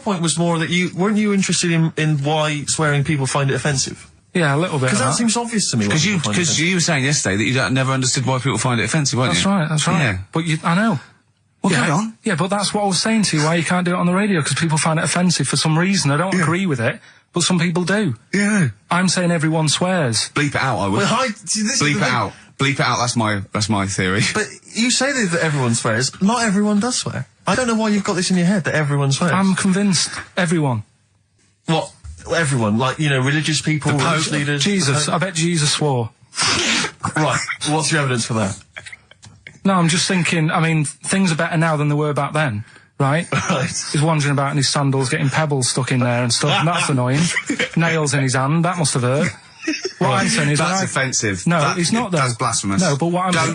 point was more that weren't you interested in why swearing people find it offensive? Yeah, a little bit. Because that seems obvious to me. Because you were saying yesterday that you never understood why people find it offensive, weren't you? That's right. Yeah. But I know. Well, carry on. Yeah, but that's what I was saying to you, why you can't do it on the radio, because people find it offensive for some reason. I don't agree with it, but some people do. Yeah. I'm saying everyone swears. Bleep it out, I would. Well, Bleep it out. Bleep it out, that's my theory. But you say that everyone swears. Not everyone does swear. I don't know why you've got this in your head, that everyone swears. I'm convinced everyone. What? Everyone? Like, religious people, religious leaders? Jesus. I bet Jesus swore. Right. What's your evidence for that? No, I'm just thinking, things are better now than they were back then, right? Right. He's wandering about in his sandals, getting pebbles stuck in there and stuff, and that's annoying. Nails in his hand, that must have hurt. What I'm saying is... That's offensive. No, it's not, though. That's blasphemous. No, but what I'm...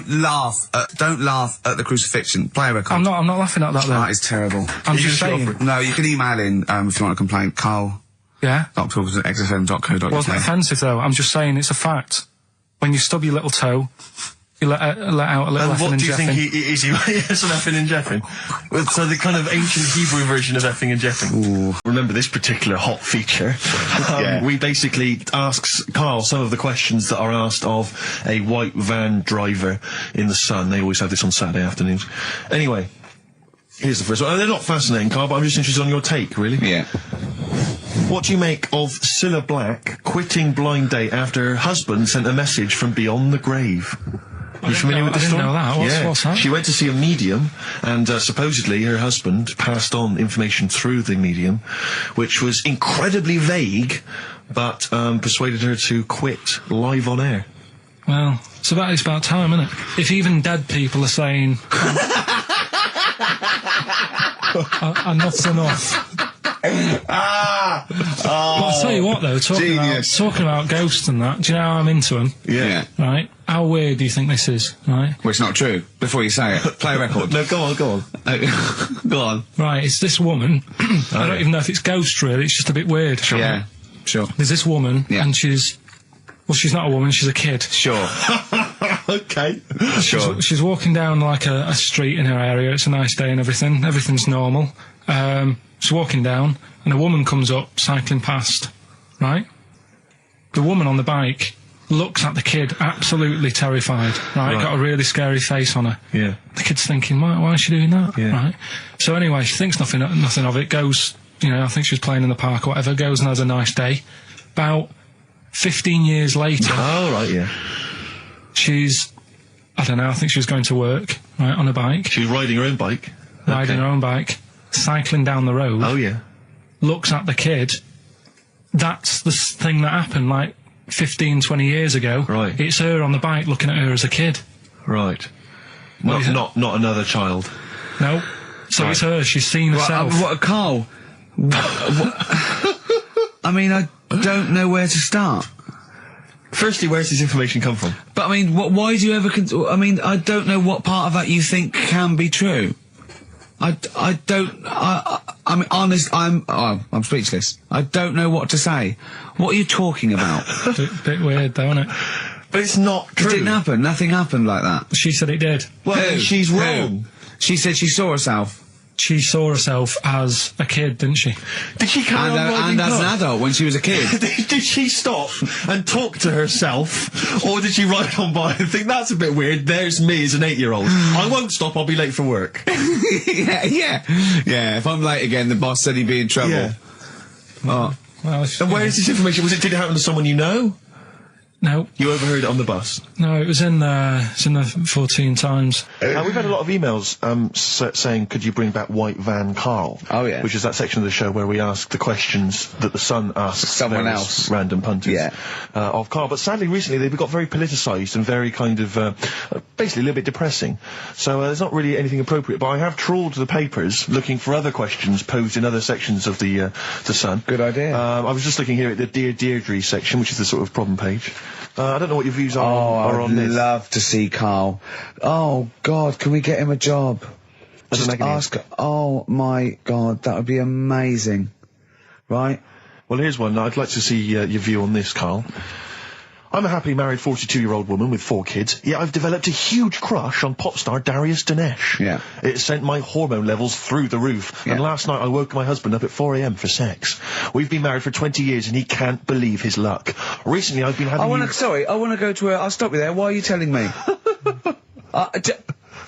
Don't laugh at the crucifixion. Play a record. I'm not laughing at that, though. That is terrible. I'm just saying... No, you can email in, if you want to complain. Karl. Yeah? .pilkington@xfm.co.uk. Wasn't offensive, though. I'm just saying it's a fact. When you stub your little toe... You let out a little effing and jeffing. And what do you think is he? Yes, an effing and jeffing. So the kind of ancient Hebrew version of effing and jeffing. Ooh. Remember this particular hot feature? We basically ask Karl some of the questions that are asked of a white van driver in the Sun. They always have this on Saturday afternoons. Anyway, here's the first one. They're not fascinating, Karl, but I'm just interested on your take, really. Yeah. What do you make of Cilla Black quitting Blind Date after her husband sent a message from beyond the grave? Are you familiar with this story? I didn't know that. What's that? She went to see a medium, and supposedly her husband passed on information through the medium, which was incredibly vague, but persuaded her to quit live on air. Well, it's about time, isn't it? If even dead people are saying... enough's enough. But I'll tell you what, though, talking about ghosts and that, do you know how I'm into them? Yeah. Right? How weird do you think this is, right? Well, it's not true. Before you say it, play a record. No, go on. Go on. Right, it's this woman. I don't even know if it's ghost, really. It's just a bit weird. Sure. Yeah, sure. There's this woman, and she's not a woman, she's a kid. Sure. Okay. Sure. She's walking down, like, a street in her area. It's a nice day and everything. Everything's normal. She's walking down, and a woman comes up, cycling past, right? The woman on the bike looks at the kid, absolutely terrified, right? Got a really scary face on her. Yeah. The kid's thinking, why is she doing that? Yeah. Right? So anyway, she thinks nothing of it, goes, I think she was playing in the park or whatever, goes and has a nice day. About 15 years later... Oh, right, yeah. She's, I don't know, I think she was going to work, right, on a bike. She was riding her own bike? Riding her own bike, cycling down the road. Oh, yeah. Looks at the kid. That's the thing that happened, like, 15, 20 years ago. Right. It's her on the bike looking at her as a kid. Right. Not another child. No. So it's her, she's seen herself. Karl? I mean, I don't know where to start. Firstly, where's this information come from? But, I mean, why do you ever... I don't know what part of that you think can be true. I'm speechless. I don't know what to say. What are you talking about? Bit weird, though, isn't it? But it's not true. It didn't happen. Nothing happened like that. She said it did. Well, she's wrong. Who? She said she saw herself. She saw herself as a kid, didn't she? Did she carry on riding and as an adult when she was a kid. Did she stop and talk to herself, or did she ride on by and think, that's a bit weird, there's me as an 8-year-old. I won't stop, I'll be late for work. Yeah, if I'm late again, the boss said he'd be in trouble. Yeah. Well, and where is this information? Did it happen to someone you know? No. You overheard it on the bus? No, it was in the 14 Times. We've had a lot of emails saying, could you bring back White Van Karl? Oh, yeah. Which is that section of the show where we ask the questions that the Sun asks someone else. Random punters of Karl. But sadly, recently, they've got very politicised and very kind of, basically a little bit depressing. So there's not really anything appropriate. But I have trawled the papers looking for other questions posed in other sections of the Sun. Good idea. I was just looking here at the Dear Deirdre section, which is the sort of problem page. I don't know what your views are on this. I'd love to see Karl. Oh, God, can we get him a job? Just ask... Oh, my God, that would be amazing. Right? Well, here's one. I'd like to see your view on this, Karl. I'm a happily married 42-year-old woman with 4 kids, yet I've developed a huge crush on pop star Darius Dinesh. Yeah. It sent my hormone levels through the roof, and last night I woke my husband up at 4 a.m. for sex. We've been married for 20 years and he can't believe his luck. Recently I've been having I want to go to I'll stop you there. Why are you telling me?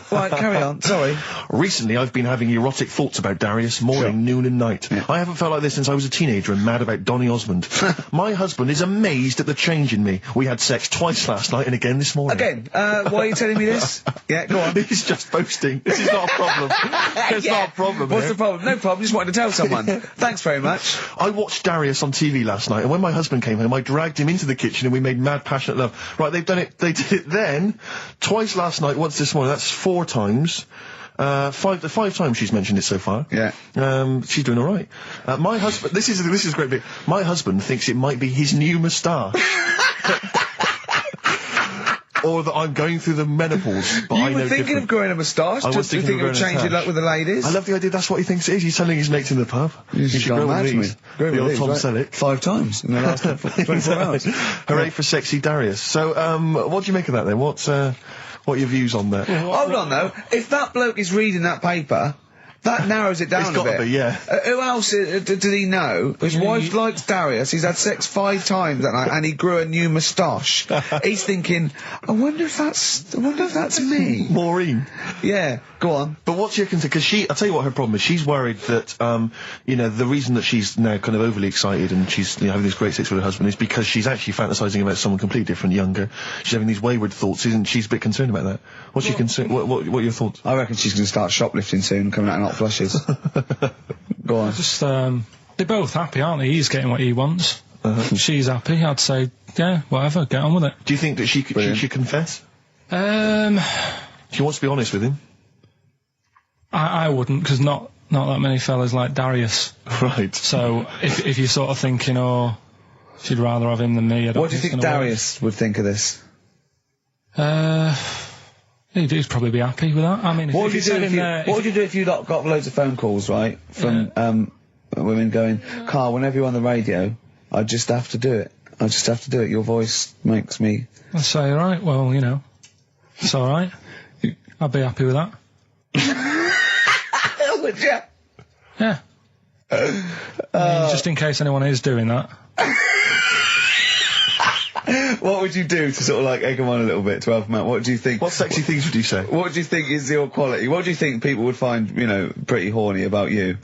Right, carry on, sorry. Recently, I've been having erotic thoughts about Darius morning, noon and night. Yeah. I haven't felt like this since I was a teenager and mad about Donny Osmond. My husband is amazed at the change in me. We had sex twice last night and again this morning. Again, why are you telling me this? Yeah, go on. He's just boasting. This is not a problem. It's not a problem. What's here. the problem? No problem, just wanted to tell someone. Thanks very much. I watched Darius on TV last night, and when my husband came home, I dragged him into the kitchen and we made mad, passionate love. Right, they did it then, twice last night, once this morning. That's 4 times. 5 times she's mentioned it so far. Yeah. She's doing all right. My husband, this is a great bit. My husband thinks it might be his new moustache. Or that I'm going through the menopause, but I know You were thinking different. of growing a moustache? I was thinking of of changing growing a luck with the ladies? I love the idea that's what he thinks it is. He's telling his mates in the pub. You should grow mad with to me. these. Grow The with old these, Tom right? Selleck. 5 times in the last 24 hours. Hooray for sexy Darius. So, what do you make of that then? What are your views on that? Hold on though, if that bloke is reading that paper, that narrows it down It's a gotta bit. be, yeah. Who else did he know? His wife likes Darius, he's had sex 5 times that night, and he grew a new moustache. He's thinking, I wonder if that's me. Maureen. Yeah, go on. But what's your concern? Because I'll tell you what her problem is. She's worried that, the reason that she's now kind of overly excited and she's having this great sex with her husband is because she's actually fantasizing about someone completely different, younger. She's having these wayward thoughts, isn't she? She's a bit concerned about that. What's your concern? What are your thoughts? I reckon she's going to start shoplifting soon, coming out in hot flushes. Go on. Just, they're both happy, aren't they? He's getting what he wants. She's happy. I'd say, yeah, whatever, get on with it. Do you think that she should confess? She wants to be honest with him. I wouldn't, because not that many fellas like Darius. Right. So, if you're sort of thinking, oh, she'd rather have him than me, I don't What do you think Darius would think of this? He'd probably be happy with that. I mean, What would you do if you got loads of phone calls, right, from women going, Karl, whenever you're on the radio, I just have to do it. I just have to do it. Your voice makes me... I'd say, alright, well, it's alright. I'd be happy with that. Would you? Yeah. I mean, just in case anyone is doing that. What would you do to sort of like egg them on a little bit to help them out? What do you think? What sexy things would you say? What do you think is your quality? What do you think people would find, pretty horny about you?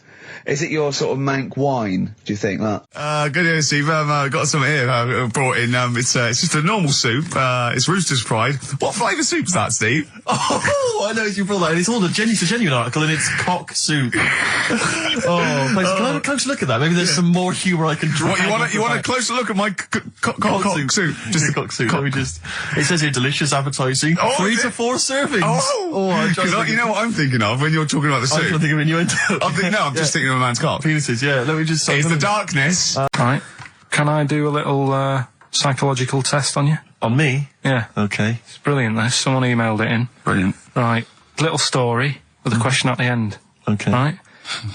Is it your sort of mank wine, do you think, that? Good evening, Steve. Got some here, brought in. It's just a normal soup. It's Rooster's Pride. What flavour soup's that, Steve? Oh, I know you brought that. And it's all it's a genuine article, and it's cock soup. Can I have a closer look at that? Maybe there's some more humour I can draw. What, you want a closer look at my cock soup? Just a cock soup. Let me just. It says here, delicious, appetising. 3 to 4 servings. You know what I'm thinking of when you're talking about the soup? I'm trying to think of innuendo. I'm just thinking of a man's cock. Penises, yeah. Let me just. It's the darkness. Right. Can I do a little psychological test on you? On me? Yeah. Okay. It's brilliant, this. Someone emailed it in. Brilliant. Right. Little story with a question at the end. Okay. Right?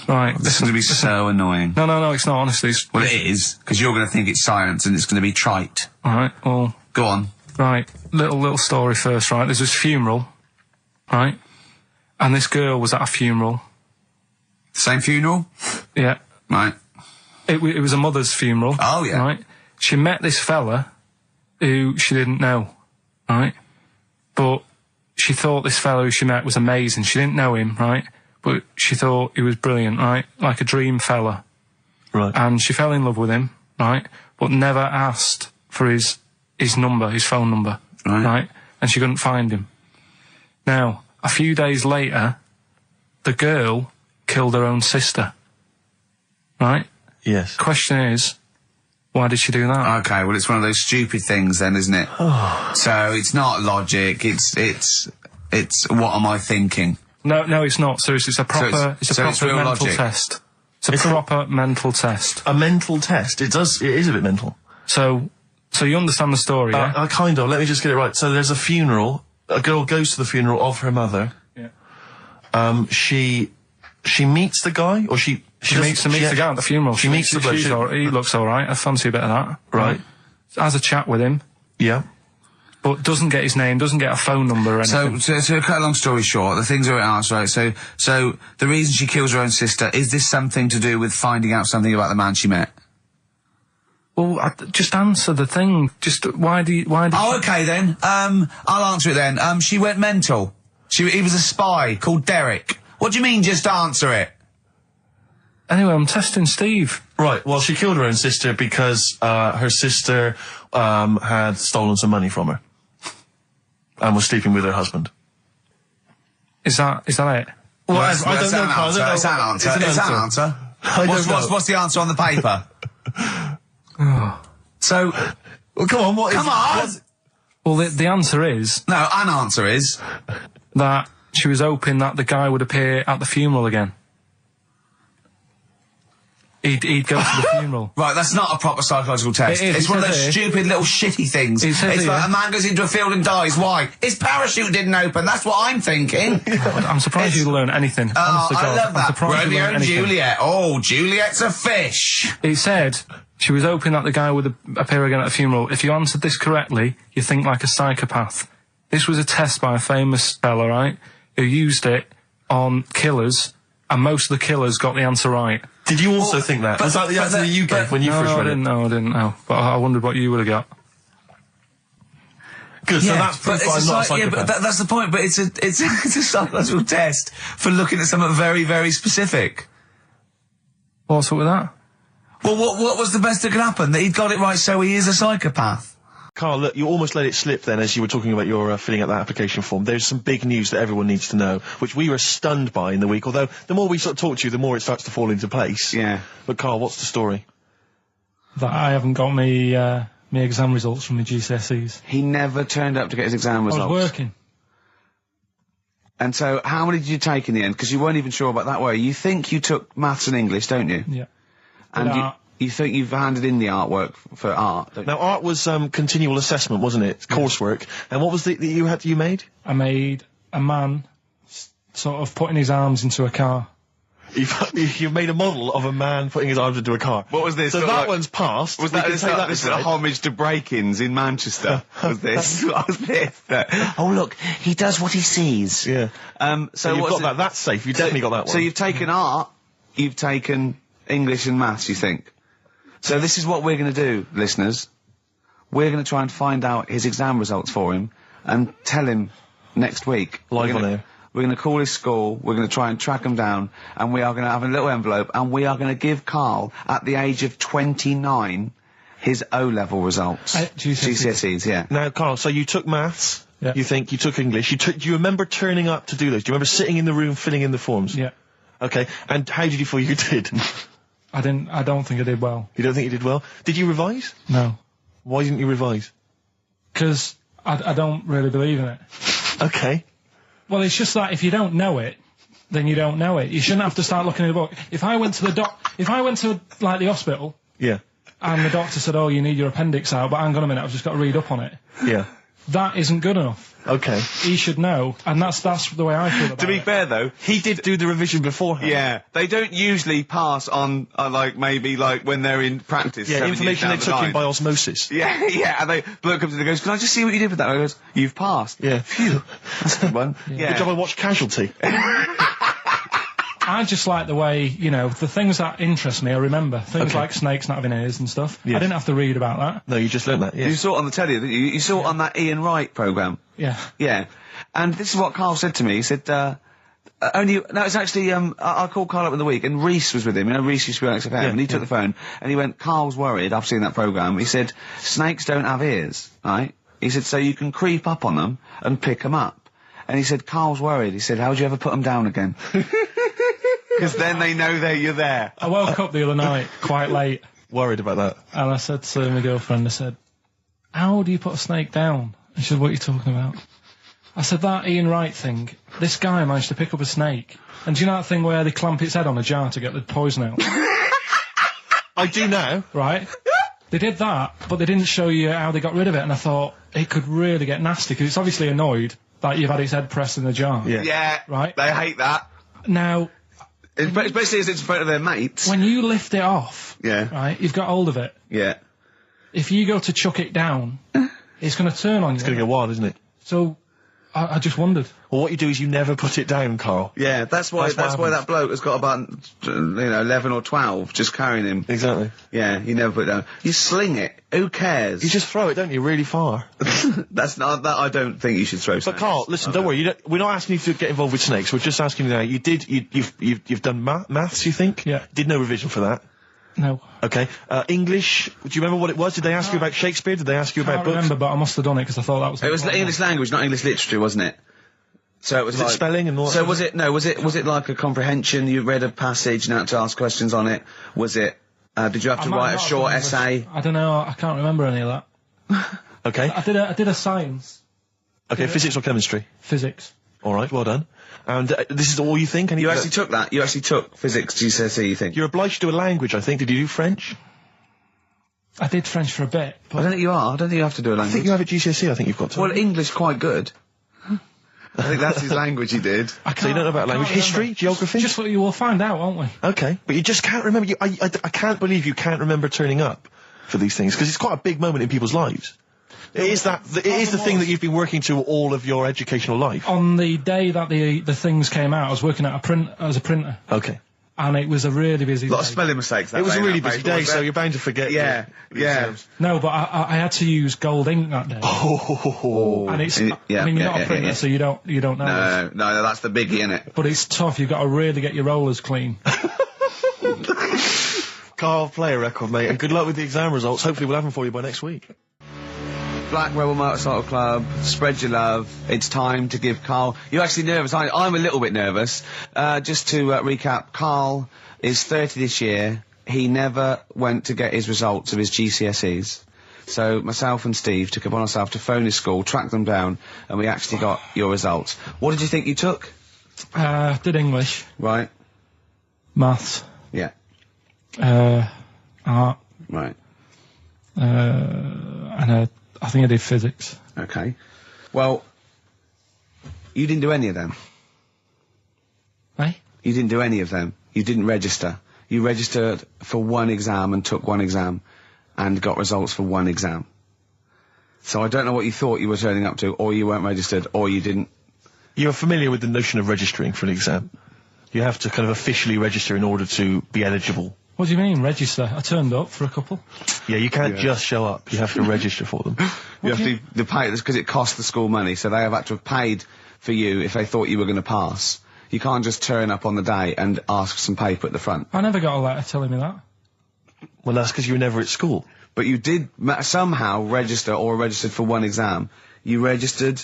Right. This is going to be so annoying. No, it's not, honestly. Well, it is, because you're going to think it's science and it's going to be trite. Alright, well... Go on. Right. Little story first, right? There's this funeral, right? And this girl was at a funeral. Same funeral? Yeah. Right. It was a mother's funeral. Oh, yeah. Right? She met this fella who she didn't know, right? But she thought this fellow who she met was amazing. She didn't know him, right? But she thought he was brilliant, right? Like a dream fella. Right. And she fell in love with him, right? But never asked for his number, his phone number, right? And she couldn't find him. Now, a few days later, the girl killed her own sister, right? Yes. Question is, why did she do that? Okay, well, it's one of those stupid things then, isn't it? So it's not logic, it's what am I thinking? No, it's not. Seriously, it's a proper, it's proper real mental logic. test. It's a proper mental test. A mental test. It is a bit mental. So you understand the story, yeah? I kind of. Let me just get it right. So there's a funeral. A girl goes to the funeral of her mother. Yeah. She meets the guy, or she meets the guy at the funeral. She meets the bloke. He looks alright. I fancy a bit of that. Right. Has a chat with him. Yeah. but doesn't get his name, doesn't get a phone number or anything. So to cut a long story short, the things are answered, right? So the reason she kills her own sister, is this something to do with finding out something about the man she met? Well, just answer the thing. Just, why do Oh, okay then. I'll answer it then. She went mental. He was a spy called Derek. What do you mean, just answer it? Anyway, I'm testing Steve. Right, well, she killed her own sister because, her sister, had stolen some money from her. And was sleeping with her husband. Is that it? Well, I don't know, Carl. It's an answer. It's an answer. What's the answer on the paper? So, well, come on, what is... Come on! Well, the answer is... No, an answer is... that she was hoping that the guy would appear at the funeral again. He'd go to the funeral. Right, that's not a proper psychological test. It is. It's one of those stupid little shitty things. It's like a man goes into a field and dies. Why? His parachute didn't open. That's what I'm thinking. God, I'm surprised you learn anything. Honest to God, I love that. I'm surprised you Romeo learn and anything. Juliet. Oh, Juliet's a fish. It said she was hoping that the guy would appear again at the funeral. If you answered this correctly, you think like a psychopath. This was a test by a famous fella, right, who used it on killers, and most of the killers got the answer right. Did you also think that? Was that the answer that you gave when you first read it? No, I didn't know. But I wondered what you would have got. Good, so that's proof I'm not a psychopath. Yeah, but that's the point, but it's a psychological test for looking at something very, very specific. What's up with that? Well, what was the best that could happen? That he'd got it right, so he is a psychopath. Carl, look, you almost let it slip then as you were talking about your filling out that application form. There's some big news that everyone needs to know, which we were stunned by in the week, although the more we sort of talk to you, the more it starts to fall into place. Yeah. But Carl, what's the story? That I haven't got me exam results from the GCSEs. He never turned up to get his exam results. I was working. And so, how many did you take in the end? Because you weren't even sure about that, were you? You think you took maths and English, don't you? Yeah. And you think you've handed in the artwork for art, don't you? Now, art was continual assessment, wasn't it? Coursework. And what was the that you made? I made a man sort of putting his arms into a car. You've made a model of a man putting his arms into a car. What was this? So that one's passed. Was that this a homage to break-ins in Manchester? Was this? What was this? Oh, look, he does what he sees. Yeah. So you've got that. That's safe. You definitely got that one. So you've taken art, you've taken English and maths, you think? So this is what we're going to do, listeners. We're going to try and find out his exam results for him and tell him next week. Live on air. We're going to call his school, we're going to try and track him down, and we are going to have a little envelope, and we are going to give Karl, at the age of 29, his O-level results. GCSEs, yeah. Now, Karl, so you took maths, Yeah. you think, you took English, do you remember turning up to do those? Do you remember sitting in the room filling in the forms? Yeah. Okay, and how did you feel you did? I don't think I did well. You don't think you did well? Did you revise? No. Why didn't you revise? Because I don't really believe in it. Okay. Well, it's just that if you don't know it, then you don't know it. You shouldn't have to start looking in the book. If I went to like the hospital, Yeah. and the doctor said, "Oh, you need your appendix out," but hang on a minute, I've just got to read up on it. Yeah. That isn't good enough. Okay. He should know, and that's the way I feel about it. To be fair, though, He did do the revision beforehand. yeah, they don't usually pass on, maybe when they're in practice. Yeah, 7 information years they down took the in by osmosis. Yeah, yeah, and the bloke comes in and goes, "Can I just see what you did with that?" And I goes, "You've passed." Yeah. Phew. That's a good one. Good job I watched Casualty. I just like the way, the things that interest me, I remember. Things like snakes not having ears and stuff. Yes. I didn't have to read about that. No, you just learnt that, You yes. saw it on the telly, didn't you? You saw it on that Ian Wright programme. Yeah. Yeah. And this is what Karl said to me. He said, it's actually, I called Karl up in the week, and Reese was with him. Reese used to be on XFM, and he took the phone, and he went, "Karl's worried, I've seen that programme." He said, "Snakes don't have ears, right?" He said, "So you can creep up on them and pick them up." And he said, "Karl's worried." He said, "How would you ever put them down again?" Because then they know you're there. I woke up the other night quite late, Worried about that. and I said to my girlfriend, I said, "How do you put a snake down?" And she said, "What are you talking about?" I said, "That Ian Wright thing, this guy managed to pick up a snake. And do you know that thing where they clamp its head on a jar to get the poison out?" I do now. Right? They did that, but they didn't show you how they got rid of it, and I thought, it could really get nasty, because it's obviously annoyed that you've had its head pressed in the jar. Yeah. Yeah. Right? They hate that. Now, Especially as it's in front of their mates. when you lift it off, Yeah. right, you've got hold of it. Yeah. If you go to chuck it down, It's going to turn on you. It's going to go wild, isn't it? So, I just wondered. Well, what you do is you never put it down, Carl. Yeah, that's why that bloke has got about 11 or 12 just carrying him. Exactly. Yeah, you never put it down. You sling it. Who cares? You just throw it, don't you, really far. That's not that. I don't think you should throw. But Carl, listen, don't worry. We're not asking you to get involved with snakes. We're just asking you now. You've done maths, you think? Yeah. Did no revision for that. No. Okay. English. Do you remember what it was? Did they ask you about Shakespeare? Did they ask you I about can't books? remember, but I must have done it because I thought that was. It was English language, not English literature, wasn't it? So it was Was it spelling and all that So sort was it? No, was it like a comprehension? You read a passage and had to ask questions on it. Was it? Did you have to write a short essay? I don't know. I can't remember any of that. Okay. I did a science. Okay. Physics or chemistry? Physics. All right. Well done. And this is all you think? You actually took that. You actually took physics GCSE. You think? You're obliged to do a language, I think. Did you do French? I did French for a bit. I don't think you are. I don't think you have to do a language. I think you have at GCSE. I think you've got to. Well, English quite good. I think that's his language he did. So you don't know about language? History? Geography? Just what you will find out, won't we? Okay. But you just can't remember. I can't believe you can't remember turning up for these things, because it's quite a big moment in people's lives. It is the thing that you've been working to all of your educational life. On the day that the things came out, I was working at as a printer. Okay. And it was a really busy day. A lot of spelling mistakes. It was a really busy day, so you're bound to forget. Yeah, yeah. No, but I had to use gold ink that day. Oh. And it's, Yeah, I mean, you're yeah, not a printer, yeah. so you don't know. No, that's the biggie, innit? But it's tough. You've got to really get your rollers clean. Carl, play a record, mate, and good luck with the exam results. Hopefully we'll have them for you by next week. Black Rebel Motorcycle Club, spread your love. It's time to give Carl... You're actually nervous, aren't you? I'm a little bit nervous. Just to recap, Carl is 30 this year. He never went to get his results of his GCSEs. So myself and Steve took it upon ourselves to phone his school, track them down, and we actually got your results. What did you think you took? Did English, Right. maths, Yeah. art, Right. and I think I did physics. Okay. Well, you didn't do any of them. Eh? You didn't do any of them. You didn't register. You registered for one exam and took one exam and got results for one exam. So I don't know what you thought you were turning up to, or you weren't registered, or you didn't. You're familiar with the notion of registering for an exam. You have to kind of officially register in order to be eligible. What do you mean, register? I turned up for a couple. Yeah, you can't just show up. You have to register for them. You have to pay this because it costs the school money, so they have had to have paid for you if they thought you were going to pass. You can't just turn up on the day and ask some paper at the front. I never got a letter telling me that. Well, that's because you were never at school. But you did somehow register or registered for one exam. You registered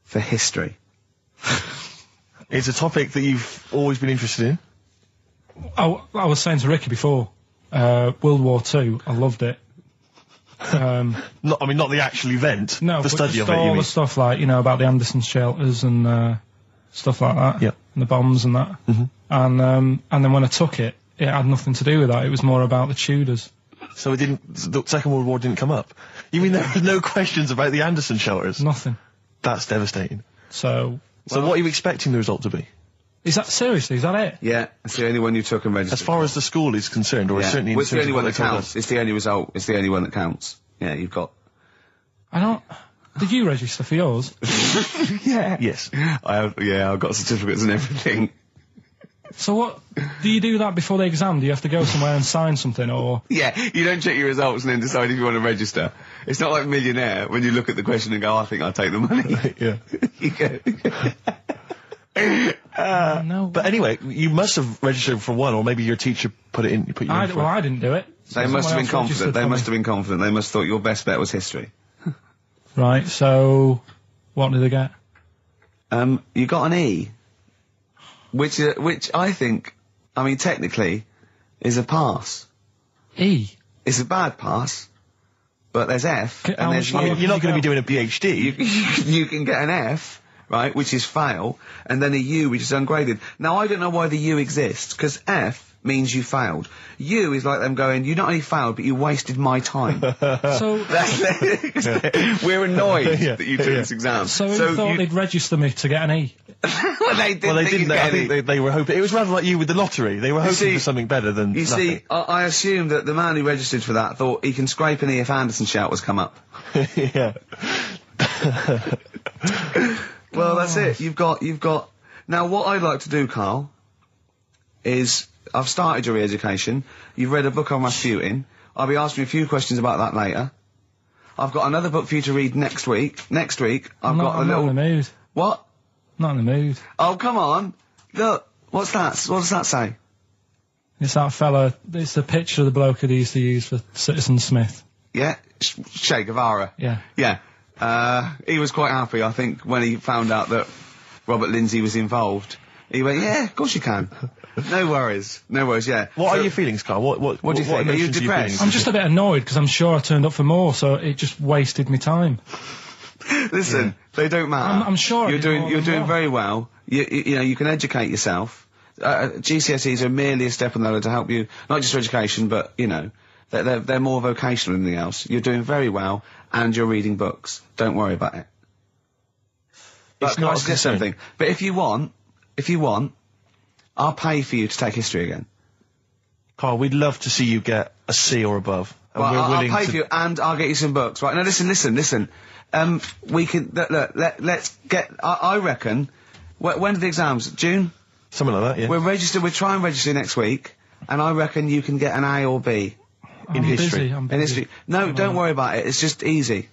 for history. It's a topic that you've always been interested in. I was saying to Ricky before, World War II, I loved it. Not the actual event. No, the but study just of it. all You mean? the stuff like, about the Anderson shelters and stuff like that. Yeah. And the bombs and that. And then when I took it, it had nothing to do with that. It was more about the Tudors. So it didn't. The Second World War didn't come up. You mean there were no questions about the Anderson shelters? Nothing. That's devastating. So what are you expecting the result to be? is that seriously? Is that it? Yeah, it's the only one you took and registered. As far as the school is concerned, or yeah. certainly in Well, it's the terms only of one what that they told counts. us. It's the only result. It's the only one that counts. Yeah, you've got. I don't. Did you register for yours? Yeah. Yes. I've got certificates and everything. So what? Do you do that before the exam? Do you have to go somewhere and sign something, or? Yeah, you don't check your results and then decide if you want to register. It's not like Millionaire when you look at the question and go, I think I'll take the money. Yeah. You go. No. But anyway, you must have registered for one, or maybe your teacher put you in for I it. didn't do it. They must have been confident. They must have been confident. They must have thought your best bet was history. Right. So, what did they get? You got an E, which I think, technically, is a pass. E. It's a bad pass, but there's F, How and there's much U. lower You're not going to be go? doing a PhD. You can get an F, right, which is fail, and then a U, which is ungraded. Now, I don't know why the U exists, because F means you failed. You is like them going, you not only failed, but you wasted my time. So, We're annoyed that you took this exam. so you thought they'd register me to get an E? Well, they didn't. I think they were hoping. It was rather like you with the lottery. They were hoping for something better than You nothing. see, I assumed that the man who registered for that thought he can scrape an E if Anderson shout was come up. Yeah. Well, that's it. You've got... Now, what I'd like to do, Carl, is... I've started your re-education. You've read a book on Rasputin. I'll be asking you a few questions about that later. I've got another book for you to read next week. Next week, I'm not in the mood. What? Not in the mood. Oh, come on. Look, what's that? What does that say? It's that fella, it's the picture of the bloke that he used to use for Citizen Smith. Yeah? Che Guevara. Yeah. Yeah. He was quite happy, I think, when he found out that Robert Lindsay was involved. He went, yeah, of course you can. No worries. No worries, yeah. What are your feelings, Carl? What do you think? Are you emotions depressed? I'm just a bit annoyed because I'm sure I turned up for more, so it just wasted me time. Listen, they don't matter. I'm sure you're doing very well. You know, you can educate yourself. GCSEs are merely a step on the ladder to help you, not just for education, but, you know, they're more vocational than anything else. You're doing very well, and you're reading books. Don't worry about it. But It's can I not a suggest concern. something? But if you want, I'll pay for you to take history again. Carl, we'd love to see you get a C or above. And Well, we're I'll willing pay to... for you, and I'll get you some books. Right, now listen. We can, let's get, I reckon, when are the exams? June? Something like that, yeah. We'll try and register next week, and I reckon you can get an A or B. I'm history. I'm In busy. history. No, don't worry about it, it's just easy.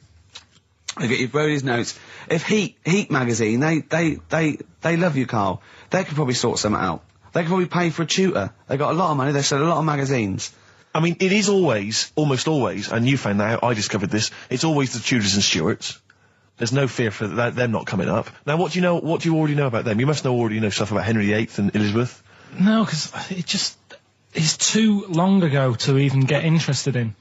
I get you Brody's notes. If Heat magazine, they love you, Carl. They could probably sort something out. They could probably pay for a tutor. They got a lot of money, they sell a lot of magazines. I mean, it is always, almost always, and you found that out, I discovered this, it's always the Tudors and Stuarts. There's no fear for them not coming up. Now, what do you already know about them? You must already know stuff about Henry VIII and Elizabeth. No, because it's too long ago to even get interested in.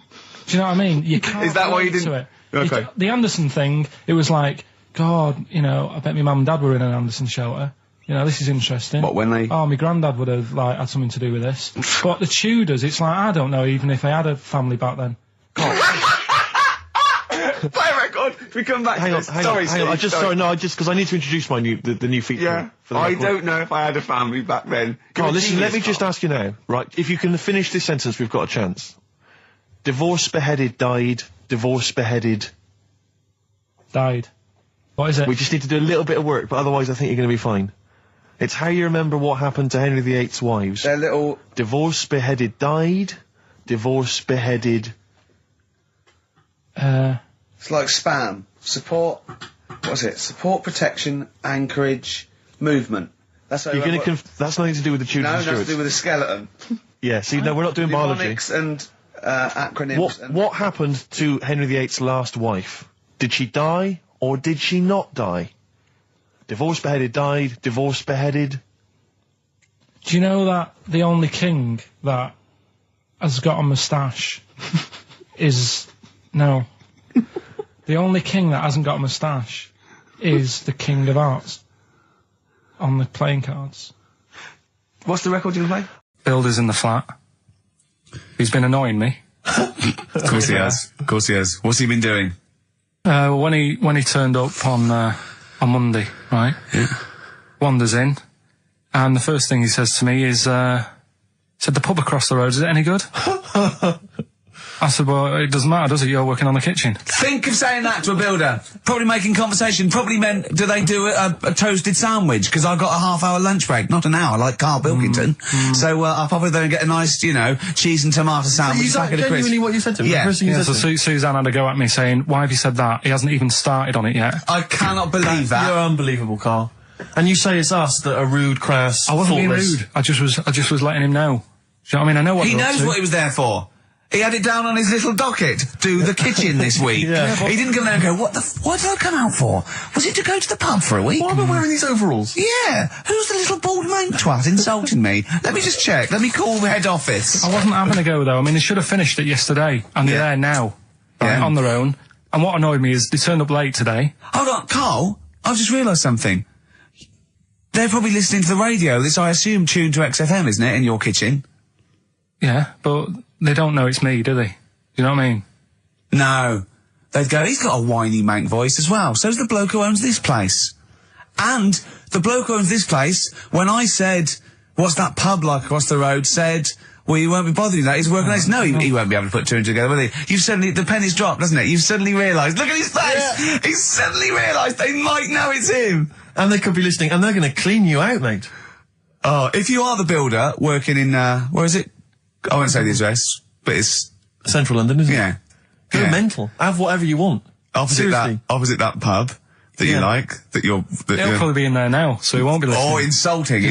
Do you know what I mean? You can't Is that why you relate didn't- to it. Okay. The Anderson thing, it was like, God, you know, I bet my mum and dad were in an Anderson shelter. You know, this is interesting. What, when they- Oh, my granddad would have, like, had something to do with this. But the Tudors, it's like, I don't know even if I had a family back then. Play a record! We come back Hang to on, this. hang Sorry, on. Steve, Because I need to introduce my the new feature. Yeah, For the I record. don't know if I had a family back then. Carl, listen, let me just ask you now, right? If you can finish this sentence, we've got a chance. Divorced, beheaded, died. Divorced, beheaded. Died. What is it? We just need to do a little bit of work, but otherwise I think you're going to be fine. It's how you remember what happened to Henry VIII's wives. They're little... Divorced, beheaded, died. Divorced, beheaded. It's like spam. Support... What's it? Support, protection, anchorage, movement. That's how You're going to that's nothing to do with the Tudors No, and nothing to Stuarts. do with the skeleton. Yeah, see, no, we're not doing biology. Mnemonics and acronyms. and What happened to Henry VIII's last wife? Did she die, or did she not die? Divorced, beheaded, died. Divorced, beheaded. Do you know that the only king that has got a moustache is... No. The only king that hasn't got a moustache is the King of Hearts on the playing cards. What's the record you play? Builder's in the flat. He's been annoying me. Of course he has. Of course he has. What's he been doing? When he turned up on Monday, right? Yeah. Wanders in, and the first thing he says to me is, said, the pub across the road, is it any good? I said, well, it doesn't matter, does it? You're working on the kitchen. Think of saying that to a builder. Probably making conversation. Probably meant, do they do a toasted sandwich? Because I've got a half-hour lunch break, not an hour, like Karl Pilkington. So I'll probably then get a nice, you know, cheese and tomato sandwich. Is that genuinely what you said to him? Yeah. The first thing you Yeah, said so to him? Suzanne had a go at me saying, why have you said that? He hasn't even started on it yet. I cannot believe that. You're unbelievable, Carl. And you say it's us that are rude, crass, I wasn't being thoughtless. rude. I just was letting him know. Do you know what I mean? I know what He they're up knows to. what he was there for. He had it down on his little docket. Do the kitchen this week. Yeah. He didn't come there and go, what did I come out for? Was it to go to the pub for a week? Why am I wearing these overalls? Yeah. Who's the little bald mate twat insulting me? Let me just check. Let me call the head office. I wasn't having a go, though. I mean, they should have finished it yesterday, and they're there now, right, Yeah. on their own. And what annoyed me is they turned up late today. Hold on, Carl, I've just realised something. They're probably listening to the radio. This, I assume, tuned to XFM, isn't it, in your kitchen? Yeah, but they don't know it's me, do they? You know what I mean? No. They'd go, he's got a whiny mank voice as well. So's the bloke who owns this place. And the bloke who owns this place, when I said, what's that pub like across the road, said, well, you won't be bothering that, he's working on this. No, he won't be able to put two and two together, will he? You've suddenly, the penny's dropped, doesn't it? You've suddenly realised, look at his face! Yeah. He's suddenly realised they might know it's him! And they could be listening, and they're going to clean you out, mate. Oh, if you are the builder working in, where is it? I won't say the address, but it's... Central London, isn't it? Yeah. Go mental. Have whatever you want. Opposite that pub that you like, He'll probably be in there now, so he won't be listening. Oh, insulting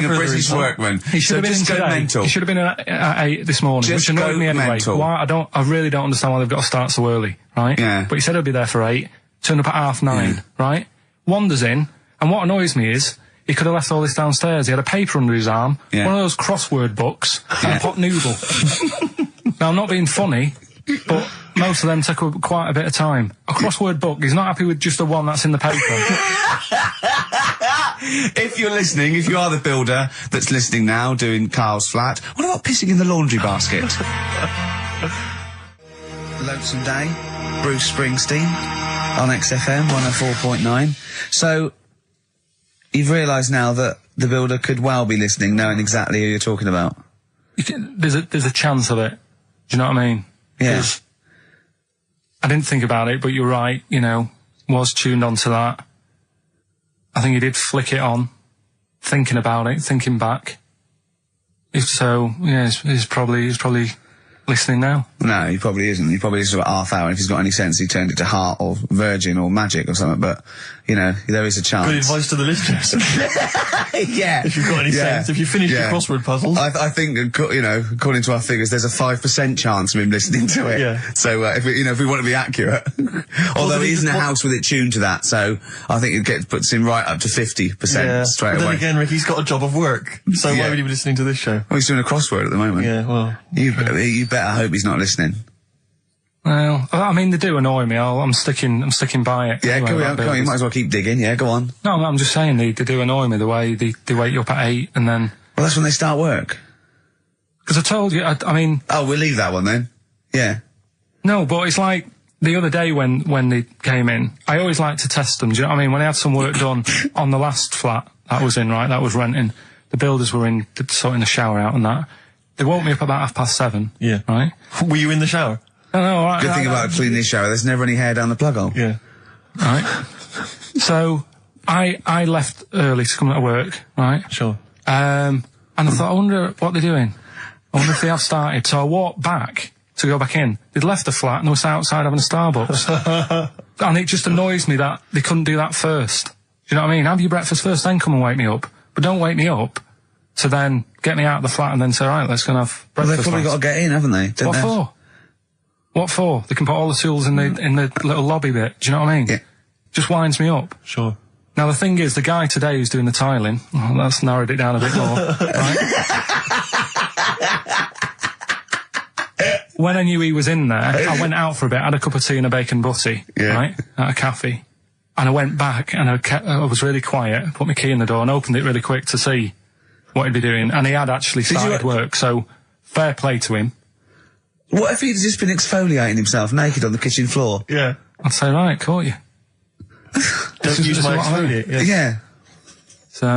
a British workman. He should have been in today. Mental. He should have been at 8 this morning, Just which annoyed me anyway. Mental. Why? I really don't understand why they've got to start so early, right? Yeah. But he said he'll be there for 8, turned up at 9:30, right? Wanders in, and what annoys me is, he could have left all this downstairs. He had a paper under his arm, one of those crossword books, and a pot noodle. Now, I'm not being funny, but most of them take up quite a bit of time. A crossword book, he's not happy with just the one that's in the paper. If you're listening, if you are the builder that's listening now, doing Carl's flat, what about pissing in the laundry basket? Lonesome Day, Bruce Springsteen, on XFM 104.9. So, you've realised now that the builder could well be listening, knowing exactly who you're talking about. There's a chance of it. Do you know what I mean? Yeah. I didn't think about it, but you're right, was tuned onto that. I think he did flick it on, thinking about it, thinking back. If so, yeah, he's probably listening now. No, he probably isn't. He probably is about half hour. If he's got any sense, he turned it to Heart or Virgin or Magic or something. But, there is a chance. Good advice to the listeners. Yeah. If you've got any sense, if you finish your crossword puzzles. I think, according to our figures, there's a 5% chance of him listening to it. Yeah. So, if we want to be accurate. Although he isn't a house with it tuned to that, so I think it puts him right up to 50% straight away. But then again, Ricky's got a job of work. So why would he be listening to this show? Well, he's doing a crossword at the moment. Yeah, well. You better hope he's not listening. Well, I mean, they do annoy me. I'm sticking by it. Yeah, anyway, go on. You might as well keep digging. Yeah, go on. No, I'm just saying they do annoy me the way they wake you up at 8 and then. Well, that's when they start work. Because I told you, I mean. Oh, we'll leave that one then. Yeah. No, but it's like the other day when they came in. I always like to test them. Do you know what I mean? When I had some work done on the last flat that was in, right, that was renting. The builders were sorting the shower out and that. They woke me up about 7:30. Yeah. Right. Were you in the shower? No, right. Good thing about cleaning this shower, there's never any hair down the plug hole. Yeah. Right. So, I left early to come to work, right? Sure. And I thought, I wonder what they're doing. I wonder if they have started. So I walked back to go back in. They'd left the flat and they were outside having a Starbucks. And it just annoys me that they couldn't do that first. Do you know what I mean? Have your breakfast first, then come and wake me up. But don't wake me up to then get me out of the flat and then say, right, let's go and have breakfast. Well, they've probably got to get in, haven't they? What for? What for? They can put all the tools in the little lobby bit. Do you know what I mean? Yeah. Just winds me up. Sure. Now the thing is, the guy today who's doing the tiling, that's narrowed it down a bit more, right? When I knew he was in there, I went out for a bit, had a cup of tea and a bacon butty, right, at a cafe. And I went back and I was really quiet, put my key in the door and opened it really quick to see what he'd be doing. And he had actually started work, so fair play to him. What if he'd just been exfoliating himself naked on the kitchen floor? Yeah. I'd say, right, caught you. Don't use my exfoliate. Yeah. So,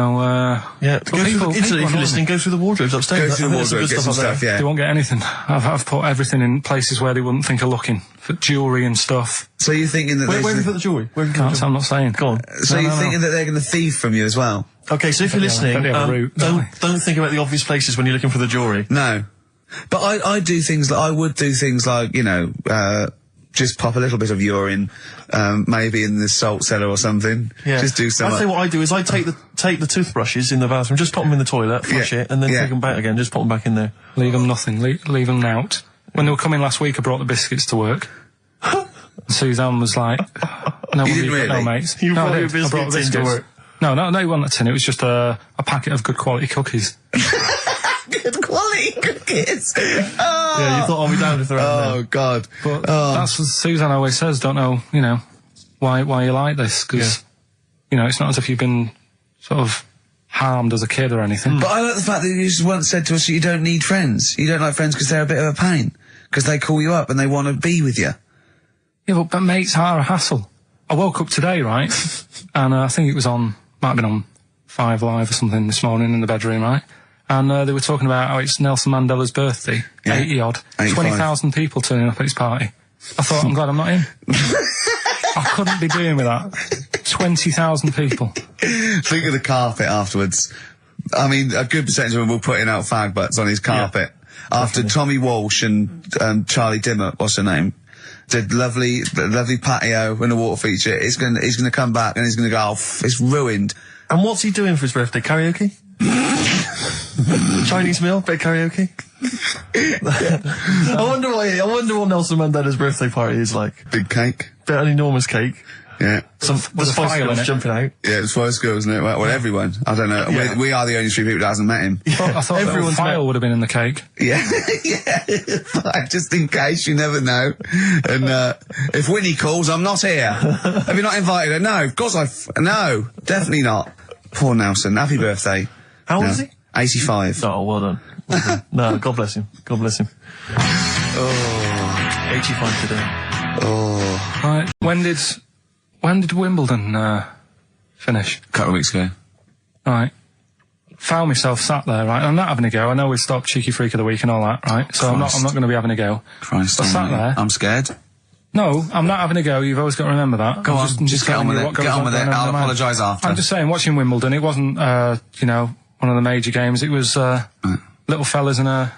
yeah. If you're listening, go through the wardrobes upstairs. Go through the wardrobe, get some stuff, yeah. They won't get anything. I've put everything in places where they wouldn't think of looking. For jewellery and stuff. So you're thinking that where have you put the jewellery? I'm not saying. Go on. So you're thinking that they're going to thieve from you as well? Okay, so if you're listening, don't think about the obvious places when you're looking for the jewellery. No. But I would do things like, just pop a little bit of urine, maybe in the salt cellar or something. Yeah. Just do something. I'd say what I do is I take the toothbrushes in the bathroom, just pop them in the toilet, flush it, and then take them back again, just pop them back in there. Leave them nothing, leave them out. When they were coming last week, I brought the biscuits to work. Suzanne was like, no, you didn't really? No, mates. You no, brought your biscuits into work. No, it wasn't a tin, it was just a packet of good quality cookies. Good quality cookies. Oh. Yeah, you thought I'll be down if they're out there. God. But that's what Suzanne always says, don't know, why you like this, because, it's not as if you've been sort of harmed as a kid or anything. But I like the fact that you just once said to us that you don't need friends. You don't like friends because they're a bit of a pain. Because they call you up and they want to be with you. Yeah, but mates are a hassle. I woke up today, right, and I think it was might have been on 5 Live or something this morning in the bedroom, right? And they were talking about how it's Nelson Mandela's birthday, 80-odd, 20,000 people turning up at his party. I thought, I'm glad I'm not in. I couldn't be doing with that. 20,000 people. Think of the carpet afterwards. I mean, a good percentage of them were putting out fag butts on his carpet. Yeah, after Tommy Walsh and Charlie Dimmer, what's her name, did lovely patio and a water feature. He's gonna come back and he's gonna go, oh, it's ruined. And what's he doing for his birthday? Karaoke? Chinese meal? Bit of karaoke? I wonder what Nelson Mandela's birthday party is like. Big cake. Bit of an enormous cake. Yeah. The Spice Girls jumping out. Yeah, the Spice Girls, isn't it? Well, everyone. I don't know. Yeah. We are the only 3 people that hasn't met him. I thought everyone's file would have been in the cake. Yeah. Yeah. Just in case, you never know. And, if Winnie calls, I'm not here. Have you not invited her? No, of course no, definitely not. Poor Nelson. Happy birthday. How old is he? 85. Oh, well done. Well done. No, God bless him. God bless him. Oh, 85 today. Oh. Right. When did Wimbledon finish? A couple of weeks ago. Right. Found myself sat there, right? I'm not having a go. I know we've stopped Cheeky Freak of the Week and all that, right? So I'm not going to be having a go. Christ, I sat there. I'm scared. No, I'm not having a go. You've always got to remember that. Go on, just get on with it. Get on with it. I'll apologise after. I'm just saying, watching Wimbledon, it wasn't, one of the major games. It was little fellas in a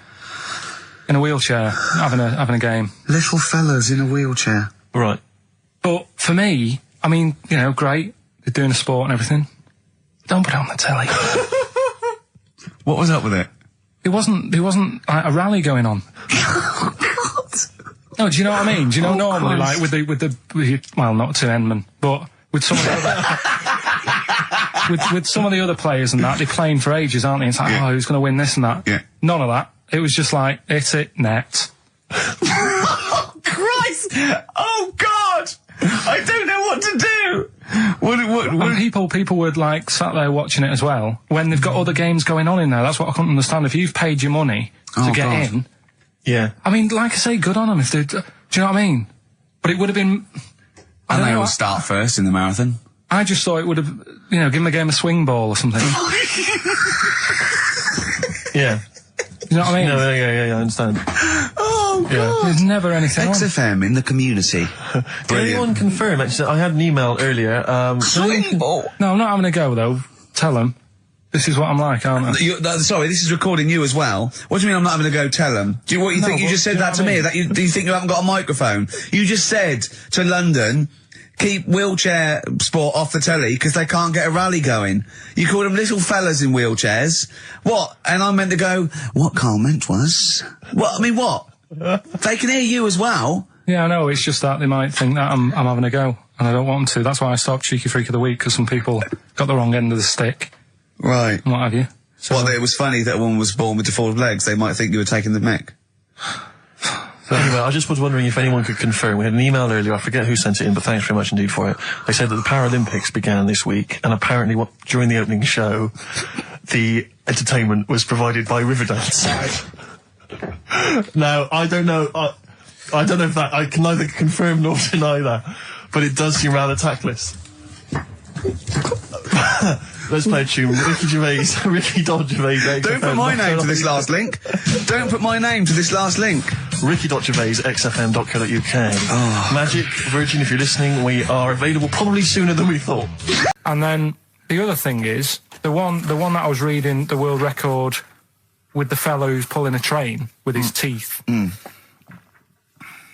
wheelchair having a game. Little fellas in a wheelchair. Right. But for me, I mean, great. They're doing a sport and everything. Don't put it on the telly. What was up with it? There wasn't like a rally going on. No, do you know what I mean? Do you know normally, Christ. like with the well, not to Enman, but with some of the other, with some of the other players and that, they're playing for ages, aren't they? It's like, oh, who's going to win this and that? Yeah. None of that. It was just like, hit it, net. Oh, Christ! Oh, God! I don't know what to do! And people would like sat there watching it as well when they've got other games going on in there. That's what I couldn't understand. If you've paid your money to get in, yeah. I mean, like I say, good on them if they. Do you know what I mean? But it would have been. And they all start first in the marathon. I just thought it would have, give them a game of swing ball or something. Yeah. You know what I mean? No, yeah, I understand. Oh, God. Yeah. There's never anything on. XFM in the community. Can anyone confirm, actually, I had an email earlier, Swing ball. No, I'm not having a go, though. Tell them. This is what I'm like, aren't I? Sorry, this is recording you as well. What do you mean I'm not having to go tell them? Do you think you just said that to me? Do you think you haven't got a microphone? You just said to London, keep wheelchair sport off the telly because they can't get a rally going. You called them little fellas in wheelchairs. What? And I meant to go, what Carl meant was... What? I mean, what? They can hear you as well. Yeah, I know. It's just that they might think that I'm having a go, and I don't want them to. That's why I stopped Cheeky Freak of the Week, because some people got the wrong end of the stick. Right. And what have you. So, Well, it was funny that a woman was born with deformed legs. They might think you were taking the mick. So anyway, I just was wondering if anyone could confirm. We had an email earlier, I forget who sent it in, but thanks very much indeed for it. They said that the Paralympics began this week, and apparently during the opening show, the entertainment was provided by Riverdance. Now, I don't know if that, I can neither confirm nor deny that, but it does seem rather tactless. Let's play a tune. Ricky Gervais. Don't put my name to this last link. Don't put my name to this last link. Ricky.Gervais, xfm.co.uk. Oh. Magic, Virgin, if you're listening, we are available probably sooner than we thought. and then the other thing is, the one that I was reading, the world record with the fellow who's pulling a train with his teeth.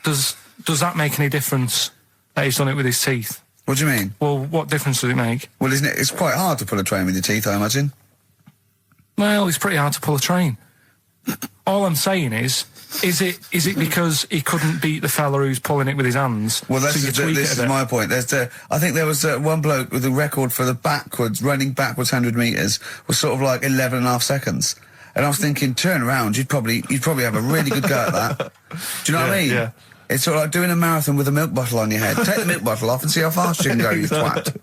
Does that make any difference that he's done it with his teeth? What do you mean? Well, what difference does it make? Well, isn't it? It's quite hard to pull a train with your teeth, I imagine. Well, it's pretty hard to pull a train. All I'm saying is it because he couldn't beat the fella who's pulling it with his hands? Well, this is my point. I think there was one bloke with a record for the running backwards 100 metres was sort of like 11 and a half seconds. And I was thinking, turn around, you'd probably have a really good go at that. Do you know what I mean? Yeah. It's sort of like doing a marathon with a milk bottle on your head. Take the milk bottle off and see how fast you can go, you twat.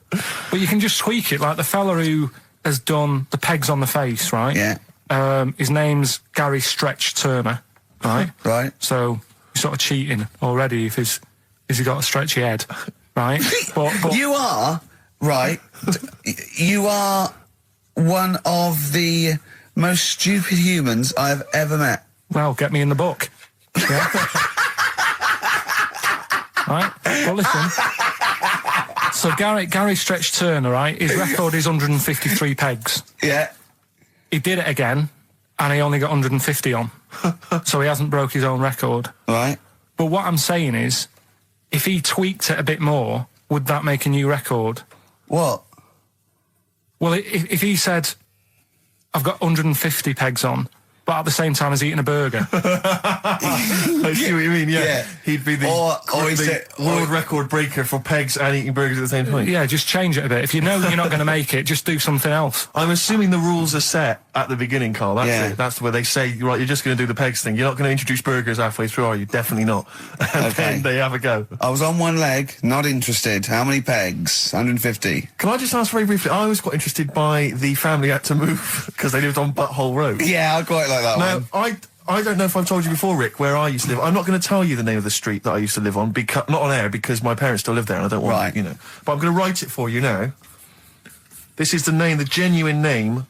But you can just tweak it, like the fella who has done the pegs on the face, right? Yeah. His name's Gary Stretch Turner, right? Right. So he's sort of cheating already if he's got a stretchy head, right? but You are, right, you are one of the most stupid humans I've ever met. well, get me in the book. Yeah. Right? Well, listen. So Gary Stretch Turner, right? His record is 153 pegs. Yeah. He did it again, and he only got 150 on. So he hasn't broke his own record. Right. But what I'm saying is, if he tweaked it a bit more, would that make a new record? What? Well, if he said, I've got 150 pegs on, but at the same time as eating a burger. I see what you mean, yeah. He'd be the world record breaker for pegs and eating burgers at the same time. Yeah, just change it a bit. If you know you're not going to make it, just do something else. I'm assuming the rules are set at the beginning, Carl. That's Yeah. it. That's where they say, right, you're just going to do the pegs thing. You're not going to introduce burgers halfway through, are you? Definitely not. And Okay. then they have a go. I was on one leg, not interested. How many pegs? 150. Can I just ask very briefly, I was quite interested by the family had to move because they lived on Butthole Road. Yeah, I quite like that Now, one. I don't know if I've told you before, Rick, where I used to live. I'm not going to tell you the name of the street that I used to live on, because not on air, because my parents still live there and I don't want, Right. you know. But I'm going to write it for you now. This is the name, the genuine name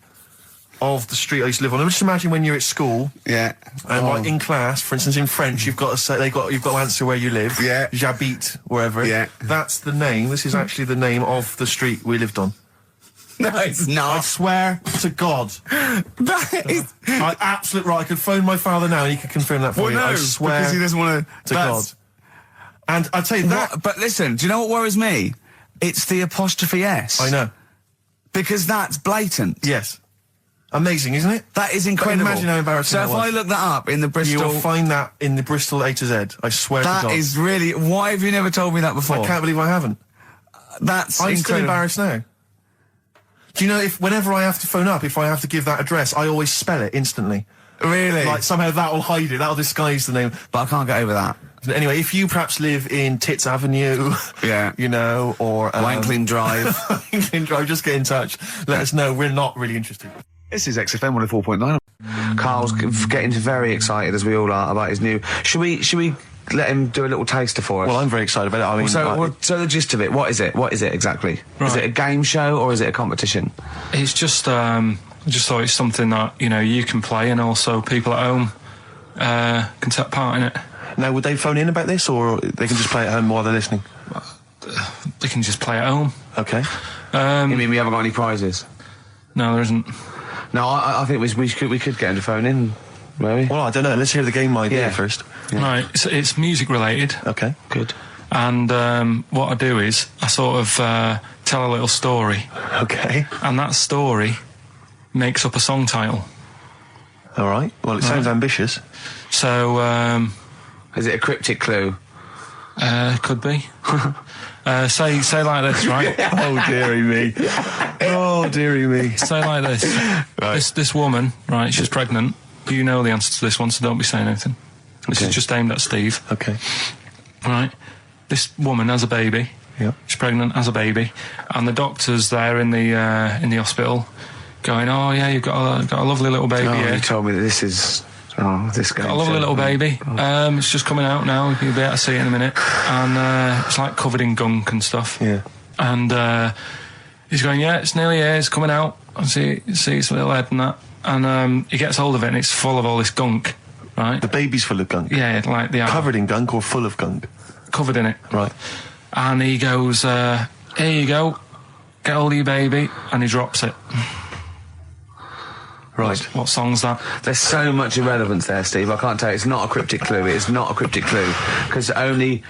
of the street I used to live on. Just imagine when you're at school Yeah. and like in class, for instance, in French, you've got to say you've got to answer where you live. Yeah. J'habite wherever. Yeah. That's the name. This is actually the name of the street we lived on. No, it's I not. swear to God. That is... I absolute right. I could phone my father now and he could confirm that for Well, you. no, I swear because he doesn't want to God. And I'd say that. But listen, do you know what worries me? It's the apostrophe S. I know. Because that's blatant. Yes. Amazing, isn't it? That is incredible. imagine how embarrassing So that if was. I look that up in the You Bristol... will find that in the Bristol A to Z. I swear to That God. is really... Why have you never told me that before? I can't believe I haven't. That's I'm still incredible. embarrassed now. Do you know, if whenever I have to phone up, if I have to give that address, I always spell it instantly. Really? Like, somehow that'll hide it, that'll disguise the name. But I can't get over that. Anyway, if you perhaps live in Tits Avenue, Yeah. you know, or... Wankling Drive. Wankling Drive, just get in touch. Let us know, we're not really interested. This is XFM 104.9. Carl's getting very excited, as we all are, about his new... Should we let him do a little taster for us? Well, I'm very excited about it. I mean, So the gist of it, what is it? What is it exactly? Is Right. it a game show or is it a competition? It's just, I just thought it's something that, you know, you can play and also people at home can take part in it. now, would they phone in about this, or they can just play at home while they're listening? They can just play at home. Okay. You mean we haven't got any prizes? No, there isn't. No, I think we could get him to phone in, maybe. Well, I don't know. Let's hear the game idea Yeah. first. Right, it's music related. Okay. Good. And what I do is I sort of tell a little story, Okay. and that story makes up a song title. All right. Well, it sounds ambitious. So, Is it a cryptic clue? could be. Say like this, right? Oh, dearie me. Oh, dearie me. Say like this. This woman, right, she's pregnant. You know the answer to this one, so don't be saying anything. This Okay. is just aimed at Steve. Okay. Right. This woman has a baby. Yeah. She's pregnant, has a baby, and the doctor's there in the hospital, going, "Oh yeah, you've got a lovely little baby Oh, here. you told me that this is... Oh, this guy. Got a lovely little baby. It's just coming out now. You'll be able to see it in a minute, and it's like covered in gunk and stuff. Yeah. And he's going, yeah, it's nearly here. It's coming out. I see its little head and that, and he gets hold of it, and it's full of all this gunk, right? The baby's full of gunk. Yeah, like the Covered in gunk or full of gunk? covered in it. Right. And he goes, here you go, get hold of your baby, and he drops it. Right. What song's that? There's so much irrelevance there, Steve. I can't tell you. It's not a cryptic clue. It's not a cryptic clue. Because only...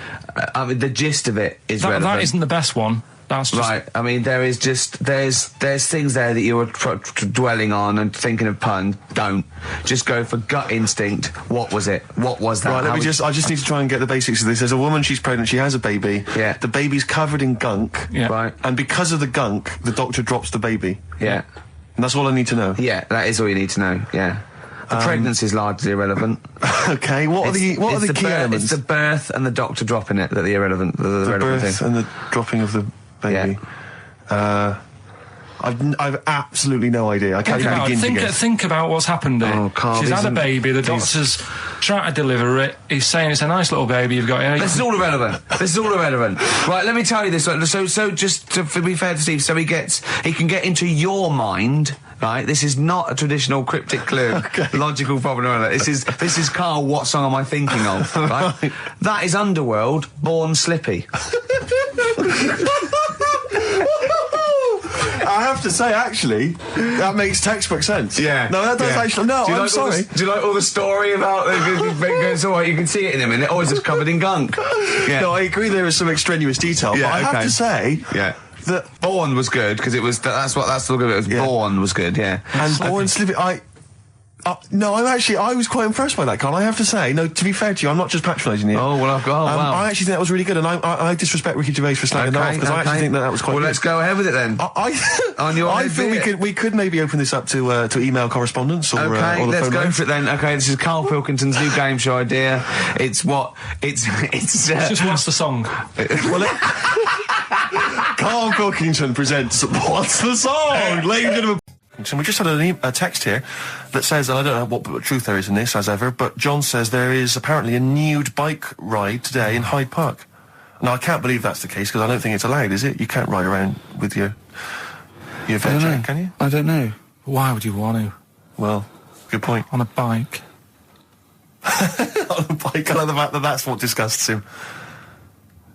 I mean, the gist of it is relevant. That isn't the best one. That's just... Right. I mean, there is just... There's things there that you were dwelling on and thinking of pun. Don't. Just go for gut instinct. What was it? What was that? Right, How was- I just need to try and get the basics of this. There's a woman, she's pregnant, she has a baby. Yeah. The baby's covered in gunk. Yeah. Right. And because of the gunk, the doctor drops the baby. Yeah. And that's all I need to know. Yeah, that is all you need to know. Yeah. The pregnancy is largely irrelevant. Okay, what are the key elements? It's the birth and the doctor dropping it that are the irrelevant. The the relevant birth thing. and the dropping of the baby. I've absolutely no idea. I can't even begin to guess. Think about what's happened here. Oh, Carl, she's had a baby, the doctor's trying to deliver it, he's saying it's a nice little baby you've got here. This is all irrelevant. Right, let me tell you this. So just to be fair to Steve, so he can get into your mind, right? This is not a traditional cryptic clue, logical problem or other. This is Carl, what song am I thinking of, right? That is Underworld, Born Slippy. I have to say, actually, that makes textbook sense. Yeah. No, that does actually. No, I'm sorry. Do you like all the story about it's all right, you can see it in him, and it always just covered in gunk. Yeah. No, I agree there is some extraneous detail, but I have to say... Yeah. That Born was good, because it was... That's the look of it. It was Born was good, yeah. And Born Slippy... no, I was quite impressed by that, Carl. I have to say, no, to be fair to you, I'm not just patronising you. Oh, well, wow. I actually think that was really good, and I disrespect Ricky Gervais for slagging that off, because I actually think that was quite good. Well, let's go ahead with it then. I feel we could maybe open this up to email correspondence or okay, or the let's phone go lines. for it then. Okay, this is Karl Pilkington's new game show idea. It's just what's the song? Karl Pilkington presents What's the Song? Ladies and gentlemen. So we just had a text here that says, and I don't know what truth there is in this, as ever, but John says there is apparently a nude bike ride today in Hyde Park. Now, I can't believe that's the case, because I don't think it's allowed, is it? You can't ride around with your veg, can you? I don't know. Why would you want to? Well, good point. On a bike. On a bike, I like the fact that that's what disgusts him.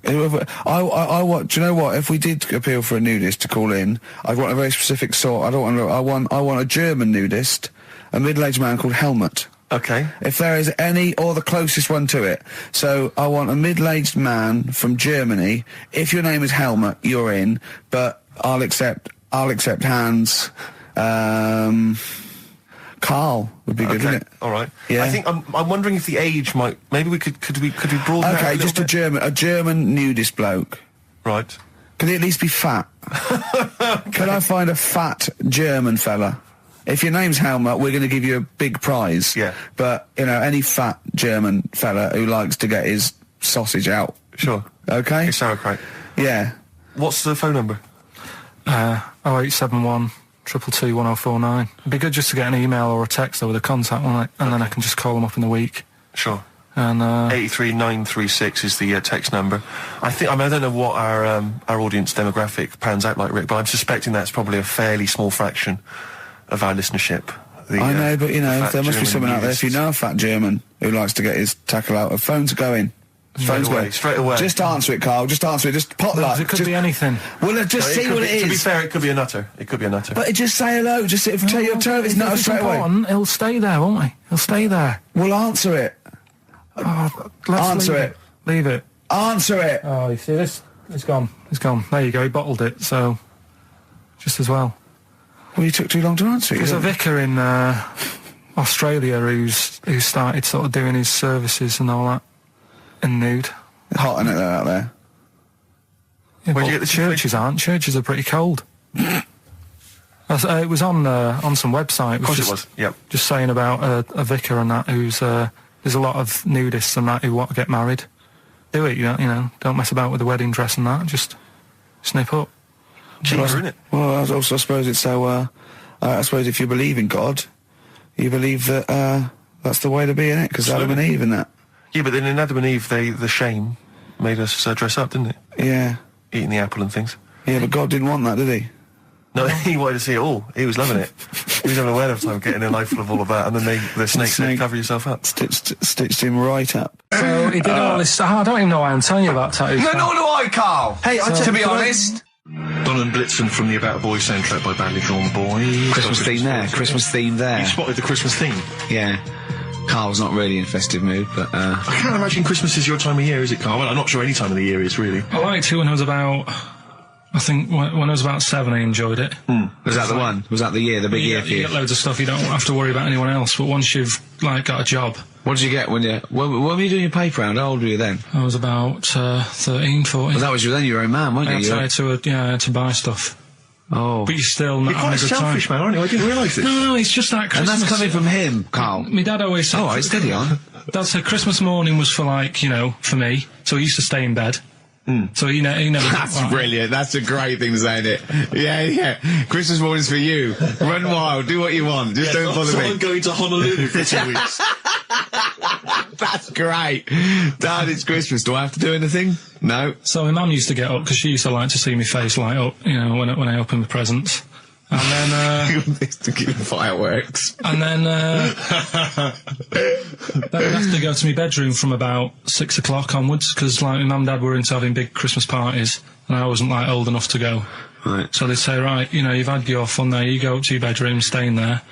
Do you know what? If we did appeal for a nudist to call in, I'd want a very specific sort. I want a German nudist, a middle-aged man called Helmut. Okay. If there is any, or the closest one to it. So I want a middle-aged man from Germany. If your name is Helmut, you're in. But I'll accept Hans. Carl would be good, wouldn't it? All right. Yeah. I think I'm wondering if the age might. Maybe we could we broaden that Okay, a just little bit? a German nudist bloke. Right. Can he at least be fat? Can I find a fat German fella? If your name's Helmut, we're going to give you a big prize. Yeah. But, any fat German fella who likes to get his sausage out. Sure. Okay? It's sauerkraut. Yeah. What's the phone number? 0871 222 1049. It'd be good just to get an email or a text with a contact on it, and then I can just call them up in the week. Sure. And 83936 is the text number. I don't know what our audience demographic pans out like, Rick, but I'm suspecting that's probably a fairly small fraction of our listenership. I know, but there must be someone out there. If you know a fat German who likes to get his tackle out, phones are going. Straight away. Just answer it, Carl. Just answer it. Just potluck. It could be anything. Well, just see what it is. To be fair, it could be a nutter. But just say hello. Just tell his nutter straight away. He'll stay there, won't he? He'll stay there. Well, answer it. Answer it. Leave it. Answer it. Oh, you see this? It's gone. There you go. He bottled it, so just as well. Well, you took too long to answer it. There's a vicar in Australia who started sort of doing his services and all that in nude. Hot, isn't it, out there? Yeah, Where'd but you get the churches aren't. Churches are pretty cold. It was on some website. Of course it was. Yep. Just saying about a vicar and that who's there's a lot of nudists and that who want to get married. Do it, don't mess about with the wedding dress and that. Just snip up. Cheaper, isn't it? Well, I suppose it's so. I suppose if you believe in God, you believe that that's the way to be in it, because Adam and Eve and that. Yeah, but then in Adam and Eve, the shame made us dress up, didn't it? Yeah. Eating the apple and things. Yeah, but God didn't want that, did he? No, he wanted to see it all. He was loving it. He was having a whale of time getting a life full of all of that, and then the snake said, cover yourself up. Stitched him right up. So he did all this. I don't even know why I'm telling you about tattoos. No, nor do I, Carl. Hey, to be honest. Don and Blitzen from the About a Boy soundtrack by Badly Drawn Boys. Christmas theme there. You spotted the Christmas theme. Yeah. Carl's not really in a festive mood, but I can't imagine Christmas is your time of year, is it, Carl? Well, I'm not sure any time of the year is, really. I liked it when I was about... I think when I was about 7, I enjoyed it. Was that the one? Was that the year, the big year for you? You get loads of stuff, you don't have to worry about anyone else, but once you've, got a job... What did you get when were you doing your paper round? How old were you then? I was about 13, 14. Well, that was then you were your own man, weren't you? I had to buy stuff. Oh. But you're still not You're quite a selfish man, aren't you? I didn't realise this. No, it's just that Christmas... And that's coming from him, Carl. My dad always said... Steady on. Dad said Christmas morning was for for me, so he used to stay in bed. So he never. That's brilliant. That's a great thing to say, isn't it? Yeah. Christmas morning's for you. Run wild. Do what you want. Just don't bother so me. I'm going to Honolulu for 2 weeks. That's great. Dad, it's Christmas. Do I have to do anything? No. So my mum used to get up because she used to like to see my face light up, you know, when I opened the presents. And then, to keep fireworks. and then I'd have to go to my bedroom from about 6 o'clock onwards, because like my mum and dad were into having big Christmas parties, and I wasn't like old enough to go. Right. So they'd say, right, you know, you've had your fun there, you go up to your bedroom, stay in there.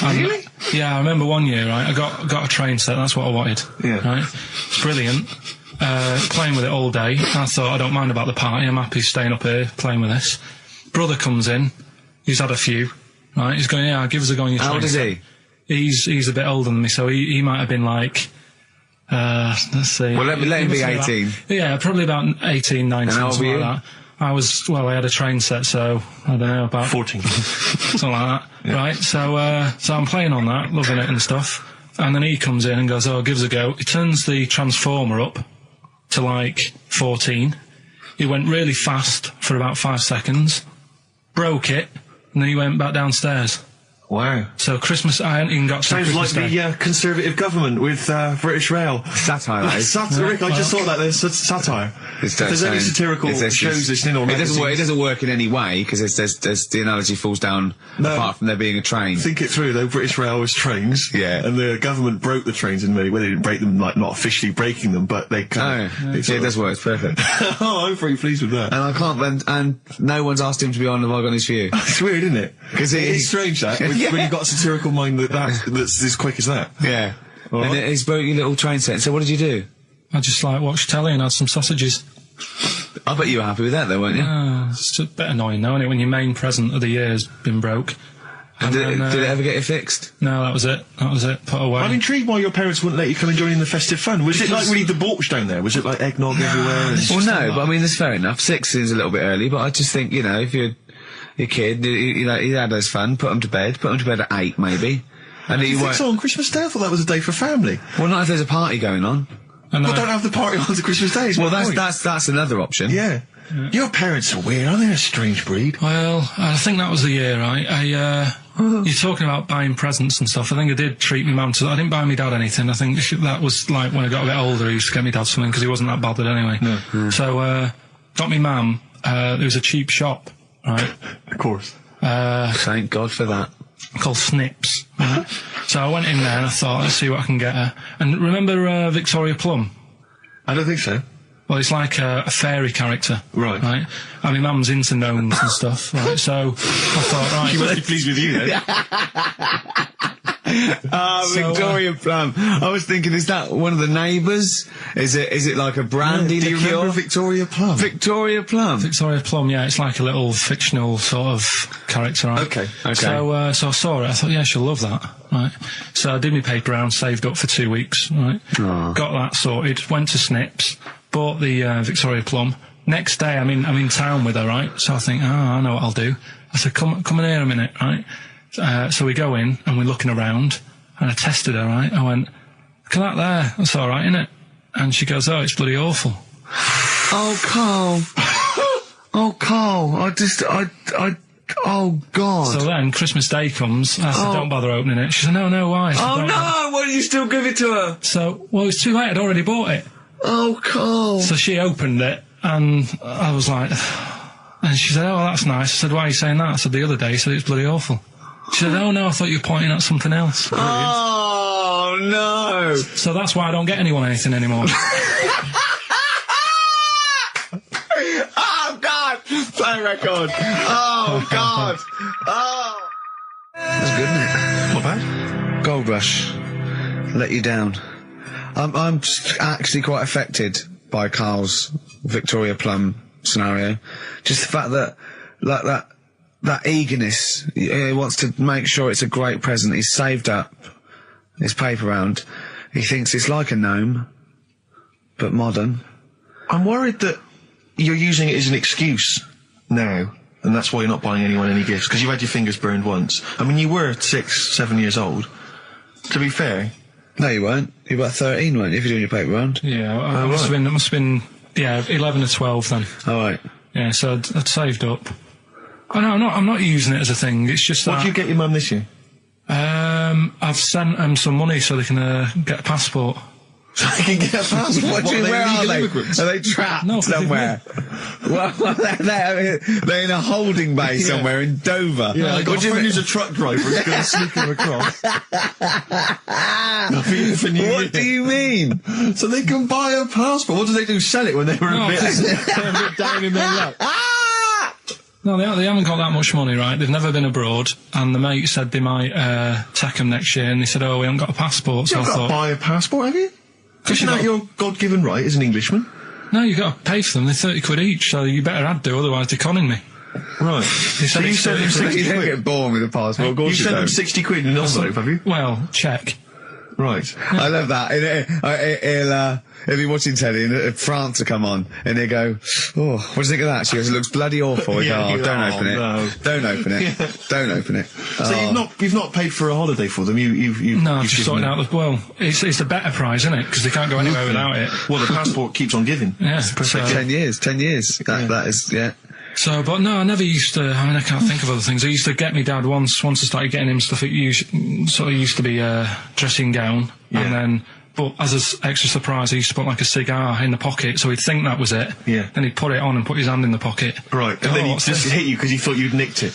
Really? Yeah, I remember one year, right, I got a train set, that's what I wanted. Yeah. Right? It's brilliant. Playing with it all day. I thought, I don't mind about the party, I'm happy staying up here, playing with this. Brother comes in, he's had a few, right, he's going, yeah, give us a go on your train. How old is he? He's a bit older than me, so he might have been like, let's see. Well, let him be 18. Yeah, probably about 18, 19, And how old something were like that. I had a train set, so, I don't know, about 14. something like that, right? So I'm playing on that, loving it and stuff, and then he comes in and goes, oh, give us a go. He turns the transformer up to like 14. He went really fast for about 5 seconds, broke it, and then he went back downstairs. Wow. So Christmas, I hadn't even got to Sounds like Christmas Day. the Conservative government with British Rail. Satire, that is. Rick, I just thought that there's satire. If there's any satirical shows listening or it magazines, doesn't work in any way, because there's the analogy falls down apart from there being a train. think it through though. British Rail was trains, Yeah. and the government broke the trains in many. Well, they didn't break them, like not officially breaking them, but they kind of. It does work. It's perfect. Oh, I'm very pleased with that. And I can't. And no one's asked him to be on Have I Got News For You. It's weird, isn't it? Because it's strange that when you've got a satirical mind that's as quick as that. Yeah. All And right. he's broke your little train set. So what did you do? I just like watched telly and had some sausages. I bet you were happy with that, though, weren't you? It's a bit annoying though, isn't it, when your main present of the year has been broke. And did then, it ever get it fixed? No, that was it. Put away. I'm intrigued why your parents wouldn't let you come and join in the festive fun. Was it like really debauched down there? Was it like eggnog everywhere? And Well, no, but I mean, that's fair enough. 6 is a little bit early, but I just think, you know, if you're your kid, you know, he had his fun, put him to bed at 8, maybe. And he you think won't. so on Christmas Day? I thought that was a day for family. Well, not if there's a party going on. And Well, don't have the party on to Christmas Day. is Well, my point. that's another option. Yeah. Your parents are weird, aren't they? A strange breed. Well, I think that was the year, right? You're talking about buying presents and stuff. I think I did treat my mum to. I didn't buy my dad anything. I think that was like when I got a bit older, I used to get my dad something because he wasn't that bothered anyway. No. So, got me mum. There was a cheap shop, right? Of course. Thank God for that. Called Snips. Right? So I went in there and I thought, let's see what I can get her. And remember Victoria Plum? I don't think so. Well, it's like a fairy character. Right. Right? And my mum's into gnomes and stuff, right? So I thought, right. She must be pleased with you then. Victoria Plum. I was thinking, is that one of the neighbours? Is it like a brandy Do you liqueur? remember Victoria Plum? Victoria Plum. Victoria Plum, yeah, it's like a little fictional sort of character, right? Okay. So I saw it, I thought, yeah, she'll love that, right? So I did my paper round, saved up for 2 weeks, right? Oh. Got that sorted, went to Snips, bought the Victoria Plum. Next day, I'm in town with her, right? So I think, I know what I'll do. I said, come in here a minute, right? So we go in, and we're looking around, and I tested her, right? I went, look at that there, that's alright, innit? And she goes, oh, it's bloody awful. Oh, Carl. Oh, Carl. Oh, God. So then, Christmas Day comes, I said, don't bother opening it. She said, no, why? I said, Oh, "Don't." no! Why did you still give it to her? So, well, it was too late, I'd already bought it. Oh, Carl. So she opened it, and I was like, and she said, oh, that's nice. I said, why are you saying that? I said, the other day, you said it's bloody awful. She said, oh, no, I thought you were pointing at something else. Oh, no. So that's why I don't get anyone anything anymore. Oh, God. Play record. Oh, God. Oh. That's good, isn't it? Not bad. Gold Rush. Let you down. I'm actually quite affected by Carl's Victoria Plum scenario. Just the fact that, like, that eagerness, he wants to make sure it's a great present. He's saved up his paper round. He thinks it's like a gnome, but modern. I'm worried that you're using it as an excuse now, and that's why you're not buying anyone any gifts, because you've had your fingers burned once. I mean, you were 6, 7 years old. To be fair. No, you weren't. You were about 13, weren't you, if you're doing your paper round? Yeah, it must have been yeah, 11 or 12 then. All right. Yeah, so I'd saved up. Oh no, I'm not using it as a thing. It's just that. What did you get your mum this year? I've sent them some money so they can get a passport. So they can get a passport? Where are they? Immigrants? Are they trapped No, 'cause they've somewhere? Well, they're in a holding bay somewhere in Dover. Yeah, I got What a do you friend mean? who's a truck driver who's going to sneak him across. For New Year. What do you mean? So they can buy a passport. What do they do? Sell it when they were No, a bit 'cause- they're a bit down in their luck? No, they haven't got that much money, right? They've never been abroad, and the mate said they might take them next year, and they said, "Oh, we haven't got a passport." So You've I got to thought, buy a passport, have you? Isn't that your God-given right as an Englishman? "No, you've got to pay for them. They're 30 quid each, so you better add do, otherwise they're conning me." Right. They So said you it's sent them 30 quid. 60 You don't quid? get born with a passport. Of course You sent them don't. 60 quid in an envelope, have you? Well, check. Right. I love that. He'll be watching telly and France will come on and he'll go, "Oh, what do you think of that?" She goes, "It looks bloody awful." Yeah, Oh, you don't go, open it. no. Don't open it. Don't open it. So you've not paid for a holiday for them. You've No, I've you've just given sorted them- out well, it's a better prize, isn't it? Because they can't go anywhere without it. Well, the passport keeps on giving. Yeah, It's perfect. so- 10 years. That is, yeah. So, but no, I never used to. I mean, I can't think of other things. I used to get my dad once I started getting him stuff. It used to be a dressing gown, and then. But as an extra surprise, I used to put like a cigar in the pocket, so he'd think that was it. Yeah. Then he'd put it on and put his hand in the pocket. Right, and then he what's just this? hit you because he thought you'd nicked it.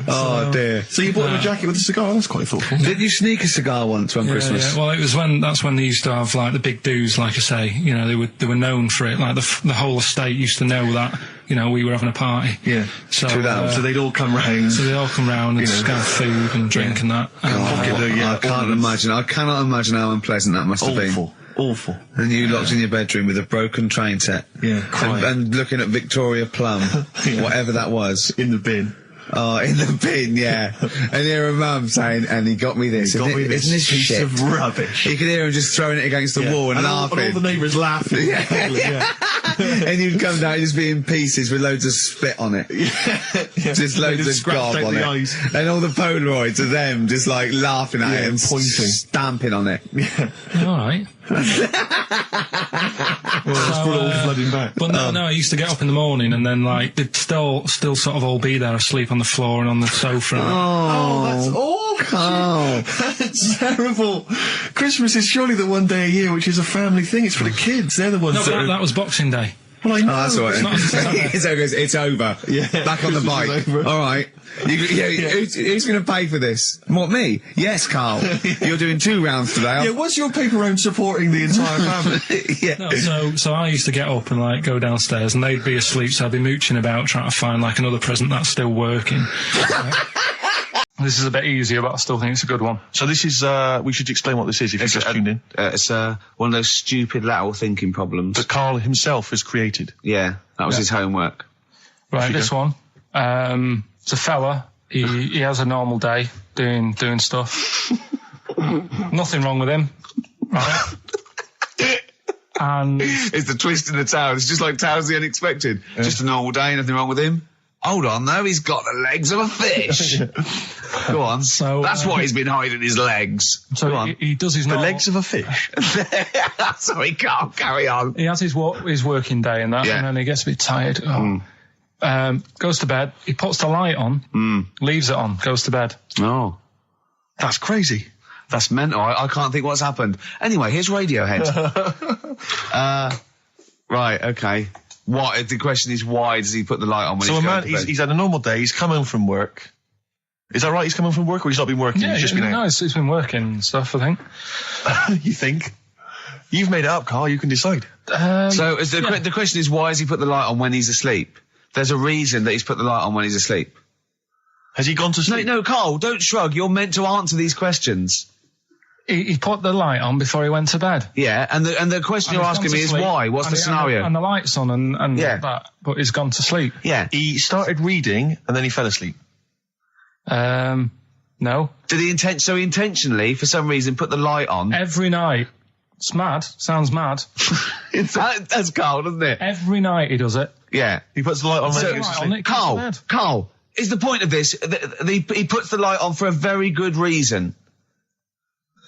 Oh, dear. So you bought him a jacket with a cigar? That's quite thoughtful. Did you sneak a cigar once one Christmas? Yeah. Well, that's when they used to have like the big do's, like I say. You know, they were known for it. Like the whole estate used to know that. You know, we were having a party. Yeah. So, So they'd all come round. so they'd all come round and You know. just have food and drink and that. Pocket the, I can't imagine. I cannot imagine how unpleasant that must have been. Awful. And you locked in your bedroom with a broken train set. Yeah, crying. And looking at Victoria Plum, Yeah. whatever that was. In the bin. Oh, in the bin, yeah. And hear a mum saying, "And he got me this." Got me Isn't this piece shit? of rubbish. You could hear him just throwing it against the wall and laughing. And all the neighbours laughing. Yeah. And you'd come down, just be in pieces with loads of spit on it. Yeah. Just loads They'd of scratched gob out on the it. eyes. And all the Polaroids of them just like laughing at it and pointing. stamping on it. Yeah. All right. Well, it's brought it all flooding back. But no, I used to get up in the morning and then like they'd still sort of all be there asleep on the floor and on the sofa. Oh, that's awful. Oh. That's terrible. Christmas is surely the one day a year which is a family thing. It's for the kids. They're the ones No, but that that was Boxing Day. Well, I know. Oh, that's all right. not- So it goes, it's over. Yeah. Back on the Christmas bike. is over. All right. Who's going to pay for this? What, me? Yes, Carl. You're doing 2 rounds today. Yeah, what's your paper round supporting the entire family? Yeah. No, so I used to get up and like go downstairs and they'd be asleep, so I'd be mooching about trying to find like another present that's still working. This is a bit easier, but I still think it's a good one. So this is, we should explain what this is if you've just tuned in. It's one of those stupid lateral thinking problems. That Karl himself has created. Yeah, that was his homework. Right, this one. It's a fella. He has a normal day doing stuff. Nothing wrong with him. Right. And It's the twist in the tale. It's just like Tales of the Unexpected. Just a normal day, nothing wrong with him. Hold on, though, he's got the legs of a fish. Go on. So, that's why he's been hiding his legs. so Go on. he does his The normal, legs of a fish. Sorry, can't carry on. He has his working day and that, Yeah. and then he gets a bit tired. Goes to bed. He puts the light on, leaves it on, goes to bed. Oh, That's crazy. that's mental. I can't think what's happened. Anyway, here's Radiohead. Right, okay. What? The question is, why does he put the light on when So he's a going man, to bed? he's had a normal day, he's come home from work. Is that right? He's come home from work or he's not been working? Yeah, he's just been no, out? it's been working and stuff, I think. You think? You've made it up, Karl. You can decide. So is the question is, why has he put the light on when he's asleep? There's a reason that he's put the light on when he's asleep. Has he gone to sleep? No, Carl, don't shrug. You're meant to answer these questions. He put the light on before he went to bed. Yeah, and the question you're And he's asking gone me to is sleep, why? What's and the he- scenario? And the light's on and Yeah. that, but he's gone to sleep. Yeah. He started reading and then he fell asleep. No. Did he intentionally, for some reason, put the light on? Every night. It's mad. Sounds mad. That's Carl, doesn't it? Every night he does it. Yeah. He puts the light on when So- he goes to Light on sleep. it, goes to bed. Carl, is the point of this, he puts the light on for a very good reason.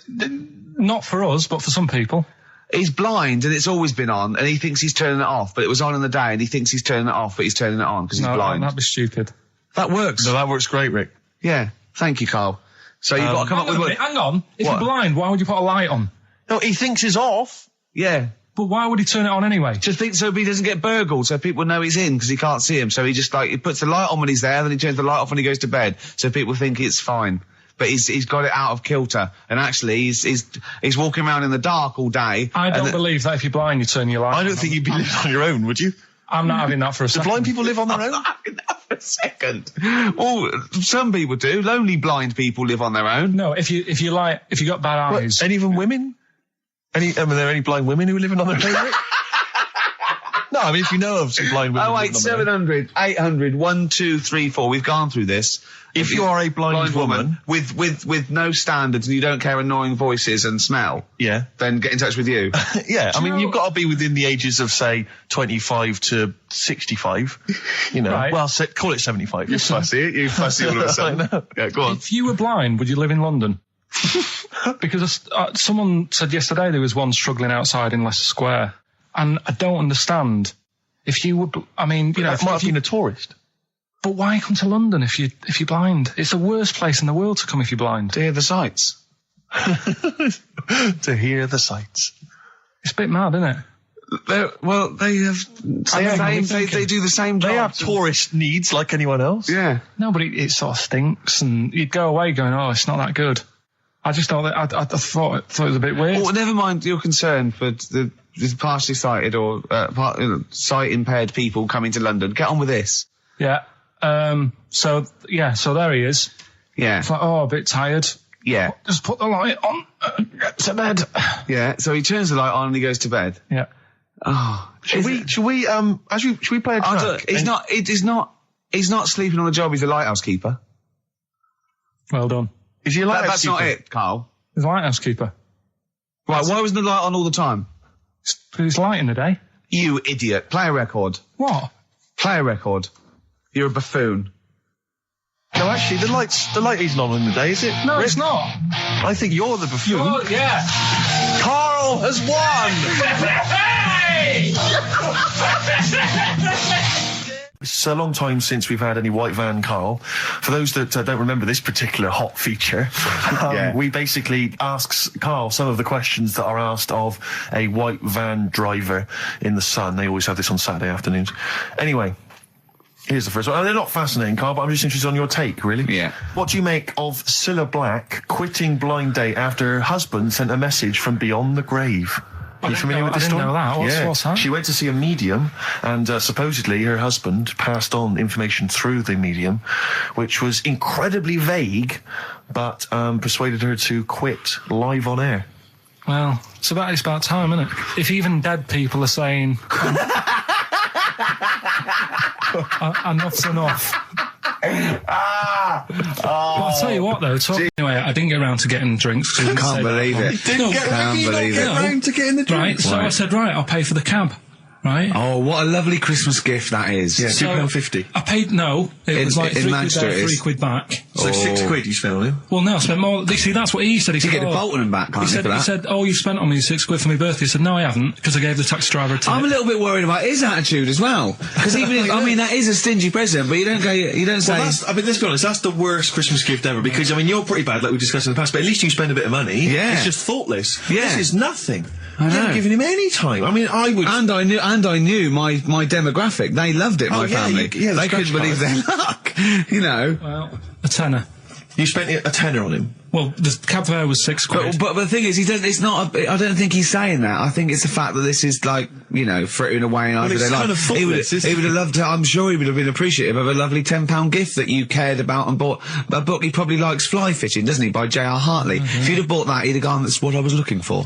Not for us, but for some people. He's blind and it's always been on, and he thinks he's turning it off, but it was on in the day, and he thinks he's turning it off, but he's turning it on because he's blind. That'd be stupid. That works. No, that works great, Rick. Yeah. Thank you, Carl. So you've got to come up with what... Hang on. If What? you're blind, why would you put a light on? No, he thinks it's off. Yeah. But why would he turn it on anyway? Just think so he doesn't get burgled, so people know he's in because he can't see him. So he just he puts the light on when he's there, then he turns the light off when he goes to bed, so people think it's fine. But he's got it out of kilter, and actually he's walking around in the dark all day. I don't believe that if you're blind, you turn your light on. I don't think you'd be living on your own, would you? I'm not having that for a Do second. blind people live on their own? For a second. Well, some people do. Lonely blind people live on their own. No, if you got bad eyes. And even women? Are there any blind women who are living on their own? Rick? No, I mean, if you know of some blind women. 08700 800 1234. We've gone through this. If you are a blind woman with no standards and you don't care annoying voices and smell, yeah, then get in touch with you. yeah, I mean, you've got to be within the ages of, say, 25 to 65, you know. Right. Well, call it 75. You fussy all of a sudden. I know. Yeah, go on. If you were blind, would you live in London? Because someone said yesterday there was one struggling outside in Leicester Square, and I don't understand. If you would, I mean, you know, That might have been a tourist. But why come to London if you're blind? It's the worst place in the world to come if you're blind. To hear the sights. To hear the sights. It's a bit mad, isn't it? They do the same job. They have tourist needs like anyone else. Yeah. No, but it sort of stinks, and you'd go away going, "Oh, it's not that good." I just thought that I thought it was a bit weird. Well, never mind your concern for the partially sighted or sight impaired people coming to London. Get on with this. Yeah. So there he is. Yeah. It's like, oh, a bit tired. Yeah. Just put the light on. Get to bed. Yeah. So he turns the light on and he goes to bed. Yeah. Oh. Should we play a track? He's not sleeping on the job. He's a lighthouse keeper. Well done. Is he a lighthouse That's keeper? not it, Carl. He's a lighthouse keeper. Right. Why wasn't the light on all the time? Because it's light in the day. You idiot. Play a record. What? Play a record. You're a buffoon. No, actually, the light isn't on in the day, is it? No, Rick? it's not. I think you're the buffoon. Yeah. Carl has won! It's a long time since we've had any white van, Carl. For those that don't remember this particular hot feature, we basically ask Carl some of the questions that are asked of a white van driver in the sun. They always have this on Saturday afternoons. Anyway, here's the first one. They're not fascinating, Carl, but I'm just interested on your take, really. Yeah. What do you make of Cilla Black quitting Blind Date after her husband sent a message from beyond the grave? Are you familiar with this story? I didn't know that. What's that? She went to see a medium, and supposedly her husband passed on information through the medium, which was incredibly vague, but persuaded her to quit live on air. Well, it's about time, isn't it? If even dead people are saying enough's enough. But I'll tell you what, though. Anyway, I didn't get around to getting drinks. I can't believe it. Didn't get round to getting the drink. Right, so I said, right, I'll pay for the cab. Right? Oh, what a lovely Christmas gift that is. Yeah, So, £2.50. I paid, no, it was like in £3 Manchester there, it is. £3 back. So £6 you spent on him? Well, no, I spent more. See, that's what he said. He You said, get the Bolton and back, can't you, for that? He said, oh, you spent on me £6 for my birthday. He said, no, I haven't, because I gave the taxi driver a tip. I'm a little bit worried about his attitude as well. Because even if, I mean, that is a stingy present, but you don't say... Well, I mean, let's be honest, that's the worst Christmas gift ever, because, I mean, you're pretty bad, like we discussed in the past, but at least you spend a bit of money. Yeah. It's just thoughtless. Yeah. This is nothing. I know. You haven't given him any time. I mean, I would... And I knew my demographic. They loved it, my family. the They couldn't scratch believe their luck. You know. Well, a tenner. You spent a tenner on him. Well, the cab fare was £6. But the thing is, I don't think he's saying that. I think it's the fact that this is like, you know, frittering away in it's kind of thoughtless, isn't he would have loved to, I'm sure he would have been appreciative of a lovely £10 gift that you cared about and bought. A book he probably likes Fly Fishing, doesn't he, by J.R. Hartley. If you'd have bought that, he'd have gone, that's what I was looking for.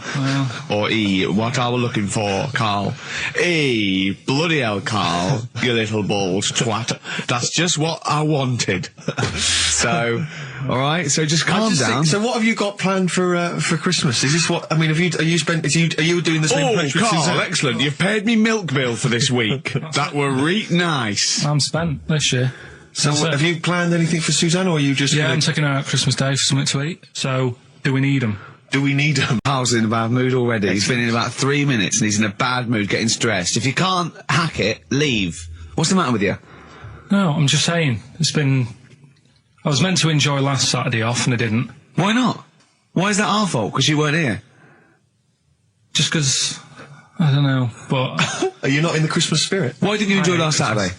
Or what I was looking for, Carl. Bloody hell, Carl, you little bald twat. That's just what I wanted. So, alright, so just calm down. So what have you got planned for Christmas? Is this what, I mean, are you doing the same approach with Carl, Suzanne? excellent. You've paid me milk bill for this week. That were nice. I'm spent this year. So have you planned anything for Suzanne, or are you just... Yeah, I'm taking her out Christmas Day for something to eat. So, do we need them? Do we need them? Carl's in a bad mood already. He's been in about 3 minutes and he's in a bad mood, getting stressed. If you can't hack it, leave. What's the matter with you? No, I'm just saying. I was meant to enjoy last Saturday off and I didn't. Why not? Why is that our fault? Because you weren't here? Just 'cause I don't know, but... Are you not in the Christmas spirit? Why didn't you enjoy last Saturday?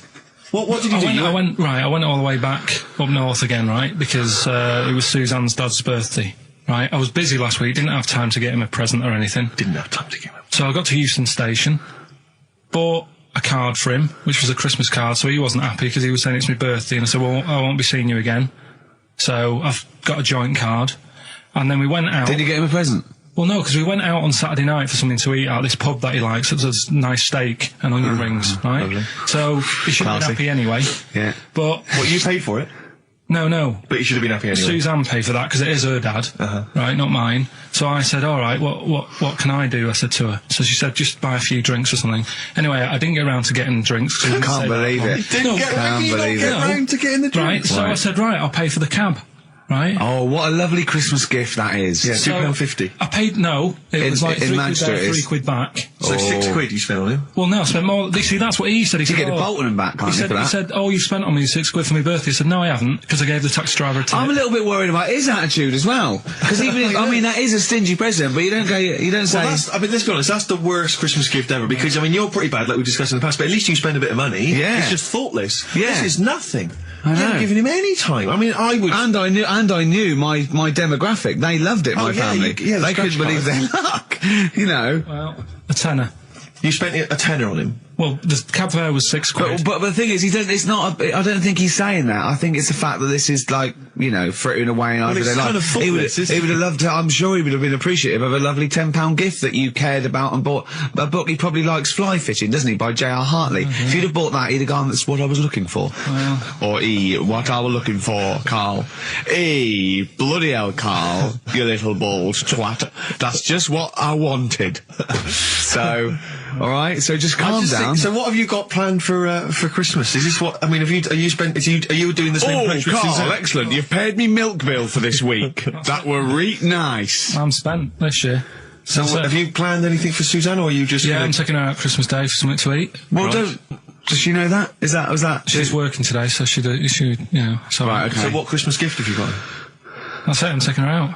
What did you do? I went all the way back up north again, right? Because it was Suzanne's dad's birthday, right? I was busy last week, didn't have time to get him a present or anything. Didn't have time to get him. So I got to Euston Station, bought a card for him, which was a Christmas card, so he wasn't happy because he was saying it's my birthday, and I said, well, I won't be seeing you again. So I've got a joint card, and then we went out. Did you get him a present? Well, no, because we went out on Saturday night for something to eat at this pub that he likes. It was a nice steak and onion rings, right? Lovely. So he should have been happy anyway. Yeah. But... What, you paid for it? No. But you should have been happy anyway. Suzanne paid for that because it is her dad, right, not mine. So I said, all right, what can I do? I said to her. So she said, just buy a few drinks or something. Anyway, I didn't get around to getting drinks. I can't believe it. Didn't get round to getting the drinks. Right, so I said, right, I'll pay for the cab. Right? Oh, what a lovely Christmas gift that is. Yeah, So, £2.50. I paid, no, it was like in £3 Manchester there, it is. £3 back. So £6 you spent on him? Well, no, I spent more. See, that's what he said. He You said, get the Bolton and back, can't you, for that? He said, oh, you spent on me £6 for my birthday. I said, no, I haven't, because I gave the taxi driver a tip. I'm a little bit worried about his attitude as well. Because even, I mean, that is a stingy present, but you don't say... Well, I mean, let's be honest, that's the worst Christmas gift ever, because, I mean, you're pretty bad, like we discussed in the past, but at least you spend a bit of money. Yeah. It's just thoughtless. Yeah. This is nothing. I know. You haven't given him any time. I mean, I would... And I knew my demographic. They loved it, my family. the They couldn't scratch believe their luck. You know. Well, a tenner. You spent a tenner on him. Well, the cab fare was £6. But the thing is, it's not. I don't think he's saying that. I think it's the fact that this is like, you know, frittering away in it's kind of he would thoughtless, have loved to. I'm sure he would have been appreciative of a lovely £10 gift that you cared about and bought. A book he probably likes, Fly Fishing, doesn't he, by J.R. Hartley? If you'd have bought that, he'd have gone, that's what I was looking for. Or what I was looking for, Carl. Bloody hell, Carl, you little bald twat. That's just what I wanted. So, all right. So just calm down. So what have you got planned for Christmas? Is this what I mean? Are you doing the same approach with Carl, Suzanne? excellent. You've paid me milk bill for this week. That were reet nice. I'm spent this year. So have you planned anything for Suzanne, or are you just... Yeah, I'm taking her out Christmas Day for something to eat. Well, does she know that? Was that? She's working today, so she, you know, so... Right, okay. So what Christmas gift have you got? That's it, I'm taking her out.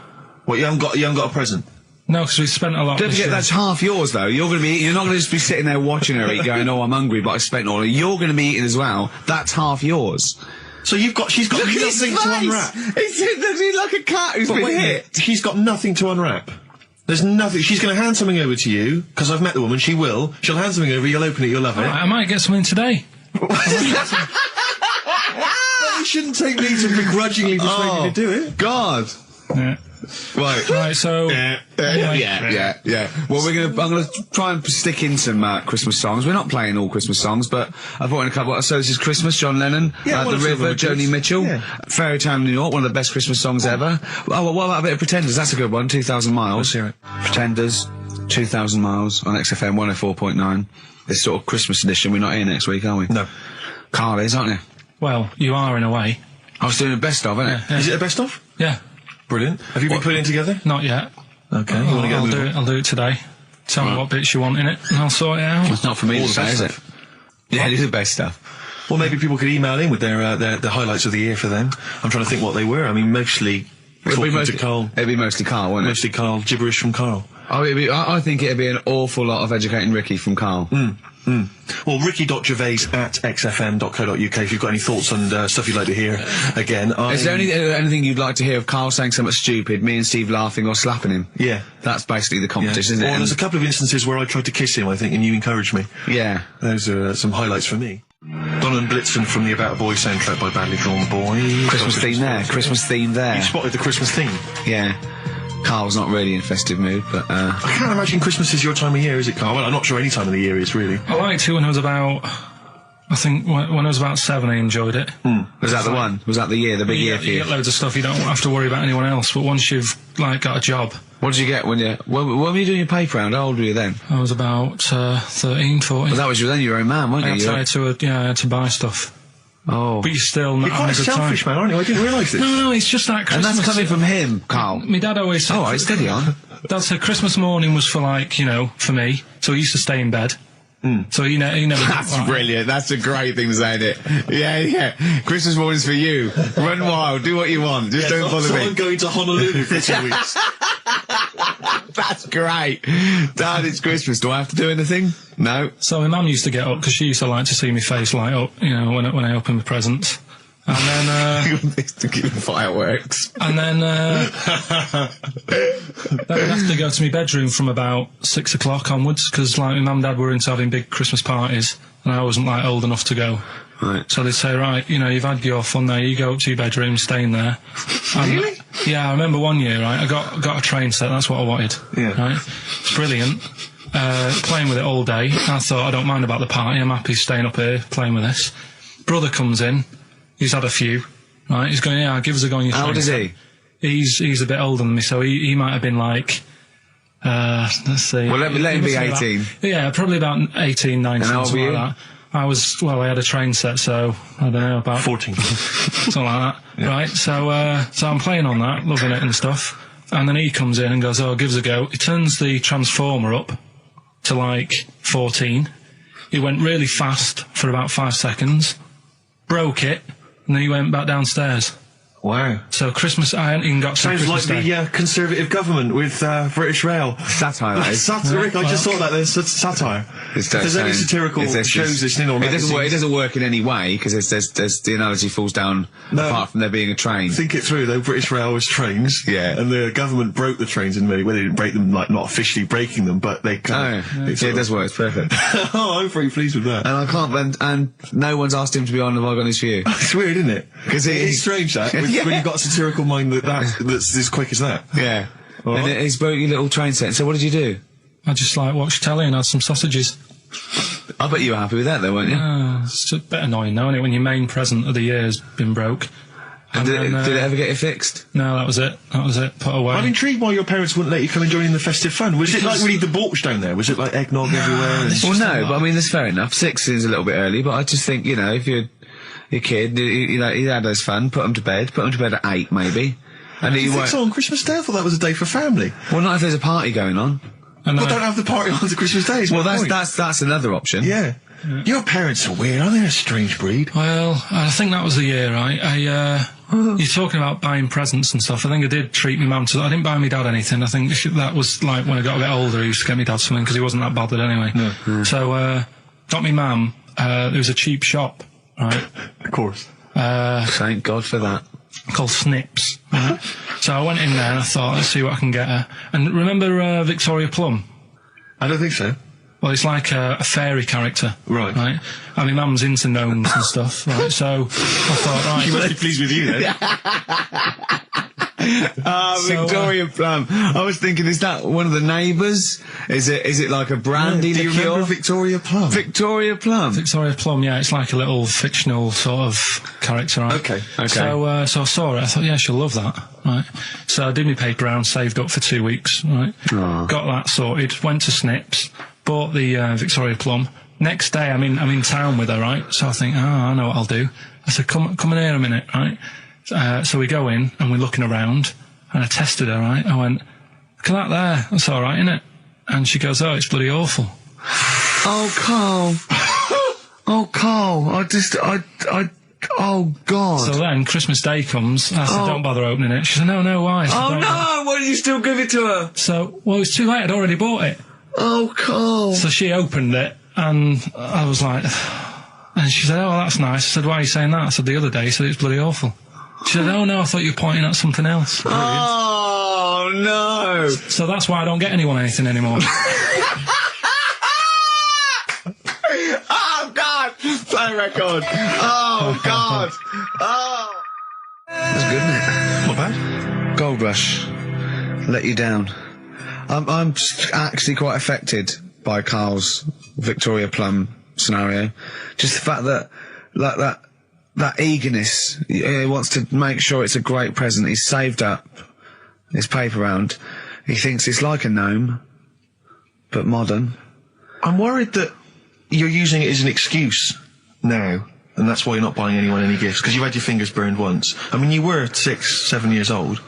What, you haven't got a present? No, because we spent a lot Don't this forget, year. that's half yours, though. You're not going to just be sitting there watching her eat, going, oh, I'm hungry, but I spent all. You're going to be eating as well. That's half yours. So she's got nothing to unwrap. He's like a cat who's been hit. She's got nothing to unwrap. There's nothing. She's going to hand something over to you, because I've met the woman. She will. She'll hand something over, you'll open it, you'll love it. Right, I might get something today. You shouldn't take me to begrudgingly persuade me to do it. God. Yeah. Right, so... anyway. Yeah. Well, I'm gonna try and stick in some Christmas songs. We're not playing all Christmas songs, but I brought in a couple. So this is Christmas, John Lennon, The River, Joni Mitchell, Fairy Tale New York, one of the best Christmas songs ever. Oh, well, what about a bit of Pretenders? That's a good one, 2,000 Miles. Let's hear it. Pretenders, 2,000 Miles on XFM 104.9. This sort of Christmas edition. We're not here next week, are we? No. Carl is, aren't you? Well, you are in a way. I was doing a best of, innit? Yeah. Is it a best of? Yeah. Brilliant. Have you been putting it together? Not yet. Okay. You want to get I'll moving? do it. I'll do it today. Tell me what bits you want in it, and I'll sort it out. It's not for me to say, is it? Yeah, it is the best stuff. Well, maybe people could email in with their the highlights of the year for them. I'm trying to think what they were. I mean, mostly talking to Carl. It'd be mostly Carl, wouldn't it? Mostly Carl. Gibberish from Carl. I think it'd be an awful lot of educating Ricky from Carl. Well, ricky.gervais@xfm.co.uk if you've got any thoughts and stuff you'd like to hear. Again, Is there anything you'd like to hear of Carl saying something stupid, me and Steve laughing or slapping him? Yeah. That's basically the competition, isn't it? Well, there's a couple of instances where I tried to kiss him, I think, and you encouraged me. Yeah. Those are some highlights for me. Donnan Blitzen from the About a Boy soundtrack by Badly Drawn Boy. Christmas theme there. Christmas theme there. You spotted the Christmas theme. Yeah. Carl's not really in festive mood, but I can't imagine Christmas is your time of year, is it, Carl? Well, I'm not sure any time of the year is, really. I liked it when I was about... I think when I was about 7 I enjoyed it. Was that the one? Was that the year, the big year for You you? get loads of stuff, you don't have to worry about anyone else, but once you've, like, got a job... What did you get when were you doing your paper round? How old were you then? I was about 13, 14. Well, that was then you were your own man, weren't I you? had to buy stuff. Oh. but you're still not You're having quite a a good selfish time. man, aren't you? I didn't realise this. No, it's just that And Christmas. that's coming from him, Carl. My dad always said. All right, steady on. Dad said Christmas morning was for like, you know, for me. So he used to stay in bed. So he never. That's brilliant. That's a great thing to say, isn't it? Yeah. Christmas morning's for you. Run wild. Do what you want. Just don't bother me. I'm going to Honolulu for 2 weeks. That's great. Dad, it's Christmas. Do I have to do anything? No. So my mum used to get up because she used to like to see my face light up, you know, when I opened my presents. And then, to give fireworks. and then I'd have to go to my bedroom from about 6 o'clock onwards because, like, my mum and dad were into having big Christmas parties, and I wasn't like old enough to go. Right. So they'd say, right, you know, you've had your fun there, you go up to your bedroom, stay in there. Really? Yeah, I remember one year, right, I got a train set, that's what I wanted. Yeah. Right? It's brilliant. Playing with it all day. I thought, I don't mind about the party, I'm happy staying up here playing with this. Brother comes in, he's had a few, right, he's going, yeah, give us a go on your How old train is set. he? He's a bit older than me, so he might have been like, let's see. Well, let him be He must have 18. about- yeah, probably about 18, 19, And how old something were like that. I had a train set, so, I don't know, about 14. something like that, right? So I'm playing on that, loving it and stuff, and then he comes in and goes, oh, give us a go. He turns the transformer up to like 14. He went really fast for about 5 seconds, broke it, and then he went back downstairs. Wow. So Christmas, I hadn't even got to Sounds Christmas like Day. the Conservative government with British Rail. Satire, that is. Rick, I just thought that there's satire. If there's any satirical shows listening or it doesn't work. It magazines, doesn't work in any way because there's the analogy falls down apart from there being a train. think it through though. British Rail was trains, Yeah. and the government broke the trains in many. Well, they didn't break them, like not officially breaking them, but they kind of. It does work. It's perfect. Oh, I'm very pleased with that. And I can't. And no one's asked him to be on Have I Got News For You? It's weird, isn't it? 'Cause it- it's strange that when you've got a satirical mind that's as quick as that. Yeah. All And right. he's broke your little train set. So what did you do? I just like watched telly and had some sausages. I bet you were happy with that, though, weren't you? It's a bit annoying, though, isn't it, when your main present of the year has been broke. And did then, it ever get it fixed? No, that was it. Put away. I'm intrigued why your parents wouldn't let you come and join in the festive fun. Was it like really debauched down there? Was it like eggnog everywhere? And Well, no, but I mean, that's fair enough. 6 is a little bit early, but I just think, you know, if you're your kid, you know, he had his fun, put him to bed at 8, maybe. And Do you he think won't. so on Christmas Day? I thought that was a day for family. Well, not if there's a party going on. And Well, don't have the party on to Christmas Day. is Well, my point. that's another option. Yeah. Your parents are weird, aren't they? A strange breed. Well, I think that was the year, right? You're talking about buying presents and stuff. I think I did treat my mum to. I didn't buy my dad anything. I think that was like when I got a bit older, I used to get my dad something because he wasn't that bothered anyway. So, got me mum. There was a cheap shop, right? Of course. Thank God for that. Called Snips. Right? So I went in there and I thought, let's see what I can get her. And remember Victoria Plum? I don't think so. Well, it's like a fairy character. Right. Right? And my mum's into gnomes and stuff, right? So I thought, right. She must be pleased with you then. Victoria Plum. I was thinking, is that one of the neighbours? Is it like a brandy Do you liqueur? remember Victoria Plum? Victoria Plum. Victoria Plum, yeah, it's like a little fictional sort of character, right? Okay. So I saw it, I thought, yeah, she'll love that, right? So I did my paper round, saved up for 2 weeks, right? Oh. Got that sorted, went to Snips, bought the Victoria Plum. Next day, I'm in town with her, right? So I think, I know what I'll do. I said, come in here a minute, right? So we go in, and we're looking around, and I tested her, right? I went, look at that there, that's alright, isn't it? And she goes, oh, it's bloody awful. Oh, Carl. Oh, Carl. Oh, God. So then, Christmas Day comes, I said, don't bother opening it. She said, no, why? I said, Oh, "Don't." no! Why did you still give it to her? So, well, it was too late, I'd already bought it. Oh, Carl. So she opened it, and I was like, and she said, oh, that's nice. I said, why are you saying that? I said, the other day, she said, it's bloody awful. She said, oh, no, I thought you were pointing at something else. Oh, no. So that's why I don't get anyone anything anymore. Oh, God. Play record. Oh, God. Oh. That's good, isn't it? Not bad. Gold Rush. Let you down. I'm actually quite affected by Carl's Victoria Plum scenario. Just the fact that, like that eagerness, he wants to make sure it's a great present. He's saved up his paper round. He thinks it's like a gnome, but modern. I'm worried that you're using it as an excuse now And that's why you're not buying anyone any gifts, because you've had your fingers burned once. I mean, you were 6, 7 years old.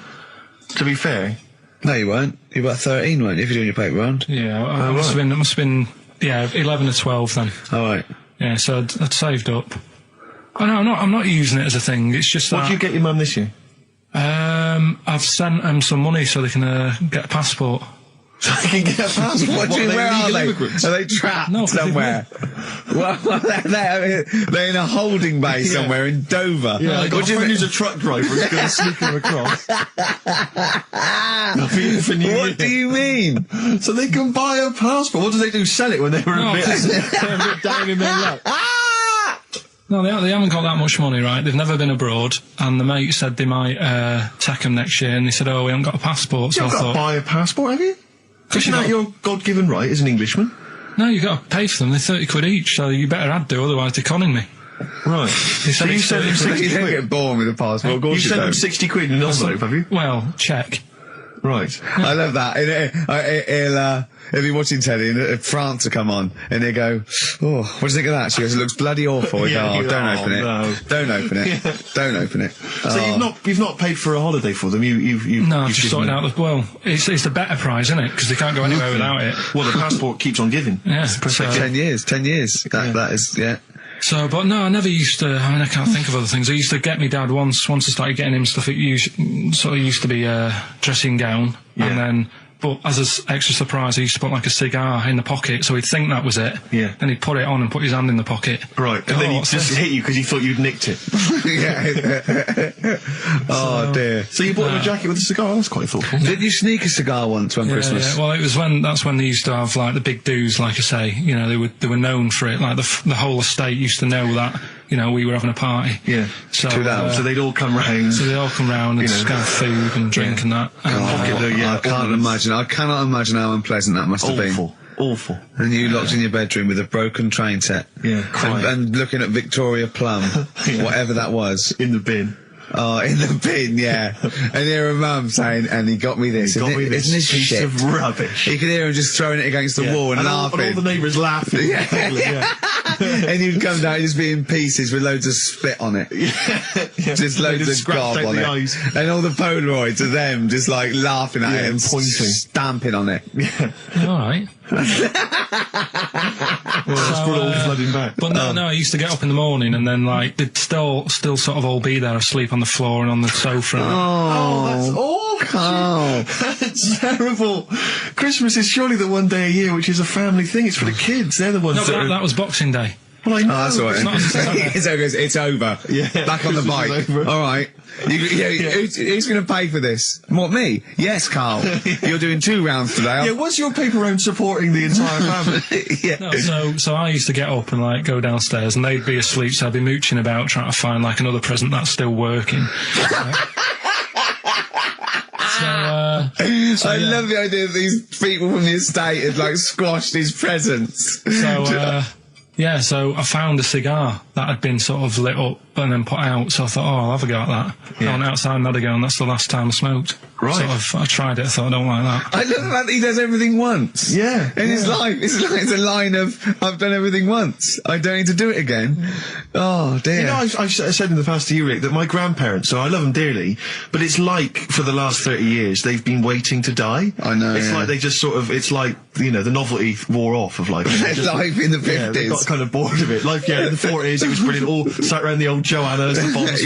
To be fair. No, you weren't. You were about 13, weren't you, if you're doing your paper round? Yeah, I must have been, 11 or 12 then. All right. Yeah, so I'd saved up. Oh, no, I'm not using it as a thing, it's just that... What did you get your mum this year? I've sent them some money so they can get a passport. So they can get a passport? Where are they? Immigrants? Are they trapped No, somewhere? Well, they're in a holding bay somewhere in Dover. Yeah, I got a friend who's a truck driver who's going to sneak them across. What do you mean? So they can buy a passport. What do they do? Sell it when they were a bit down in their luck? No, they haven't got that much money, right? They've never been abroad, and the mate said they might take them next year, and they said, oh, we haven't got a passport, so You've got to buy a passport, have you? Isn't that your God-given right as an Englishman? No, you've got to pay for them. They're 30 quid each, so you better had to, otherwise they're conning me. Right. So you sent them 60 You don't quid? get born with a passport, of course You sent them 60 quid in an envelope, have you? Well, check. Right. I love that. He'll be watching telly and France will come on and he'll go, oh, what do you think of that? She goes, it looks bloody awful. Yeah, Don't open it. no. Don't open it. Don't open it. So you've not paid for a holiday for them. No, I've just sorted out it's the better prize, isn't it? Because they can't go anywhere without it. Well, the passport keeps on giving. Yeah. So, 10 years. That is, yeah. So, but no, I never used to, I mean, I can't think of other things. I used to get me dad once I started getting him stuff, it used to be a dressing gown, and then, but as an extra surprise, he used to put like a cigar in the pocket, so he'd think that was it. Yeah. Then he'd put it on and put his hand in the pocket. Right, and then he'd just hit you because he thought you'd nicked it. Oh dear. So you bought him a jacket with a cigar? That's quite thoughtful. Did you sneak a cigar once one Christmas? Yeah. Well, that's when they used to have like the big do's, like I say. You know, they were known for it. Like the whole estate used to know that. You know, we were having a party. Yeah. So they'd all come round. So they'd all come round and just have food and drink and that. I can't imagine. I cannot imagine how unpleasant that must have been. Awful. And you locked in your bedroom with a broken train set. Yeah, crying. And looking at Victoria Plum, whatever that was. In the bin. Oh, in the bin, yeah. And hear a mum saying, and he got me this. Isn't this piece shit? of rubbish. You could hear him just throwing it against the wall and laughing. And all the neighbours laughing. And you'd come down, just be in pieces with loads of spit on it. Just loads of gob on it. Eyes. And all the Polaroids of them just like laughing at it and pointing. Stamping on it. Alright. It's all flooding back. But no, I used to get up in the morning and then like they'd still sort of all be there asleep on the floor and on the sofa. Oh, that's awful. Oh. That's terrible. Christmas is surely the one day a year which is a family thing. It's for the kids. They're the ones that was Boxing Day. Well, I know. Oh, that's all right. It's over. Yeah. Back on the Christmas bike. All right. Who's going to pay for this? What, me? Yes, Carl. You're doing 2 rounds today. Yeah, was your paper round supporting the entire family? Yeah. No, so I used to get up and like go downstairs and they'd be asleep, so I'd be mooching about trying to find like another present that's still working. I love the idea that these people from the estate had like squashed his presents. So I found a cigar that had been sort of lit up and then put out, so I thought, I'll have a go at that. I went outside and had a go, and that's the last time I smoked. Right. I tried it, I thought, I don't like that. I love the fact that he does everything once. Yeah. In his life. It's a line of, I've done everything once. I don't need to do it again. Oh, dear. You know, I've said in the past to you, Rick, that my grandparents, so I love them dearly, but it's like, for the last 30 years, they've been waiting to die. I know, It's like they just sort of, it's like, you know, the novelty wore off of life. Life in the 50s. Yeah, they got kind of bored of it. Life, in the 40s, it was brilliant. All sat around the old Joannas, the Bonds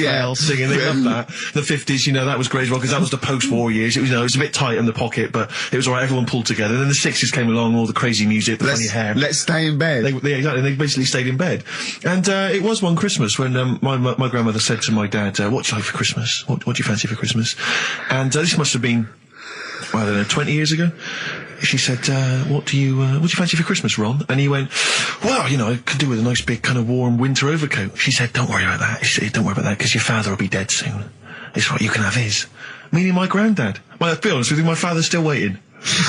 singing. They loved that. The 50s, you know, that was great as well, because that was the post-war years. It was, you know, it was a bit tight in the pocket, but it was alright, everyone pulled together. And then the 60s came along, all the crazy music, the funny hair. Let's stay in bed. Exactly, they basically stayed in bed. And it was one Christmas when my grandmother said to my dad, what do you like for Christmas? What do you fancy for Christmas? And this must have been, I don't know, 20 years ago. She said, what do you fancy for Christmas, Ron? And he went, well, you know, I could do with a nice big kind of warm winter overcoat. She said, don't worry about that. She said, don't worry about that, because your father will be dead soon. It's right, you can have his. Meaning my granddad. Well, to be honest with you, my father's still waiting.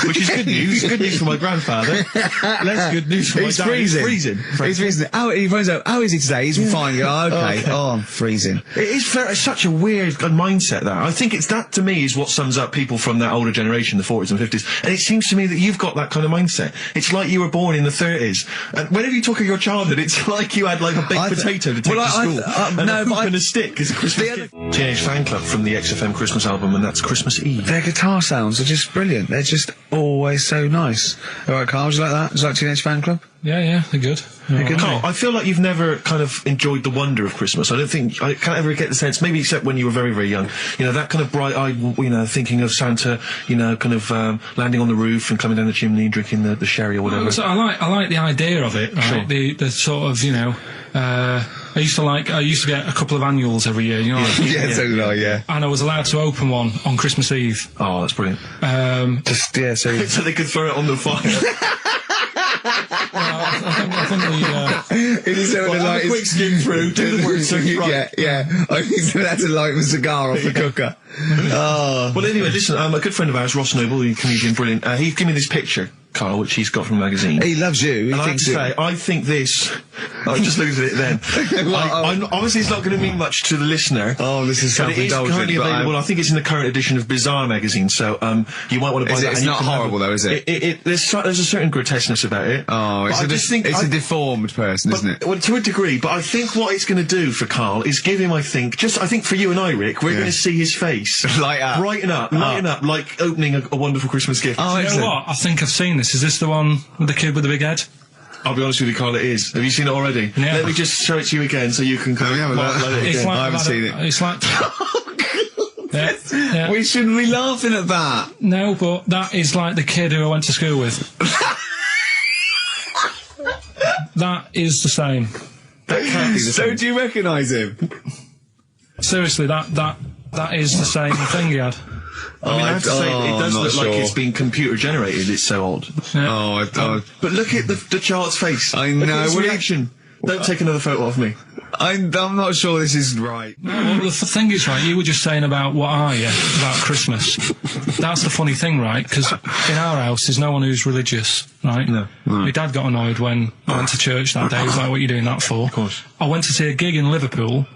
which is good news. Good news for my grandfather. Less good news for my dad. Freezing. He's freezing. He's freezing. He finds out, how is he today? He's fine. Oh, okay. Oh, I'm freezing. It is it's such a weird mindset, that. I think it's that, to me, is what sums up people from that older generation, the 40s and 50s. And it seems to me that you've got that kind of mindset. It's like you were born in the 30s. And whenever you talk of your childhood, it's like you had like a baked potato to take to school. And a hoop and a stick as a Christmas gift. Teenage Fan Club from the XFM Christmas album, and that's Christmas Eve. Their guitar sounds are just brilliant. They're just always so nice. All right, Carl, would you like that? Is that Teenage Fan Club? Yeah, they're good. They're good. Carl, I feel like you've never kind of enjoyed the wonder of Christmas. I can't ever get the sense, maybe except when you were very, very young, you know, that kind of bright-eyed, you know, thinking of Santa, you know, kind of landing on the roof and coming down the chimney and drinking the sherry or whatever. So I like the idea of it, right? Sure. The sort of, you know, I used to get a couple of annuals every year, you know. So did I, yeah. And I was allowed to open one on Christmas Eve. Oh, that's brilliant. So they could throw it on the fire. I think it is Have a quick skim through, do the words right. Yeah. I think that's to light a cigar off the cooker. Oh. Well, anyway, listen, a good friend of ours, Ross Noble, the comedian, brilliant, he gave me this picture, Carl, which he's got from a magazine. He loves you. And I have to say, I think this... I just looked at it then. Obviously, it's not going to mean much to the listener. Oh, this is self-indulgent. It is currently available. I think it's in the current edition of Bizarre magazine, so you might want to buy that. It's not horrible, though, is it? There's a certain grotesqueness about it. Oh, it's a deformed person, isn't it? Well, to a degree, but I think what it's going to do for Carl is give him, I think for you and I, Rick, we're going to see his face lighten up, like opening a wonderful Christmas gift. Oh, you know what? I think I've seen this. Is this the one with the kid with the big head? I'll be honest with you, Carl, it is. Have you seen it already? Yeah. Let me just show it to you again so you can kind of highlight it again. I haven't seen it. It's like... yeah. We shouldn't be laughing at that. No, but that is like the kid who I went to school with. That is the same. That can't be the same. So do you recognise him? Seriously, that is the same thing he had. I mean, I have to say, it does look like sure. it's been computer generated. It's so odd. Yeah. But look at the child's face. I know. Look at his reaction. Don't take another photo of me. I'm not sure this is right. No, well, the thing is, right, you were just saying about what are you, about Christmas. That's the funny thing, right, because in our house there's no one who's religious, right? No. My dad got annoyed when I went to church that day. He was like, what are you doing that for? Of course. I went to see a gig in Liverpool.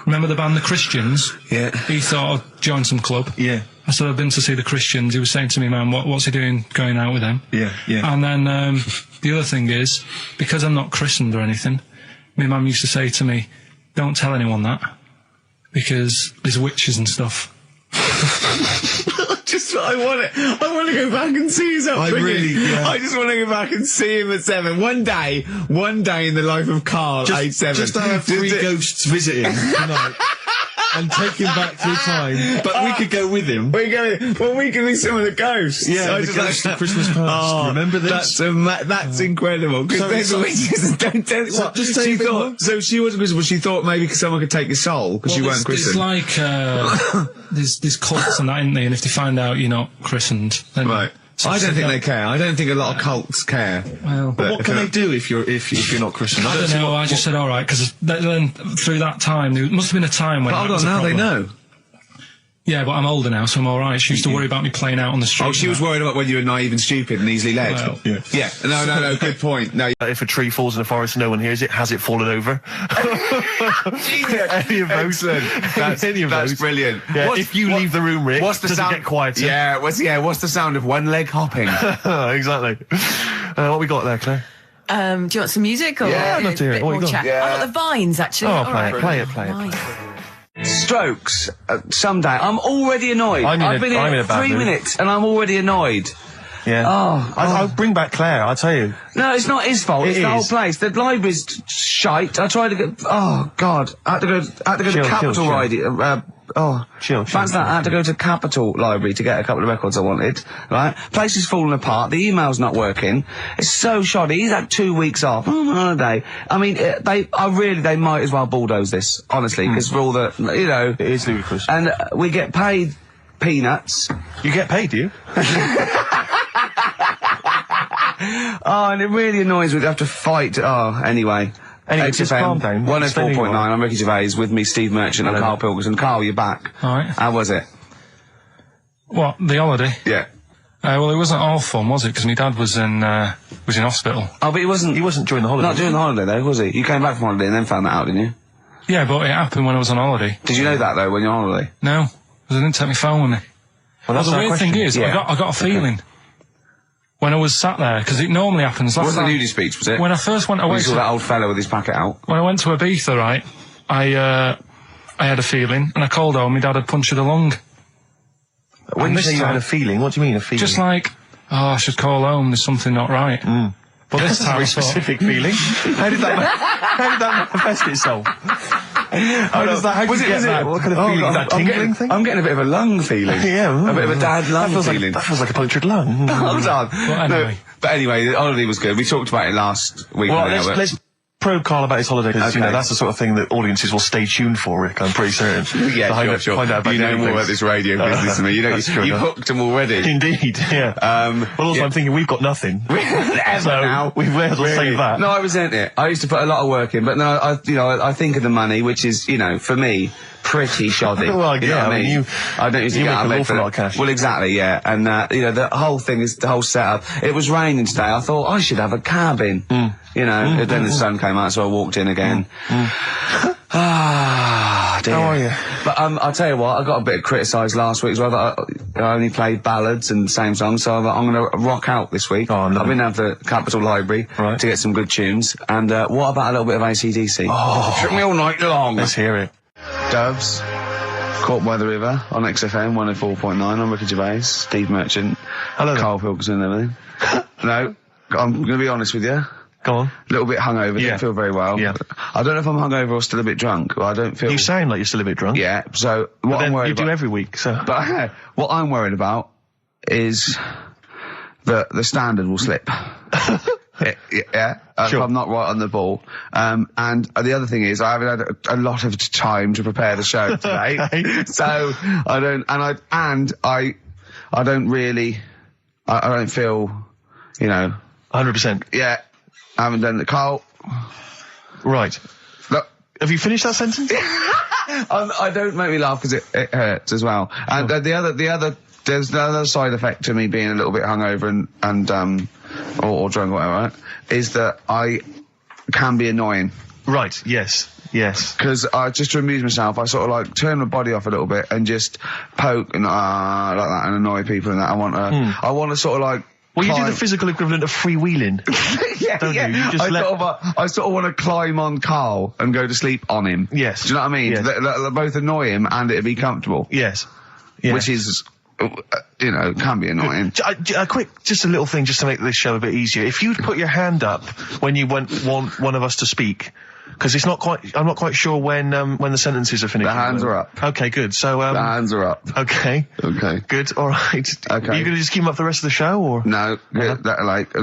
Remember the band The Christians? Yeah. He thought I'd join some club. Yeah. I said, I've been to see The Christians. He was saying to me, man, what's he doing going out with them? Yeah. And then the other thing is, because I'm not christened or anything, my mum used to say to me, don't tell anyone that, because there's witches and stuff. I want to go back and see his upbringing. I just want to go back and see him at 7. One day in the life of Carl, age 7. Just to have 3 ghosts visiting tonight. And take him back through time. But we could go with him. We can be some of the ghosts. Yeah, the ghosts of Christmas past. Oh, remember this? That's incredible. Because there's witches. Don't tell me what. Just she thought. So she wasn't Christian, but she thought maybe someone could take your soul because you weren't christened. It's like there's cults and that, isn't there? And if they find out you're not christened, then right. I don't think they care. I don't think a lot of cults care. Well, but what can they do if you're not christened? I don't know. I just said all right because then through that time there must have been a time when. But hold on, now they know. Yeah, but I'm older now, so I'm all right. She used to worry about me playing out on the street. Oh, she was worried about when you were naive and stupid and easily led. Well, yeah. No. Good point. No. If a tree falls in a forest and no one hears it, has it fallen over? Any of those? That's brilliant. Yeah, if you leave the room, Rick, what's the sound? Get quieter? Yeah. What's the sound of one leg hopping? Exactly. What we got there, Claire? Do you want some music or I'd love to hear it. bit What more you got? chat? Yeah. I've got the Vines actually. Oh, play it. Nice. Strokes. Someday. I'm already annoyed. I've been here 3 minutes and I'm already annoyed. Yeah. I'll bring back Claire, I'll tell you. No, it's not his fault. It's the whole place. The library's shite. I tried to get... Oh, God. I had to go to Capital Riding. Chill. Fancy that. I had to go to Capital Library to get a couple of records I wanted. Right? Place is falling apart. The email's not working. It's so shoddy. He's had 2 weeks off. On holiday. I mean, they might as well bulldoze this, honestly, because for all the, you know... It is ludicrous. And we get paid peanuts. You get paid, do you? Oh, and it really annoys me to have to fight. Oh, anyway. Just calm down. 104.9, I'm Ricky Gervais, with me Steve Merchant and Karl Pilkington. Karl, you're back. All right. How was it? What, the holiday? Yeah. Well, it wasn't all fun, was it? Because my dad was in hospital. Oh, but he wasn't during the holiday. Not during the holiday, though, was he? You came back from holiday and then found that out, didn't you? Yeah, but it happened when I was on holiday. Did you know that, though, when you're on holiday? No, because I didn't take my phone with me. Well, the weird thing is, I got a feeling when I was sat there, because it normally happens. It wasn't a nudie speech, was it? When I first went away, you saw that old fella with his packet out. When I went to Ibiza, right, I had a feeling, and I called home. My dad had punctured a lung. When you say you had a feeling, what do you mean a feeling? Just like, I should call home. There's something not right. But this time, very specific feeling. How did that manifest itself? How did you get that? What kind of feeling? Is that tingling thing? I'm getting a bit of a lung feeling. Yeah. A bit of a dad lung feeling. That feels like a punctured lung. Hold on. Well, anyway. No, but anyway, the holiday was good. We talked about it last week. Well, let's probe Karl about his holiday, because, that's the sort of thing that audiences will stay tuned for, Rick, I'm pretty certain. Yeah, sure. Find out about you know more about this radio business than me. You hooked them already. Indeed, yeah. Well, also, I'm thinking we've got nothing. So, now. we may as well save that. No, I resent it. I used to put a lot of work in, but no, I think of the money, which is, for me, pretty shoddy. Well, you know what I mean? I don't usually get out of bed for an awful lot of cash. Well, exactly, yeah. And, the whole thing is, the whole setup. It was raining today. I thought, I should have a cabin. And then the sun came out, so I walked in again. Ah, dear. How are you? But, I'll tell you what, I got a bit criticised last week as well, that I only played ballads and the same songs, so I'm going to rock out this week. I've been down to the Capitol Library to get some good tunes. And, what about a little bit of AC/DC? Oh. Took me all night long. Let's hear it. Doves, Caught by the River on XFM 104.9. I'm Ricky Gervais, Steve Merchant, hello, Karl Pilkington and everything. No, I'm going to be honest with you. Go on. A little bit hungover, didn't feel very well. Yeah. I don't know if I'm hungover or still a bit drunk. I don't feel... You sound like you're still a bit drunk. Yeah, so what I'm worried about... You do every week, so... But what I'm worried about is that the standard will slip. Yeah, sure. If I'm not right on the ball. And the other thing is, I haven't had a lot of time to prepare the show today, so I don't, I don't really, I don't feel, 100%. Yeah, I haven't done the Karl. Right. Look, have you finished that sentence? I don't make me laugh because it hurts as well. And there's the other side effect to me being a little bit hungover and or drunk or whatever, right, is that I can be annoying. Right, yes. Because just to amuse myself, I sort of like turn my body off a little bit and just poke and like that and annoy people and that. I want to sort of like... Well, you do the physical equivalent of freewheeling. Don't you? You just I sort of want to climb on Karl and go to sleep on him. Yes. Do you know what I mean? Yes. They both annoy him and it'd be comfortable. Yes. Which is... can be annoying. Just a little thing just to make this show a bit easier. If you'd put your hand up when you want one of us to speak, because I'm not quite sure when the sentences are finished. The hands are up. Okay, good. So, the hands are up. Okay. Okay. Good, alright. Okay. Are you gonna just keep them up the rest of the show, or? No,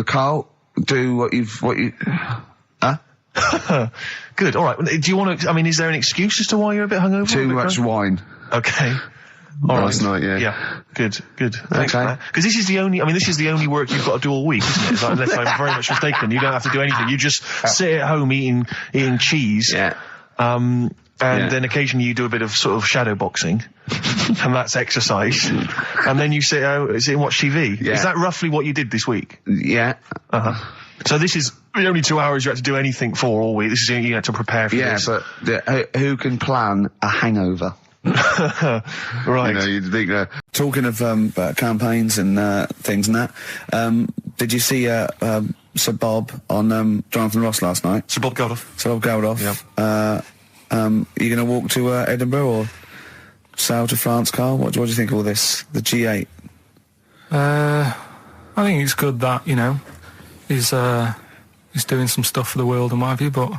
Karl, do what you, huh? Good, alright. Do you want to, is there an excuse as to why you're a bit hungover? Too much wine. Okay. Last night, yeah. Yeah. Good. Thanks for that. Because this is the only work you've got to do all week, isn't it? Unless I'm very much mistaken. You don't have to do anything. You just sit at home eating cheese. Yeah. Then occasionally you do a bit of sort of shadow boxing. And that's exercise. And then you sit and watch TV. Yeah. Is that roughly what you did this week? Yeah. So this is the only 2 hours you had to do anything for all week. This is you had to prepare for this. Yeah, but who can plan a hangover? Right. You'd think, talking of campaigns and things and that, did you see Sir Bob on Jonathan Ross last night? Sir Bob Geldof. Yeah. You going to walk to Edinburgh or sail to France, Karl? What do you think of all this? The G8? I think it's good that, he's doing some stuff for the world and what have you, but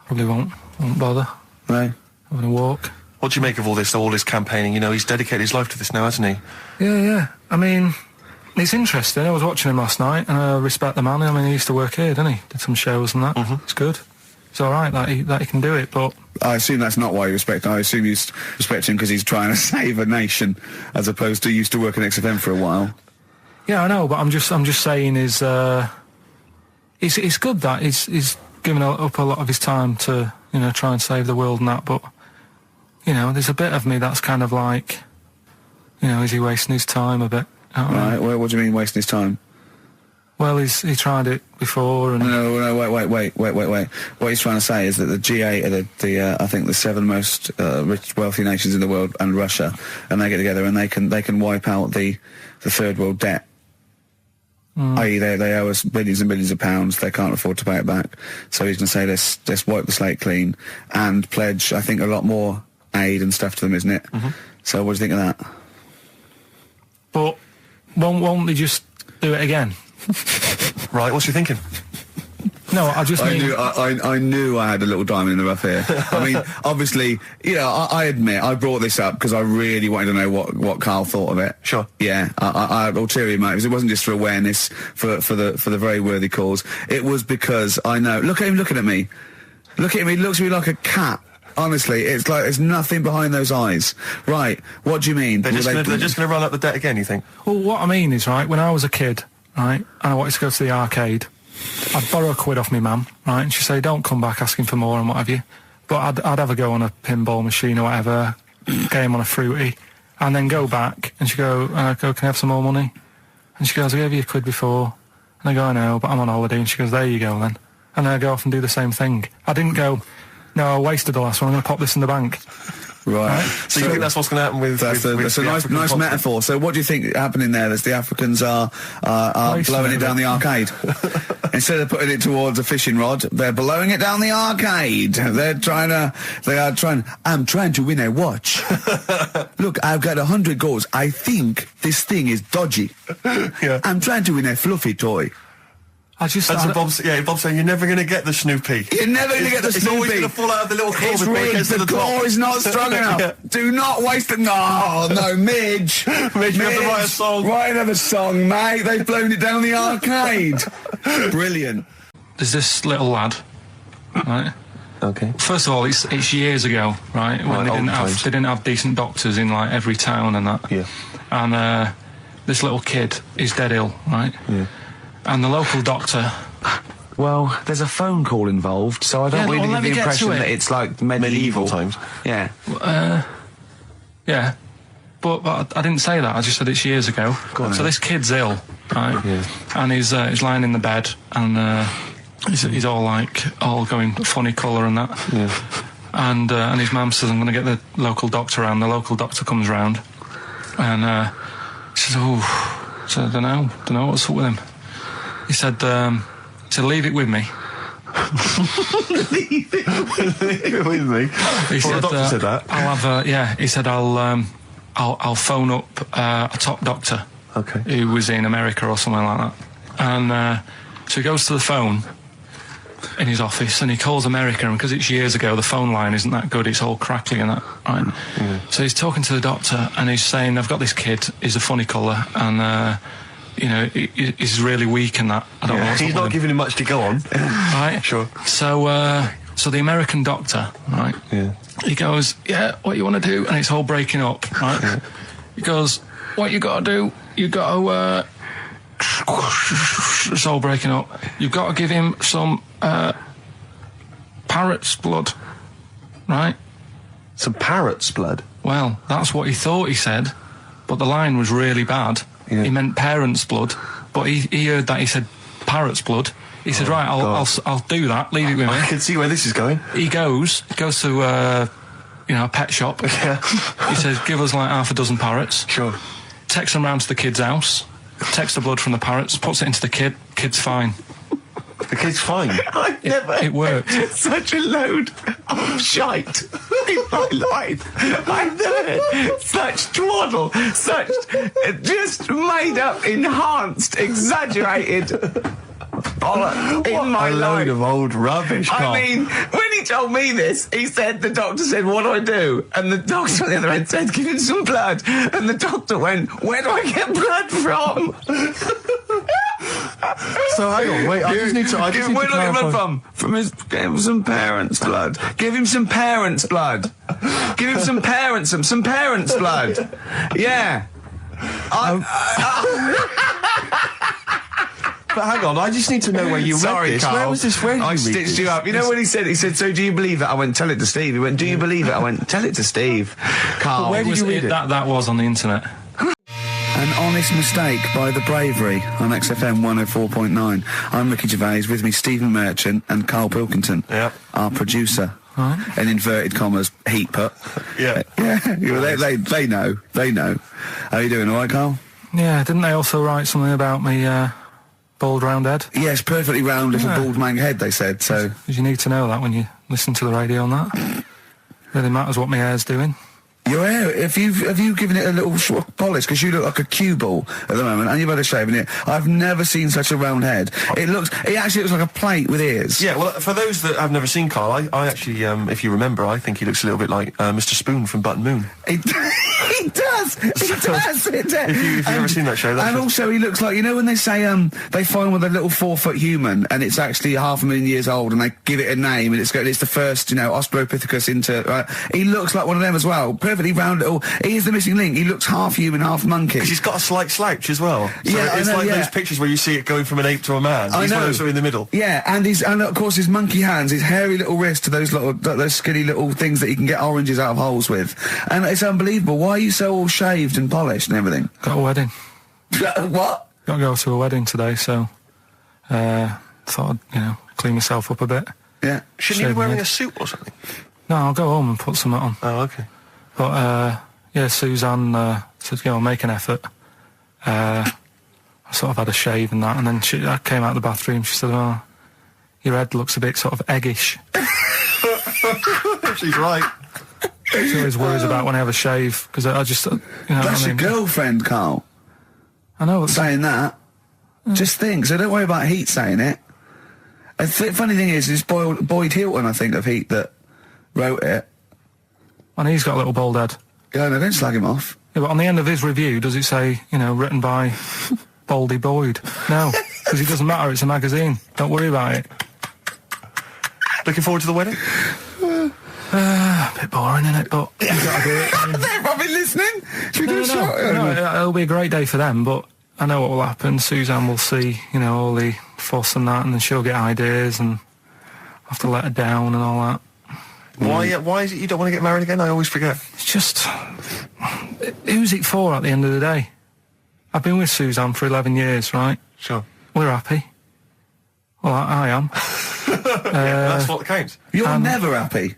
probably won't bother. No. Having a walk. What do you make of all this campaigning? He's dedicated his life to this now, hasn't he? Yeah. It's interesting. I was watching him last night, and I respect the man. He used to work here, didn't he? Did some shows and that. It's good. It's all right that he can do it, but... I assume that's not why you respect him. I assume you respect him because he's trying to save a nation, as opposed to used to work in XFM for a while. Yeah, I know, but I'm just saying it's good that he's given up a lot of his time to, try and save the world and that, but... there's a bit of me that's kind of like, is he wasting his time a bit? Right, well, what do you mean wasting his time? Well, he tried it before, and No, wait. What he's trying to say is that the G8 are I think the 7 most rich, wealthy nations in the world, and Russia, and they get together and they can wipe out the third world debt. I.e., they owe us billions and billions of pounds. They can't afford to pay it back. So he's going to say, let's wipe the slate clean and pledge, I think, a lot more aid and stuff to them, isn't it? So what do you think of that? But won't they just do it again? Right, what's you thinking? No, I just mean... I knew I had a little diamond in the rough here. I mean, obviously, you know, I admit, I brought this up because I really wanted to know what Karl thought of it. Sure. Yeah, I had ulterior motives. It wasn't just for awareness, for the very worthy cause. It was because I know... Look at him looking at me. Look at me, he looks at me like a cat. Honestly, it's like there's nothing behind those eyes. Right, what do you mean? They're just going to run up the debt again, you think? Well, what I mean is, right, when I was a kid, right, and I wanted to go to the arcade, I'd borrow a quid off my mum, right, and she'd say, don't come back asking for more and what have you. But I'd have a go on a pinball machine or whatever, game on a fruity, and then go back, and she'd go, can I have some more money? And she goes, I gave you a quid before. And I go, I know, but I'm on holiday. And she goes, there you go then. And then I go off and do the same thing. I didn't go, no, I wasted the last one, I'm going to pop this in the bank. Right. So you think that's what's going to happen with... That's a nice metaphor. So what do you think happening there? Is the Africans are blowing it down the arcade? Instead of putting it towards a fishing rod, they're blowing it down the arcade. I'm trying to win a watch. Look, I've got 100 goals. I think this thing is dodgy. Yeah. I'm trying to win a fluffy toy. That's what Bob's saying, you're never going to get the Snoopy. You're never going to get the Snoopy. It's always going to fall out of the little claw before it gets to the top. The claw is not strong enough. Yeah. Do not waste it. No, Midge. Midge, you have to write a song. Write another song, mate. They've blown it down the arcade. Brilliant. There's this little lad, right? Okay. First of all, it's years ago, right? When they didn't have decent doctors in, like, every town and that. Yeah. And this little kid is dead ill, right? Yeah. And the local doctor... Well, there's a phone call involved, so I don't really get the impression that it's like medieval times. Yeah. Yeah. But I didn't say that, I just said it's years ago. So this kid's ill, right? Yeah. And he's lying in the bed, and he's all going funny colour and that. Yeah. And his mum says, I'm going to get the local doctor round. The local doctor comes round, and she says, I don't know what's up with him. He said, leave it with me. Leave it with me? He said, the doctor said that? I'll have he said, I'll phone up a top doctor. Okay. Who was in America or something like that. And so he goes to the phone in his office and he calls America, and because it's years ago, the phone line isn't that good, it's all crackly and that, right? Yeah. So he's talking to the doctor and he's saying, I've got this kid, he's a funny colour, and you know, he's really weak and that. I don't know what's he's up not with him. giving him much to go on. Right? Sure. So the American doctor, right? Yeah. He goes, yeah, what you want to do? And it's all breaking up, right? Yeah. He goes, what you got to do? You got to, it's all breaking up. You've got to give him some parrot's blood, right? Some parrot's blood? Well, that's what he thought he said, but the line was really bad. Yeah. He meant parents' blood, but he heard that he said parrot's blood. He said, right, I'll do that, leave it with me. I can see where this is going. He goes to, a pet shop. Yeah. He says, give us like half a dozen parrots. Sure. Takes them round to the kid's house, takes the blood from the parrots, puts it into the kid's fine. The kid's fine. I've never It worked. such a load of shite in my life. I've never heard such twaddle, such just made up, enhanced, exaggerated bollock in my a life. load of old rubbish, Carl. I mean, when he told me this, the doctor said, what do I do? And the doctor on the other end said, give him some blood. And the doctor went, where do I get blood from? So hang on, wait, I just need to where do I get blood from? Give him some parents' blood. Give him some parents' blood. Give him some parents' blood. Yeah. But hang on, I just need to know where you read this. Carl. Where was this? Where did I you read stitched this? you up. You know what he said? He said, so do you believe it? I went, tell it to Steve. He went, do you believe it? I went, tell it to Steve. Carl. Where did you read it? That was on the internet. An honest mistake by the bravery on XFM 104.9. I'm Ricky Gervais, with me Stephen Merchant and Karl Pilkington, our producer. In inverted commas, heat put. Yeah. They know. How you doing, alright, Karl? Yeah, didn't they also write something about me, bald round head? Yes, perfectly round little bald man head, they said, so... 'Cause you need to know that when you listen to the radio on that. Really matters what my hair's doing. Your hair, have you given it a little sort of polish? Because you look like a cue ball at the moment, and you've had a shave in it. I've never seen such a round head. It actually looks like a plate with ears. Yeah, well, for those that have never seen Karl, I actually, if you remember, I think he looks a little bit like Mr. Spoon from Button Moon. He does. If you've ever seen that show, and also he looks like, you know when they say they find with a little 4-foot human and it's actually 500,000 years old and they give it a name and it's the first, Australopithecus into. He looks like one of them as well. Perfectly round little. He is the missing link. He looks half human, half monkey. Because he's got a slight slouch as well. So yeah, it's like those pictures where you see it going from an ape to a man. He's one of those in the middle. Yeah, and of course his monkey hands, his hairy little wrist to those skinny little things that you can get oranges out of holes with, and it's unbelievable. Why are you so all shaved and polished and everything? Got a wedding. What? Got to go to a wedding today, so thought I'd clean myself up a bit. Yeah. Shouldn't you be wearing a suit or something? No, I'll go home and put something on. Oh, okay. But Suzanne said, make an effort. I sort of had a shave and that, and then I came out of the bathroom. She said, "Oh, your head looks a bit sort of eggish." She's right. She always worries about when I have a shave, because I just, That's your girlfriend, Karl. I know. Saying that. Just think, so don't worry about Heat saying it. The funny thing is, it's Boyd Hilton, I think, of Heat that wrote it. And he's got a little bald head. Yeah, no, don't slag him off. Yeah, but on the end of his review, does it say, written by Baldy Boyd? No, because it doesn't matter, it's a magazine. Don't worry about it. Looking forward to the wedding? A bit boring, isn't it? But you've got to do it. They're probably listening. Should we do a shot? No, it'll be a great day for them, but I know what will happen. Suzanne will see, all the fuss and that, and then she'll get ideas, and I'll have to let her down and all that. Why is it you don't want to get married again? I always forget. It's just... who's it for at the end of the day? I've been with Suzanne for 11 years, right? Sure. We're happy. Well, I am. That's what counts. You're never happy.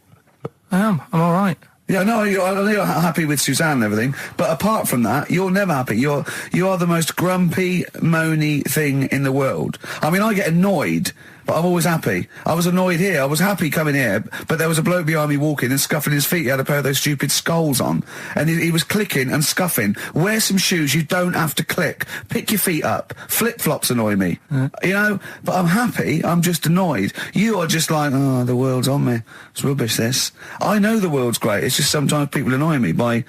I am. I'm all right. Yeah, no, you're happy with Suzanne and everything, but apart from that, you're never happy. You are the most grumpy, moany thing in the world. I mean, I get annoyed, but I'm always happy. I was annoyed here. I was happy coming here, but there was a bloke behind me walking and scuffing his feet. He had a pair of those stupid skulls on, and he was clicking and scuffing. Wear some shoes. You don't have to click. Pick your feet up. Flip-flops annoy me. But I'm happy. I'm just annoyed. You are just like, oh, the world's on me. It's rubbish, this. I know the world's great. It's just sometimes people annoy me by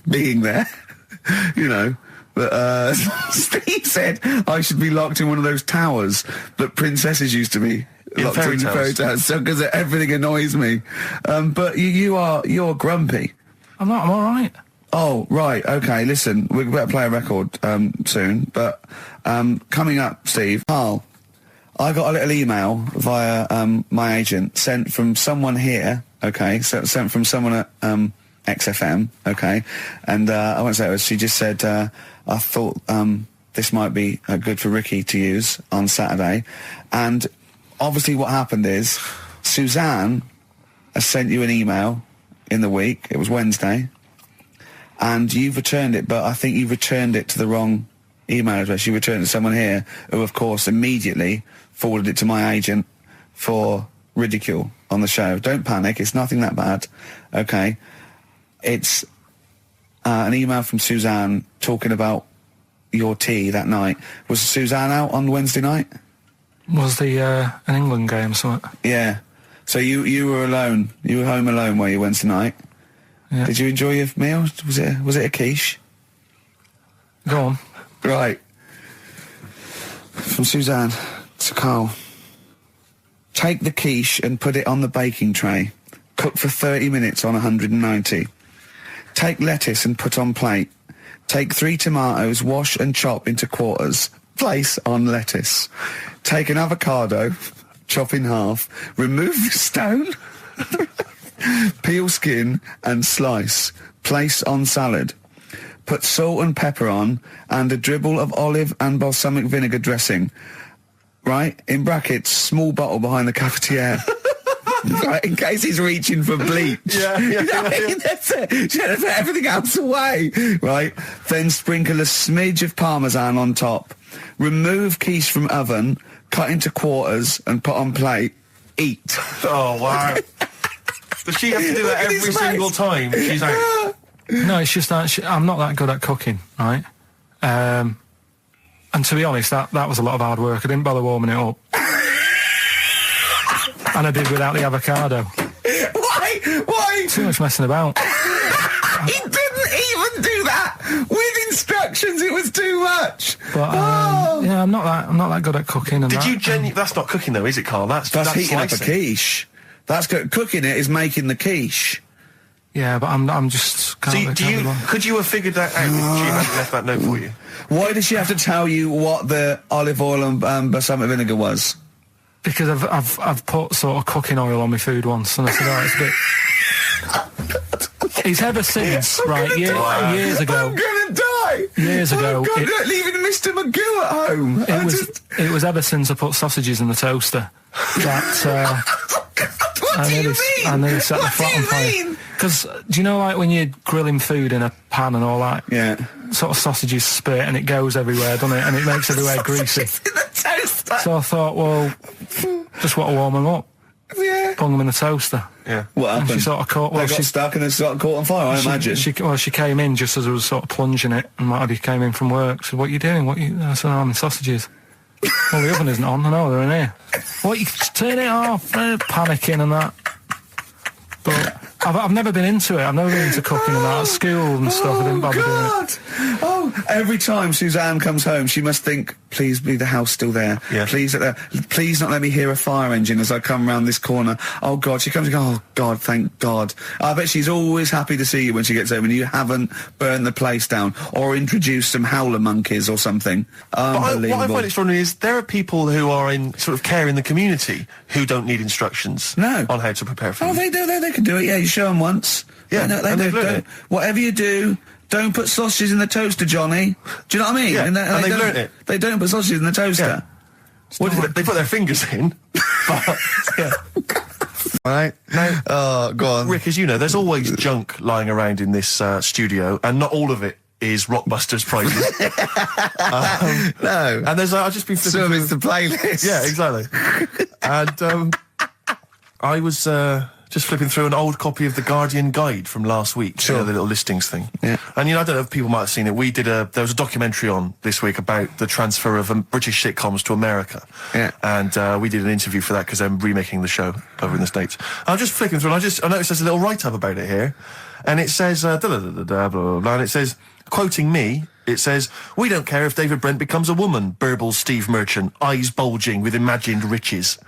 being there, But Steve said I should be locked in one of those towers that princesses used to be locked in fairy towers, because everything annoys me. But you're grumpy. I'm not. I'm all right. Oh, right. Okay. Listen, we better play a record soon. But coming up, Steve, Karl, I got a little email via my agent sent from someone here. Okay, so sent from someone at XFM. Okay, and I won't say it was. She just said, I thought this might be good for Ricky to use on Saturday. And obviously what happened is Suzanne has sent you an email in the week. It was Wednesday. And you've returned it, but I think you've returned it to the wrong email address. You returned it to someone here who, of course, immediately forwarded it to my agent for ridicule on the show. Don't panic. It's nothing that bad. Okay. It's an email from Suzanne talking about your tea that night. Was Suzanne out on Wednesday night? Was the an England game or something? Yeah. So you were alone. You were home alone, were you, Wednesday night? Yeah. Did you enjoy your meal? Was it a quiche? Go on. Right. From Suzanne to Karl. Take the quiche and put it on the baking tray. Cook for 30 minutes on 190. Take lettuce and put on plate. Take 3 tomatoes, wash and chop into quarters. Place on lettuce. Take an avocado, chop in half. Remove the stone. Peel skin and slice. Place on salad. put salt and pepper on, and a dribble of olive and balsamic vinegar dressing. Right? In brackets, small bottle behind the cafetiere. Right, in case he's reaching for bleach. Yeah. That's it. She had to put everything else away. Right? Then sprinkle a smidge of parmesan on top. Remove quiche from oven, cut into quarters, and put on plate. Eat. Oh, wow. Does she have to do that every single time she's out? No, it's just that I'm not that good at cooking, right? And to be honest, that was a lot of hard work. I didn't bother warming it up. And I did without the avocado. Why? Too much messing about. He didn't even do that with instructions. It was too much. But yeah, I'm not that good at cooking. And That's not cooking though, is it, Carl? That's heating up a slicing. quiche. That's good. Cooking it is making the quiche. Yeah, but I'm just. Could you have figured that out if she hadn't left that note for you? Why did she have to tell you what the olive oil and balsamic vinegar was? Because I've put sort of cooking oil on my food once, and I said, oh, it's a bit. It's ever since, right? Years ago. I'm gonna die. Years ago, leaving Mr. Magoo at home. It was ever since I put sausages in the toaster that. What do you mean? I nearly set the flat on fire. Because do you know, like when you're grilling food in a pan and all that? Yeah. Sort of sausages spit and it goes everywhere, doesn't it? And it makes everywhere greasy. In the toaster. So I thought, well, just want to warm them up. Yeah. Bung them in the toaster. Yeah. What happened? And she sort of caught. Well, they got stuck and they got caught on fire. I imagine. She came in just as I was sort of plunging it, and Matty came in from work. Said, "What are you doing? I said, I'm in sausages." Well, the oven isn't on. I know they're in here. What? You turn it off? Panicking and that. But I've never been into it. I've never been into cooking and that. At school and stuff, I didn't bother doing it. Oh, every time Suzanne comes home, she must think, please be the house still there. Yeah. Please not let me hear a fire engine as I come round this corner. Oh, God. She comes and goes, oh, God, thank God. I bet she's always happy to see you when she gets home and you haven't burned the place down or introduced some howler monkeys or something. Unbelievable. What I find extraordinary is there are people who are in sort of care in the community who don't need instructions on how to prepare food. Oh, they do. They can do it. Yeah, you show them once. Yeah, they do. Whatever you do, don't put sausages in the toaster, Johnny. Do you know what I mean? Yeah, and they've don't- learnt it. They don't put sausages in the toaster. Yeah. What did they put their fingers in? But, yeah. Right. Now, go on. Rick, as you know, there's always junk lying around in this studio, and not all of it is Rockbusters prizes. No. And there's, I've just been flipping Some through... is the playlist. Yeah, exactly. And I was just flipping through an old copy of the Guardian Guide from last week. Sure. You know, the little listings thing. Yeah. And, I don't know if people might have seen it. There was a documentary on this week about the transfer of British sitcoms to America. Yeah. And we did an interview for that because I'm remaking the show over in the States. I'm just flicking through and I noticed there's a little write-up about it here. And it says, blah, blah, blah, blah, blah, and it says, quoting me, it says, "We don't care if David Brent becomes a woman," burbles Steve Merchant, eyes bulging with imagined riches.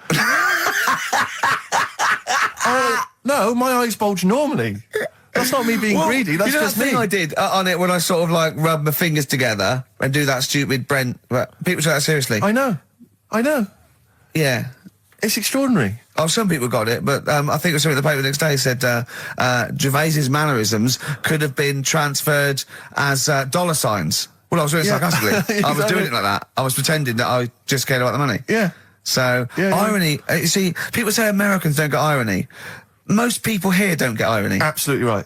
No, my eyes bulge normally. That's not me being greedy, that's you know just that me. thing I did on it when I sort of like rub my fingers together and do that stupid Brent... People take that seriously. I know. Yeah. It's extraordinary. Oh, some people got it, but I think it was something in the paper the next day said Gervais's mannerisms could have been transferred as dollar signs. Well, I was doing it sarcastically. Exactly. I was doing it like that. I was pretending that I just cared about the money. Yeah. So, irony... you see, people say Americans don't get irony. Most people here don't get irony. Absolutely right.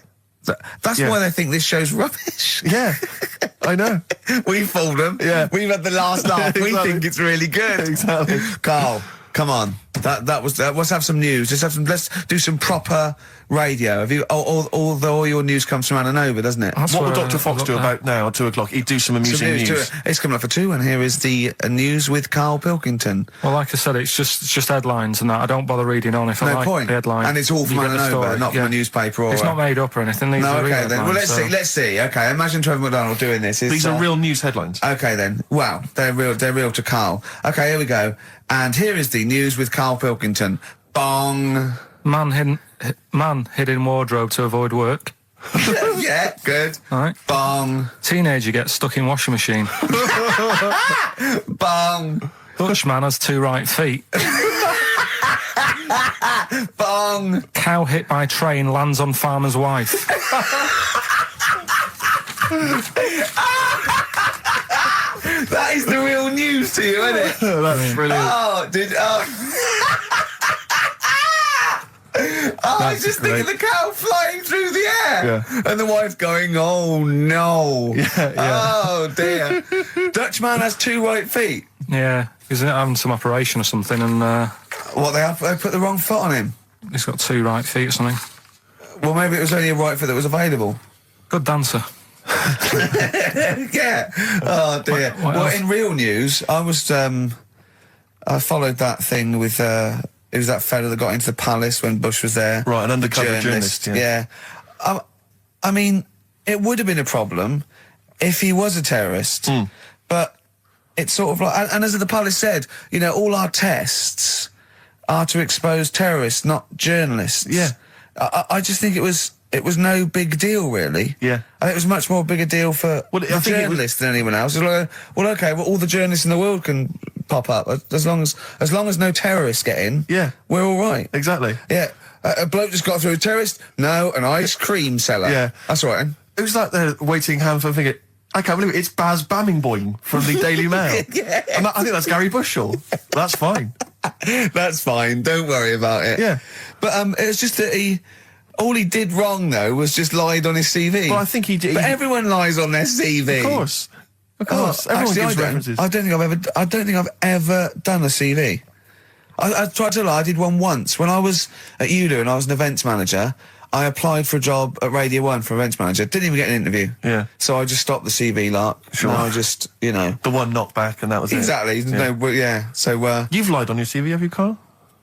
That's why they think this show's rubbish. Yeah, I know. We fooled them. Yeah. We've had the last laugh. We Exactly. think it's really good. Exactly. Carl, come on. Let's have some news. Let's do some proper radio. Have you? All your news comes from Ananover, doesn't it? That's What will where Dr. Fox do about now at 2 o'clock? He'd do some amusing news. It's coming up for 2, and here is the news with Karl Pilkington. Well, like I said, it's just headlines and that. I don't bother reading on if I No like point. the headline. And it's all from You get the Ananover, story. not from a newspaper or... It's not made up or anything. These No, are real okay then. Well, headlines, let's see. Okay, imagine Trevor McDonald doing this. These are real news headlines. Okay then. Wow, they're real to Karl. Okay, here we go. And here is the news with Karl Pilkington. Bong. Man hid in wardrobe to avoid work. Yeah, good. All right. Bong. Teenager gets stuck in washing machine. Bong. Dutch man has 2 right feet. Bong. Cow hit by train lands on farmer's wife. That is the real news to you, isn't it? That's brilliant. I was just thinking the cow flying through the air. Yeah. And the wife going, oh no. Yeah. Oh dear. Dutchman has 2 right feet. Yeah, he's having some operation or something, and What, they put the wrong foot on him? he's got 2 right feet or something. Well, maybe it was only a right foot that was available. Good dancer. Yeah. Oh dear. What Well, else? in real news, I was, I followed that thing with, it was that fella that got into the palace when Bush was there. Right, an The undercover journalist, yeah. I mean, it would have been a problem if he was a terrorist, but it's sort of like, and as the palace said, you know, all our tests are to expose terrorists, not journalists. Yeah. I just think it was no big deal, really. Yeah. I think it was much more big a deal for Well, I the think it was- journalists than anyone else. It's like, well, okay, well, all the journalists in the world can pop up as long as no terrorists get in. Yeah. We're all right. Exactly. Yeah. A bloke just got through a terrorist. No, an ice cream seller. Yeah. That's all right. Then. It was like they're waiting hand for finger. I can't believe it. It's Baz Bammingboim from the Daily Mail. Yeah. And I think that's Gary Bushell. That's fine. That's fine. Don't worry about it. Yeah. But it was just that all he did wrong though was just lied on his CV. Well, I think he did. But everyone lies on their CV. Of course. Of course. Everyone Actually, gives references. I don't think I've ever done a CV. I tried to lie. I did one once when I was at ULU and I was an events manager. I applied for a job at Radio 1 for events manager. Didn't even get an interview. Yeah. So I just stopped the CV lark. Sure. And I just, you know. The one knocked back and that was Exactly. it. Yeah. No, yeah. So, You've lied on your CV, have you, Carl?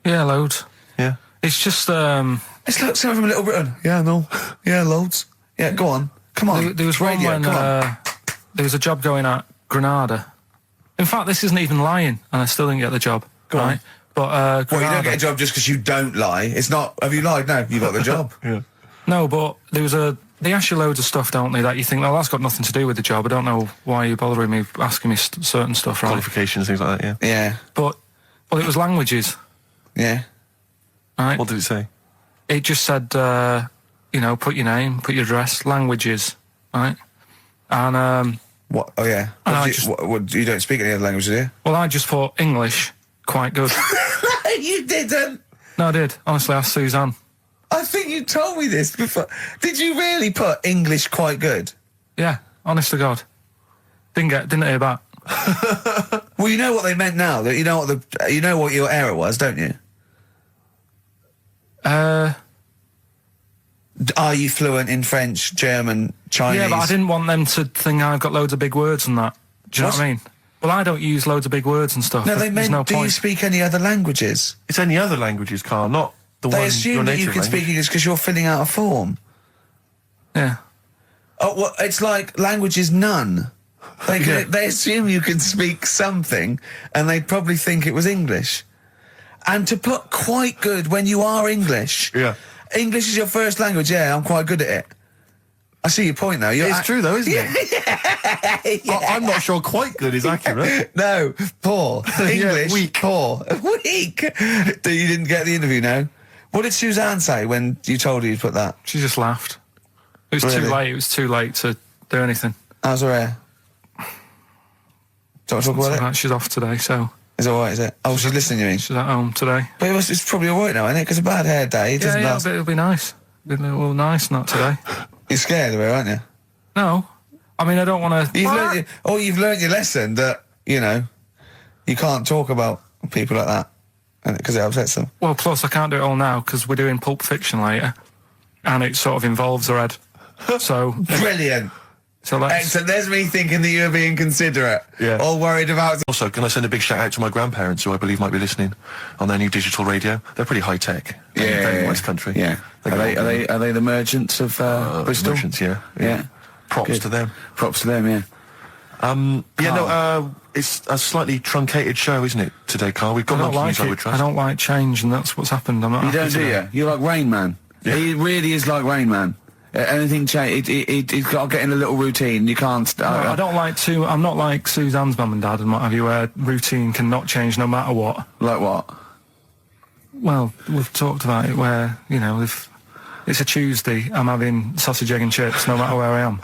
Yeah, loads. Yeah. It's just it's like someone from Little Britain. Yeah, no. Yeah, loads. Yeah, go on. Come on. there was one Radio, when come on. there was a job going at Granada. In fact, this isn't even lying, and I still didn't get the job. Go on. right? But Well, you Granada, don't get a job just because you don't lie. It's not, have you lied? No, you got the job. Yeah. No, but there was they ask you loads of stuff, don't they, that you think, well, that's got nothing to do with the job. I don't know why you're bothering me, asking me certain stuff, right? Qualifications, things like that, yeah. Yeah, But, well, it was languages, yeah. right? What did it say? It just said, you know, put your name, put your address, languages, right? And, What? Oh, yeah. And What, I do you, just- what, you don't speak any other language, do you? well, I just thought English, quite good. You didn't. No, I did. Honestly, asked Suzanne. I think you told me this before. Did you really put English quite good? Yeah, honest to God. Didn't hear back. Well, you know what they meant now. That you know what your error was, don't you? Are you fluent in French, German, Chinese? Yeah, but I didn't want them to think I've got loads of big words and that. Do you know what I mean? Well, I don't use loads of big words and stuff. No, they There's meant. no Do you point. speak any other languages? It's any other languages, Carl, not the one They your assume that you native can language. speak English because you're filling out a form. Yeah. Oh, well, it's like language is none. They assume you can speak something, and they'd probably think it was English. And to put quite good when you are English. Yeah. English is your first language. Yeah, I'm quite good at it. I see your point now. It's true though, isn't it? I'm not sure quite good is accurate. No, poor. English, weak. poor. Weak. You didn't get the interview, no? What did Suzanne say when you told her you'd put that? She just laughed. It was Really? too late. It was too late to do anything. How's her hair? Don't want to talk about it? Right, she's off today, so Is it alright, is it? Oh, she's listening, you mean? she's at home today. But it's probably alright now, isn't it? Because a bad hair day, it doesn't last. It'll be nice. It'll be nice, not today. You're scared of her, aren't you? No. I mean, I don't want to... You've learned your lesson that, you know, you can't talk about people like that because it upsets them. Well, plus I can't do it all now because we're doing Pulp Fiction later, and it sort of involves her head. So Brilliant. let's... Excellent. There's me thinking that you're being considerate. Yeah. All worried about... Also, can I send a big shout out to my grandparents, who I believe might be listening on their new digital radio? They're pretty high tech. Very West Country. Yeah. They Are they the merchants of Bristol? Merchants, yeah. Yeah. Props Good. to them. Props to them, yeah. It's a slightly truncated show, isn't it, today, Carl? We've got I don't monkey like news, I would it. I trust. don't like change, and that's what's happened. I'm not You happy don't, do today. you? You're like Rain Man. Yeah. He really is like Rain Man. Anything change, he's got to get in a little routine. You can't... No, I don't like to... I'm not like Suzanne's mum and dad and what have you, where routine cannot change no matter what. Like what? Well, we've talked about it where, you know, if it's a Tuesday, I'm having sausage, egg and chips no matter where I am.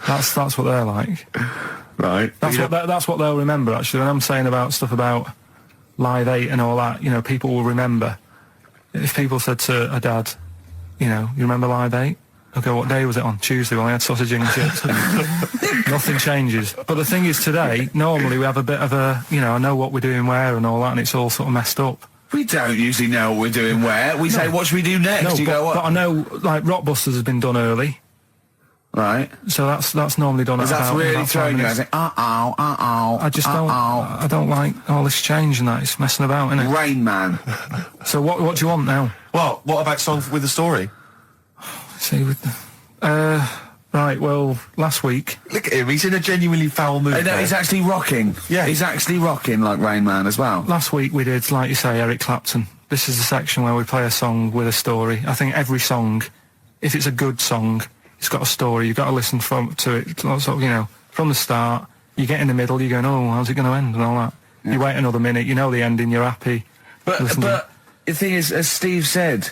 That's what they're like. Right. That's what they'll remember, actually. When I'm saying about stuff about Live 8 and all that, you know, people will remember. If people said to a dad, you know, you remember Live 8? Okay, what day was it on? Tuesday, when I had sausage and chips. Nothing changes. But the thing is, today, normally we have a bit of a, you know, I know what we're doing where and all that, and it's all sort of messed up. We don't usually know what we're doing where. We say, what should we do next? No, You go, what? but I know, like, Rockbusters has been done early. Right. So that's normally done at That's about really about 5 throwing you. I minutes. think, I just don't. I don't like all this change and that. It's messing about, isn't it? Rain Man. So what do you want now? Well, what about song with a story? See, with right. Well, last week. Look at him. He's in a genuinely foul mood. No, there. he's actually rocking. Yeah. He's actually rocking like Rain Man as well. Last week we did, like you say, Eric Clapton. This is the section where we play a song with a story. I think every song, if it's a good song, it's got a story. You've got to listen to it, sort of, you know, from the start. You get in the middle, you're going, oh, how's it going to end and all that. Yeah. You wait another minute, you know the ending, you're happy. But the thing is, as Steve said,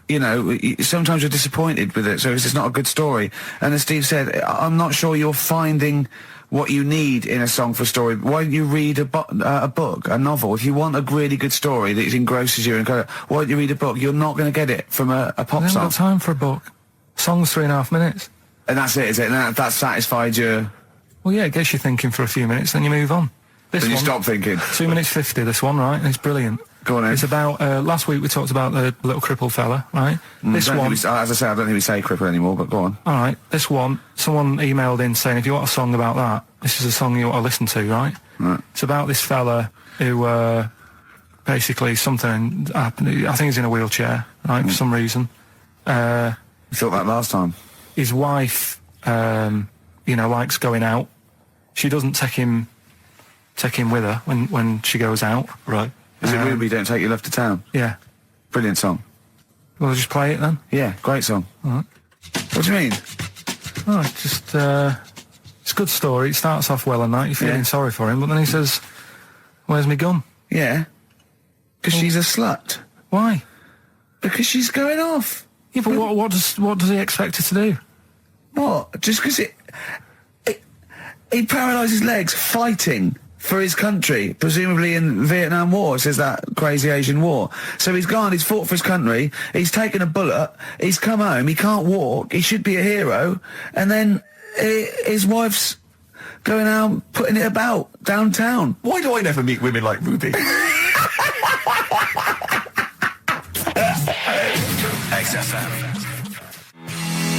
you know, sometimes you're disappointed with it, so it's just not a good story. And as Steve said, I'm not sure you're finding what you need in a song for a story. Why don't you read a book, a novel? If you want a really good story that engrosses you, why don't you read a book? You're not going to get it from a pop I haven't song. got time for a book. Song's 3.5 minutes. And that's it, is it? And that satisfied you? Well, yeah, it gets you thinking for a few minutes, then you move on. This Then you one, stop thinking. 2 minutes 50, this one, right? And it's brilliant. Go on then. It's about, last week we talked about the little crippled fella, right? This one... as I say, I don't think we say cripple anymore, but go on. Alright, this one, someone emailed in saying, if you want a song about that, this is a song you want to listen to, right? Right. It's about this fella who, basically something happened. I think he's in a wheelchair, right, for some reason. You thought that last time. His wife, you know, likes going out. She doesn't take him with her when she goes out. Right. Is it Ruby Don't Take Your Love to Town? Yeah. Brilliant song. Well, I'll just play it then. Yeah, great song. Alright. What do you mean? Oh, just, it's a good story. It starts off well and that. You're feeling sorry for him, but then he says, where's my gun? Yeah. Because she's a slut. Why? Because she's going off. Yeah, but what does he expect her to do? What? Just because he paralysed his legs fighting for his country, presumably in the Vietnam War, says that crazy Asian war. So he's gone, he's fought for his country, he's taken a bullet, he's come home, he can't walk, he should be a hero, and then his wife's going out putting it about downtown. Why do I never meet women like Ruby? XFM.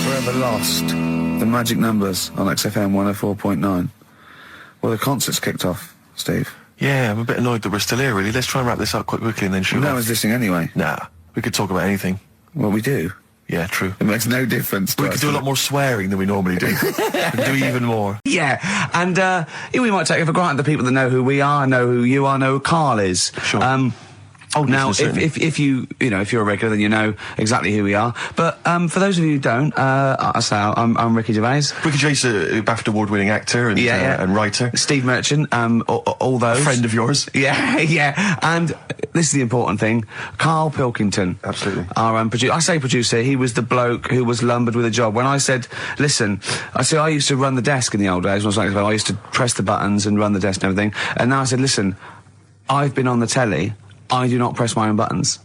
Forever Lost. The magic numbers on XFM 104.9. Well, the concert's kicked off, Steve. Yeah, I'm a bit annoyed that we're still here, really. Let's try and wrap this up quite quickly and then shoot No off. one's listening anyway. Nah, we could talk about anything. Well, we do. Yeah, true. It makes no difference to We us, could do a does lot it? more swearing than we normally do. We could do even more. Yeah, and we might take it for granted the people that know who we are, know who you are, know who Karl is. Sure. Now, listeners, if you know, if you're a regular, then you know exactly who we are. But for those of you who don't, I'm Ricky Gervais. Ricky Gervais, a BAFTA award-winning actor and writer. Steve Merchant, all those. A friend of yours. Yeah, yeah. And this is the important thing. Karl Pilkington. Absolutely. Our producer. I say producer, he was the bloke who was lumbered with a job. When I said, listen, I used to run the desk in the old days when I was like, I used to press the buttons and run the desk and everything. And now I said, listen, I've been on the telly, I do not press my own buttons.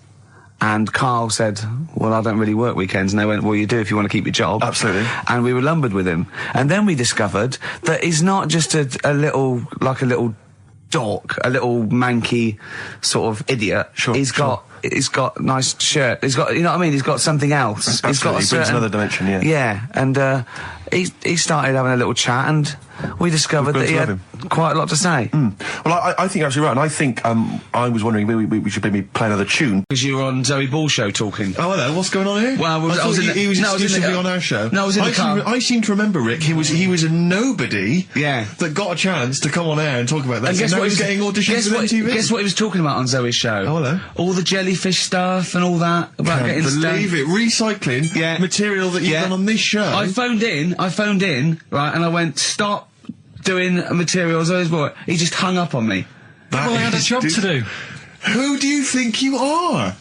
And Karl said, well, I don't really work weekends. And they went, well, you do if you want to keep your job. Absolutely. And we were lumbered with him. And then we discovered that he's not just a little dork, a little manky sort of idiot. Sure, He's got nice shirt. He's got, you know what I mean? He's got something else. Absolutely. He's got a He brings certain, another dimension, yeah. Yeah. And, he started having a little chat and we discovered that he had quite a lot to say. Well, I think you're absolutely right, and I think I was wondering maybe we should maybe play another tune. Because you were on Zoe Ball show talking. Oh, hello, what's going on here? Well, I thought he was exclusively on our show. No, I was in the car. I seem to remember, Rick, he was a nobody Yeah. that got a chance to come on air and talk about that. And guess now what he's getting auditions for MTV. Guess what he was talking about on Zoe's show? Oh, hello. All the jellyfish stuff and all that. About Can't getting believe it. Recycling material that you've done on this show. I phoned in, right, and I went, stop doing material Zoe's boy. He just hung up on me. Well, I had a job to do. Who do you think you are?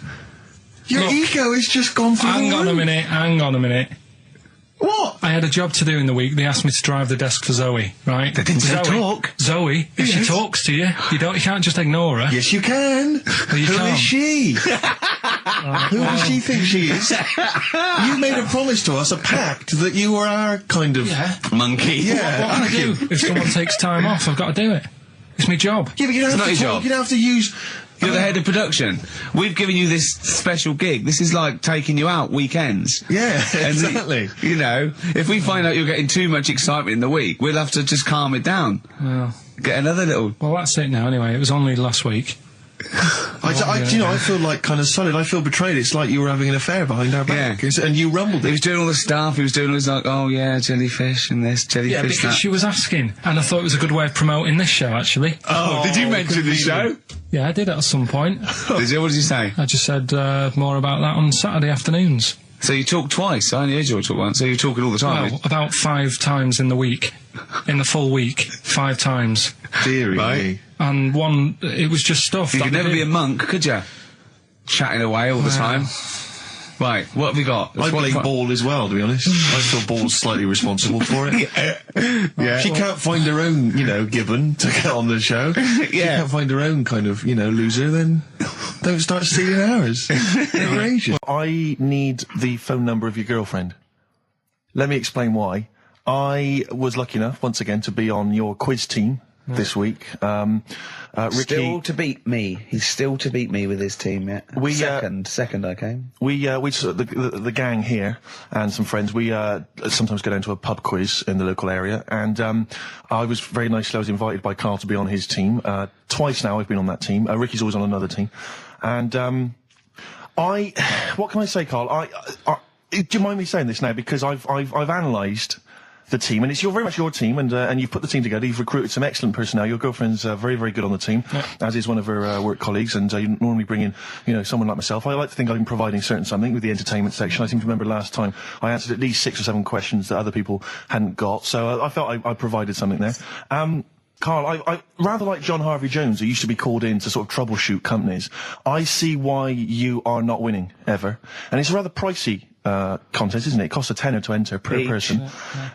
Your Look, ego has just gone through Hang the on a roof. minute. What? I had a job to do in the week. They asked me to drive the desk for Zoe, right? They didn't say talk. Zoe, if she Yes. talks to you, you can't just ignore her. Yes, you can. you Who can't. is she? Who does she think she is? You made a promise to us, a pact, that you were our kind of monkey. Yeah. What can I do? If someone takes time off, I've got to do it. It's my job. Yeah, but you don't have not to your talk. job. You don't have to use... You're the head of production. We've given you this special gig. This is like taking you out weekends. Yeah, And exactly. you know, if we find out you're getting too much excitement in the week, we'll have to just calm it down. Well, Get another little... that's it now anyway. It was only last week. I feel like kind of solid. I feel betrayed. It's like you were having an affair behind our back. Yeah. And you rumbled He it. was doing all the stuff. He was doing all this like, oh yeah, jellyfish and this, jellyfish Yeah, because that. she was asking, and I thought it was a good way of promoting this show, actually. Oh, did you mention the show? Yeah, I did at some point. Did you? What did you say? I just said more about that on Saturday afternoons. So you talked twice. I only heard you talk once. So you're talking all the time. Well, about 5 times in the week. In the full week, 5 times. Deary Right. me. And one, it was just stuff. You that could they never be did. a monk, could you? Chatting away all the time. Right, what have we got? I blame Ball as well, to be honest. I feel Ball's slightly responsible for it. Yeah. She can't find her own, gibbon to get on the show. She can't find her own kind of, loser, then don't start stealing ours. Outrageous. I need the phone number of your girlfriend. Let me explain why. I was lucky enough, once again, to be on your quiz team this week. Ricky... Still to beat me. He's still to beat me with his team, yeah. We, Second I came. We sort of the gang here and some friends, we sometimes go down to a pub quiz in the local area, and I was very nicely, I was invited by Karl to be on his team. Twice now I've been on that team. Ricky's always on another team. And what can I say, Karl? Do you mind me saying this now? Because I've analysed the team, and it's very much your team, and you've put the team together. You've recruited some excellent personnel. Your girlfriend's very, very good on the team, as is one of her work colleagues. And you normally bring in, someone like myself. I like to think I've been providing something with the entertainment section. I seem to remember last time I answered at least 6 or 7 questions that other people hadn't got. So I felt I provided something there. Karl, I rather like John Harvey Jones, who used to be called in to sort of troubleshoot companies. I see why you are not winning ever, and it's a rather pricey contest, isn't it? It costs a tenner to enter per person,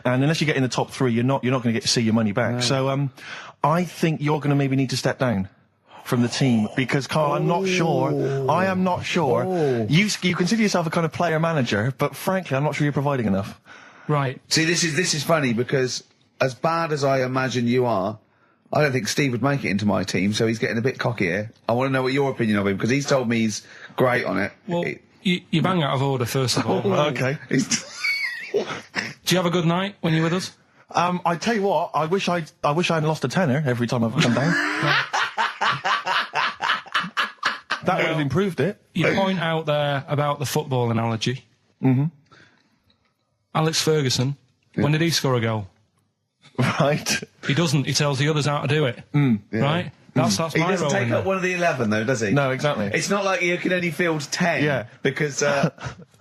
and unless you get in the top 3, you're not going to get to see your money back. No. So I think you're going to maybe need to step down from the team, because Karl, I'm not sure. I am not sure. You consider yourself a kind of player manager, but frankly, I'm not sure you're providing enough. Right. See, this is funny, because as bad as I imagine you are, I don't think Steve would make it into my team, so he's getting a bit cocky here. I want to know what your opinion of him, because he's told me he's great on it. Well, you bang out of order, first of all. Okay. Do you have a good night when you're with us? I tell you what, I wish I'd lost a tenner every time I've come down. That would have improved it. You point out there about the football analogy. Mm-hmm. Alex Ferguson, when did he score a goal? Right. He doesn't. He tells the others how to do it. Right? That's He my doesn't role take in up there. one of the 11, though, does he? No, exactly. It's not like you can only field 10. Yeah. Because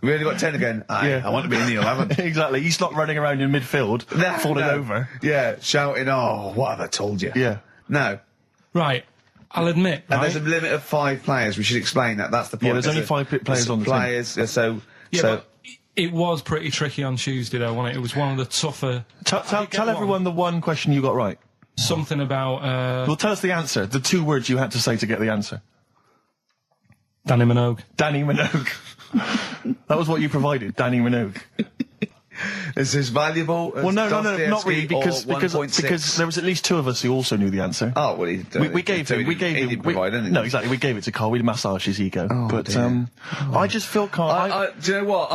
we only got 10 again. I want to be in the 11. Exactly. You stop running around in midfield, falling over. Yeah, shouting, oh, what have I told you? Yeah. No. Right. I'll admit, And right? there's a limit of 5 players. We should explain that. That's the point. Yeah, there's only 5 players on the team. players, But it was pretty tricky on Tuesday, though, wasn't it? It was one of the tougher... Tell everyone the one question you got right. Something about... Well, tell us the answer. The 2 words you had to say to get the answer. Danny Minogue. Danny Minogue. That was what you provided, Danny Minogue. Is this valuable? Well, no, not really, because there was at least 2 of us who also knew the answer. Oh, well, we gave him. No, exactly. We gave it to Karl. We massaged his ego. I just feel Karl. Do you know what?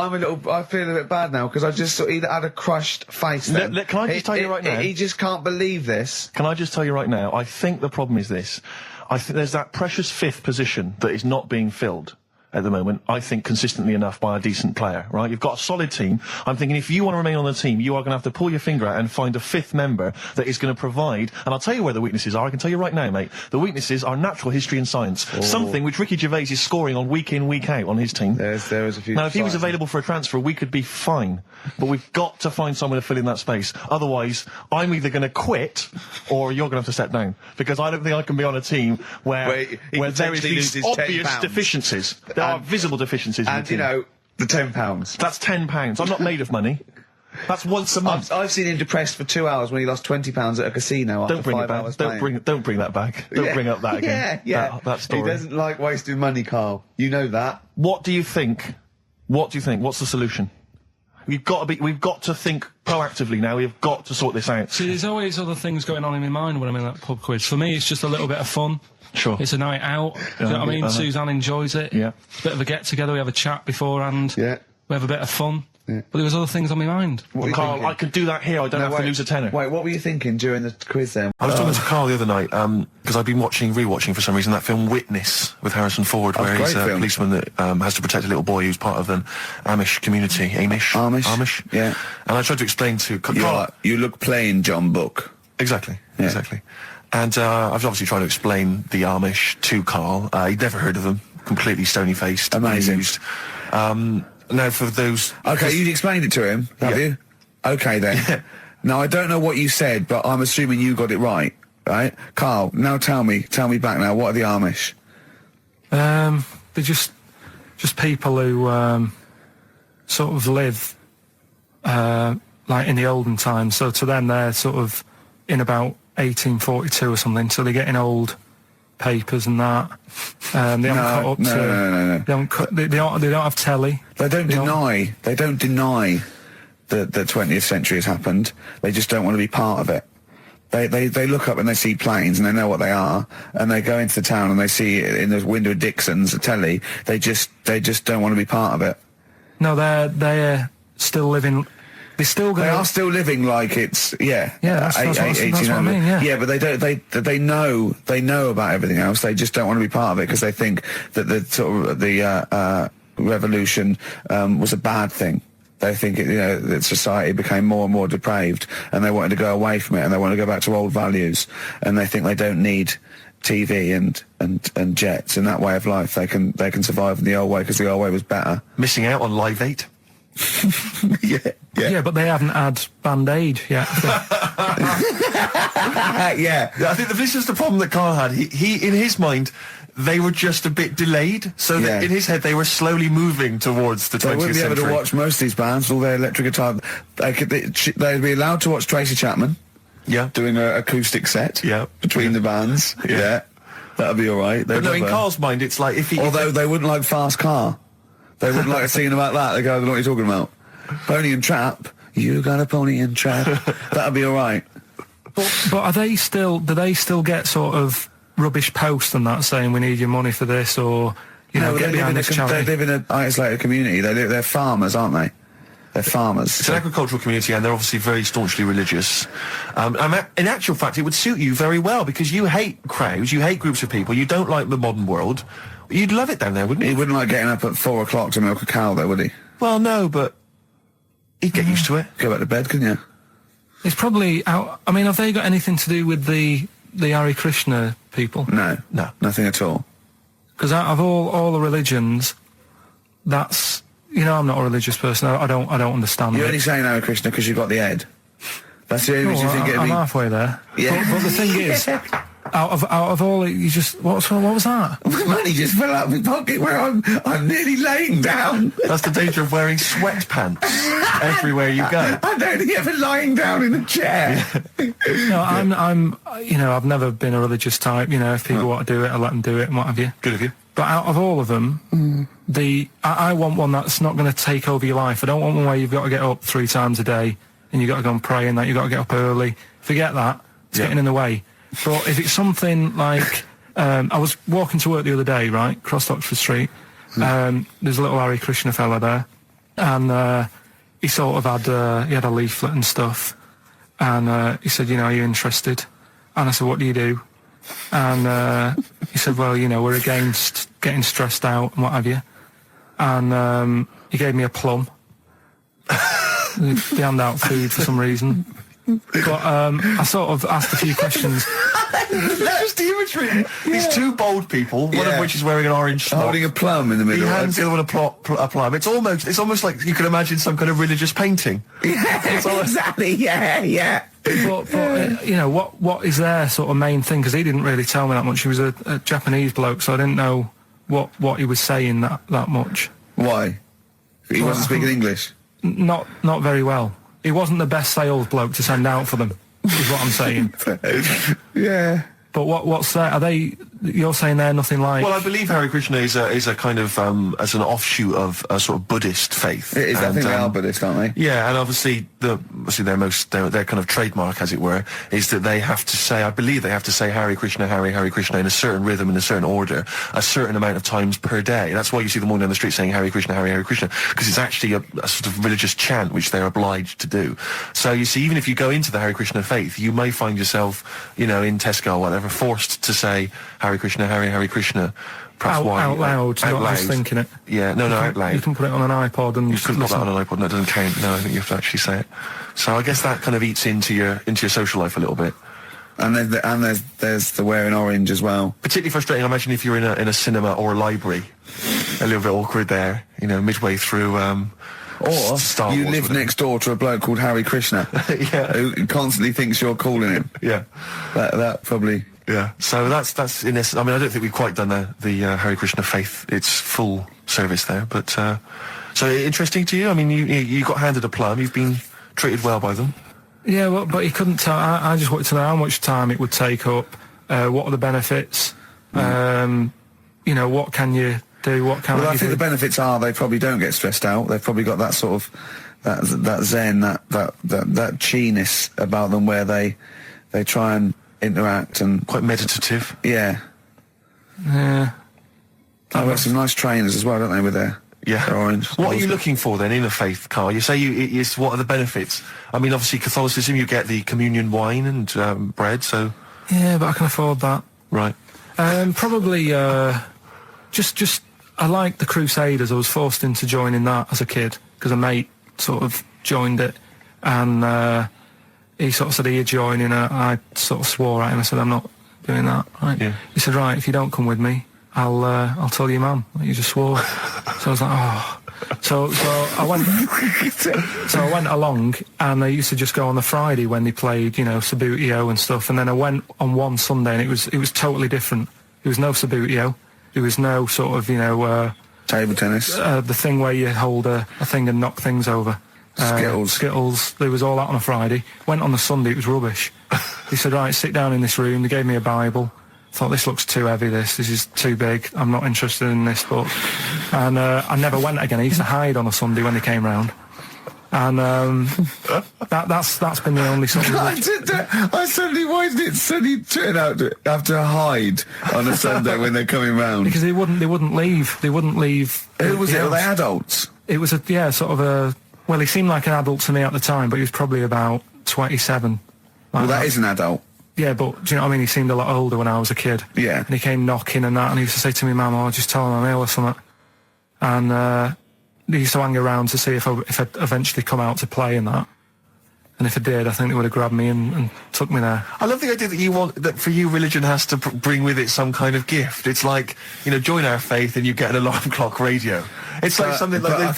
I feel a bit bad now, because I just sort of had a crushed face. Then. Can I just tell you right now? He just can't believe this. Can I just tell you right now? I think the problem is this. I think there's that precious 5th position that is not being filled at the moment, I think, consistently enough by a decent player, right? You've got a solid team. I'm thinking if you want to remain on the team, you are going to have to pull your finger out and find a 5th member that is going to provide, and I'll tell you where the weaknesses are. I can tell you right now, mate. The weaknesses are natural history and science. Something which Ricky Gervais is scoring on week in, week out on his team. There is a few. Now, if he was available for a transfer, we could be fine. But we've got to find someone to fill in that space. Otherwise, I'm either going to quit, or you're going to have to step down. Because I don't think I can be on a team where there is these obvious deficiencies. There are visible deficiencies in the team. And, the £10. That's £10. I'm not made of money. That's once a month. I've seen him depressed for 2 hours when he lost £20 at a casino after Don't bring 5 it back. hours Don't bring that back. Don't bring up that again. Yeah. That story. He doesn't like wasting money, Carl. You know that. What do you think? What's the solution? We've got to think proactively now. We've got to sort this out. See, there's always other things going on in my mind when I'm in that pub quiz. For me, it's just a little bit of fun. Sure. It's a night out. Do you know what I mean? Suzanne enjoys it. Yeah. Bit of a get-together. We have a chat beforehand. Yeah. We have a bit of fun. Yeah. But there was other things on my mind. What Carl, I could do that here. I don't have to lose a tenner. Wait, what were you thinking during the quiz then? I was talking to Carl the other night, because I've been rewatching for some reason that film Witness with Harrison Ford, where he's a policeman that has to protect a little boy who's part of an Amish community. Amish? Yeah. And I tried to explain to Carl... You look plain, John Book. Exactly. Yeah. Exactly. And I was obviously trying to explain the Amish to Carl. He'd never heard of them. Completely stony-faced. Amazing. Now for those... Okay, you explained it to him, have you? Okay then. Yeah. Now I don't know what you said, but I'm assuming you got it right? Carl, now tell me back now, what are the Amish? They're just people who sort of live like in the olden times. So to them, they're sort of in about 1842 or something. So they're getting old papers and that. They haven't cut up to. No. They don't have telly. They don't deny that the 20th century has happened. They just don't want to be part of it. They look up and they see planes and they know what they are, and they go into the town and they see it in the window of Dixon's telly. They just don't want to be part of it. No, they're still living. They are still living like it's that's what I mean. Yeah, but they know about everything else. They just don't want to be part of it because they think that the sort of the revolution was a bad thing. They think that society became more and more depraved, and they wanted to go away from it, and they want to go back to old values, and they think they don't need TV and jets in that way of life. They can survive in the old way because the old way was better. Missing out on Live 8. Yeah, but they haven't had Band-Aid yet. Yeah. I think this is the problem that Carl had. He in his mind, they were just a bit delayed, so that in his head they were slowly moving towards the 20th century. They wouldn't be able to watch most of these bands, all their electric guitar. They'd be allowed to watch Tracy Chapman. Yeah. Doing an acoustic set. Yeah. Between the bands. Yeah. That'd be all right. But no, in Carl's mind, it's like if he... Although they wouldn't like Fast Car. They wouldn't like a scene about that. They go, I don't know what you're talking about. Pony and Trap. You got a pony and trap. That'd be all right. But are they still... Do they still get sort of rubbish posts and that saying we need your money for this, or get behind this charity? They live in an isolated community. They're farmers, aren't they? They're farmers. It's an agricultural community, and they're obviously very staunchly religious. In actual fact, it would suit you very well because you hate crowds, you hate groups of people, you don't like the modern world. You'd love it down there, wouldn't you? He wouldn't like getting up at 4 o'clock to milk a cow, though, would he? Well, no, but he'd get used to it. Go back to bed, couldn't you? It's probably out. I mean, have they got anything to do with the Hare Krishna people? No, nothing at all. Because out of all the religions, that's I'm not a religious person. I don't understand. You're only saying Hare Krishna because you've got the head. That's the only reason you think it'd be... I'm halfway there. Yeah. But the thing is, out of all, you just what was that? My money just fell out of my pocket where I'm nearly laying down. That's the danger of wearing sweatpants everywhere you go. I'm only ever lying down in a chair. No, I'm I've never been a religious type. If people want to do it, I let them do it and what have you. Good of you. But out of all of them, I want one that's not going to take over your life. I don't want one where you've got to get up 3 times a day and you've got to go and pray and that you've got to get up early. Forget that. It's getting in the way. But if it's something like, I was walking to work the other day, right, across Oxford Street. There's a little Hare Krishna fella there, and he sort of had he had a leaflet and stuff, and he said, are you interested? And I said, what do you do? And he said, well, we're against getting stressed out and what have you. And he gave me a plum. They hand out food for some reason. But I sort of asked a few questions. Just the imagery. These 2 bold people, one of which is wearing an orange smock, holding a plum in the middle. He hands the other one a plum. It's almost like you could imagine some kind of religious painting. Yeah, exactly. Yeah. But what is their sort of main thing? Because he didn't really tell me that much. He was a Japanese bloke, so I didn't know what he was saying that much. Why? He wasn't speaking English. Not very well. he wasn't the best sales bloke to send out for them, is what I'm saying. Yeah. But what's that? Are they? You're saying they're nothing like? Well, I believe Hare Krishna is a kind of as an offshoot of a sort of Buddhist faith. It is. I think they are Buddhist, aren't they? Yeah, and obviously their kind of trademark, as it were, is that they have to say. I believe they have to say Hare Krishna, Hare Krishna in a certain rhythm, in a certain order, a certain amount of times per day. That's why you see them walking down the street saying Hare Krishna, Hare Krishna, because it's actually a sort of religious chant which they're obliged to do. So you see, even if you go into the Hare Krishna faith, you may find yourself, in Tesco or whatever, forced to say Hare Krishna, Hare Krishna. Perhaps out loud, not just thinking it. Yeah, no, out loud. You can put it on an iPod and you couldn't put that on an iPod. No, it doesn't count. No, I think you have to actually say it. So I guess that kind of eats into your social life a little bit. And there's the wearing orange as well. Particularly frustrating, I imagine, if you're in a cinema or a library. A little bit awkward there, midway through. Or Star you Wars, live next door to a bloke called Hare Krishna, yeah, who constantly thinks you're calling him. Yeah, that probably. Yeah, so that's in this. I mean, I don't think we've quite done the Hare Krishna faith its full service there, but so interesting to you. I mean, you got handed a plum. You've been treated well by them. Yeah, well, but he couldn't tell. I just wanted to know how much time it would take up. What are the benefits? What can you do? What can I think the benefits are they probably don't get stressed out. They've probably got that sort of that zen, that chi-ness about them, where they try and interact and quite meditative. Yeah. Yeah. They've got some nice trainers as well, don't they, with their orange. What are you looking for then in a faith, Karl? You say what are the benefits? I mean, obviously Catholicism, you get the communion wine and bread, so... Yeah, but I can afford that. Right. Probably, just, I like the Crusaders. I was forced into joining that as a kid, because a mate sort of joined it, and he sort of said, are you joining? I sort of swore at him. I said, I'm not doing that. Right? Yeah. He said, right, if you don't come with me, I'll tell your mum that you just swore. So I was like, oh. So I went. So I went along, and I used to just go on the Friday when they played, Sabutio and stuff. And then I went on one Sunday, and it was totally different. There was no Sabutio. There was no sort of table tennis. The thing where you hold a thing and knock things over. Skittles. There was all that on a Friday. Went on the Sunday, it was rubbish. He said, right, sit down in this room. They gave me a Bible. Thought, this looks too heavy, this is too big. I'm not interested in this book. And I never went again. I used to hide on a Sunday when they came round. And that's been the only sort of... why did it suddenly turn out to have to hide on a Sunday when they're coming round? Because they wouldn't leave. They wouldn't leave. Who was it? Were they adults? It was well, he seemed like an adult to me at the time, but he was probably about 27. Well, that is an adult. Yeah, but do you know what I mean? He seemed a lot older when I was a kid. Yeah. And he came knocking and that, and he used to say to me, Mum, I'll just tell him I'm ill or something. And he used to hang around to see if I'd eventually come out to play and that. And if I did, I think they would have grabbed me and took me there. I love the idea that for you, religion has to bring with it some kind of gift. It's like, join our faith and you get an alarm clock radio. It's like something like I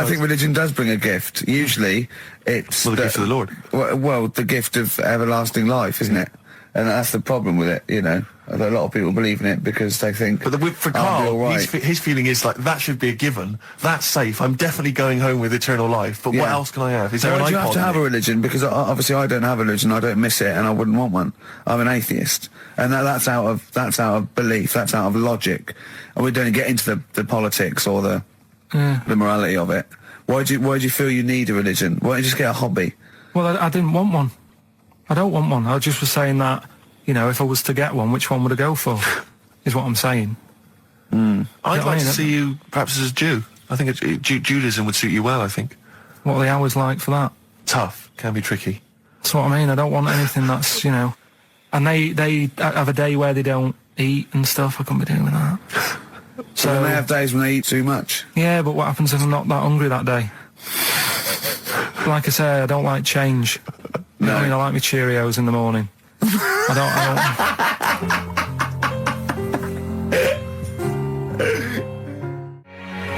think religion does bring a gift. Usually, it's the gift of the Lord. Well, the gift of everlasting life, isn't it? And that's the problem with it, A lot of people believe in it because they think. But for Karl, his feeling is like that should be a given. That's safe. I'm definitely going home with eternal life. But what else can I have? Is there an iPod? You have to have a religion because obviously I don't have a religion. I don't miss it, and I wouldn't want one. I'm an atheist, and that's out of belief. That's out of logic, and we don't get into the politics or the morality of it. Why do you feel you need a religion? Why don't you just get a hobby? Well, I didn't want one. I don't want one. I just was saying that. If I was to get one, which one would I go for? Is what I'm saying. I'd like to see you perhaps as a Jew. I think Judaism would suit you well, I think. What are the hours like for that? Tough. Can be tricky. That's what I mean. I don't want anything that's, And they have a day where they don't eat and stuff. I couldn't be doing that. So then they have days when they eat too much? Yeah, but what happens if I'm not that hungry that day? Like I say, I don't like change. No. I like my Cheerios in the morning. I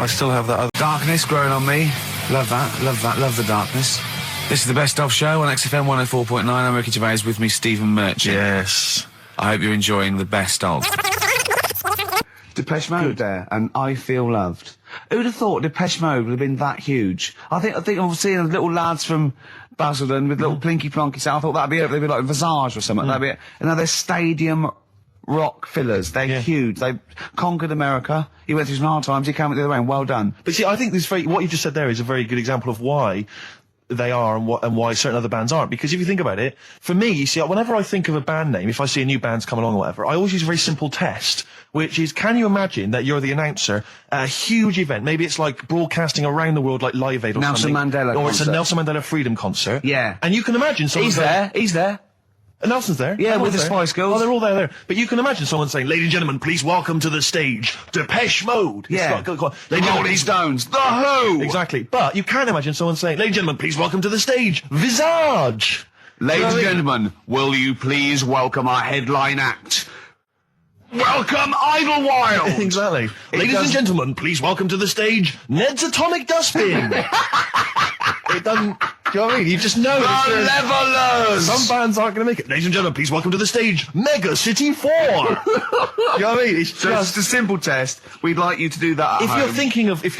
still have that other darkness growing on me. Love that, love the darkness. This is the Best Of Show on XFM 104.9. I'm Ricky Gervais, with me Stephen Merchant. Yes. I hope you're enjoying the Best Of. Depeche Mode there, and I Feel Loved. Who'd have thought Depeche Mode would have been that huge? I think I'm seeing little lads from Basildon with little plinky plonky sound. I thought that'd be it. They'd be like Visage or something. That'd be it. And now they're stadium rock fillers. They're huge. They conquered America. He went through some hard times. He came out the other way, and well done. But see, I think what you just said there is a very good example of why they are and why certain other bands aren't. Because if you think about it, for me, you see, whenever I think of a band name, if I see a new band's come along or whatever, I always use a very simple test, which is, can you imagine that you're the announcer at a huge event? Maybe it's like broadcasting around the world like Live Aid or Nelson something. Mandela Or it's concert. a Nelson Mandela Freedom concert. Yeah. And you can imagine someone He's there. Nelson's there. Yeah, Everyone's with the there. Spice Girls. Oh, they're all there. But you can imagine someone saying, ladies and gentlemen, please welcome to the stage, Depeche Mode. Yeah. Rolling Stones. The Who. Exactly. But you can imagine someone saying, ladies and gentlemen, please welcome to the stage, Visage. Ladies and gentlemen, will you please welcome our headline act? Welcome Idlewild! Exactly. Ladies and gentlemen, please welcome to the stage, Ned's Atomic Dustbin. It doesn't... Do you know what I mean? You just know. The Levelers! Some bands aren't going to make it. Ladies and gentlemen, please welcome to the stage, Mega City 4. You know what I mean? It's So just... it's a simple test. We'd like you to do that at If home. you're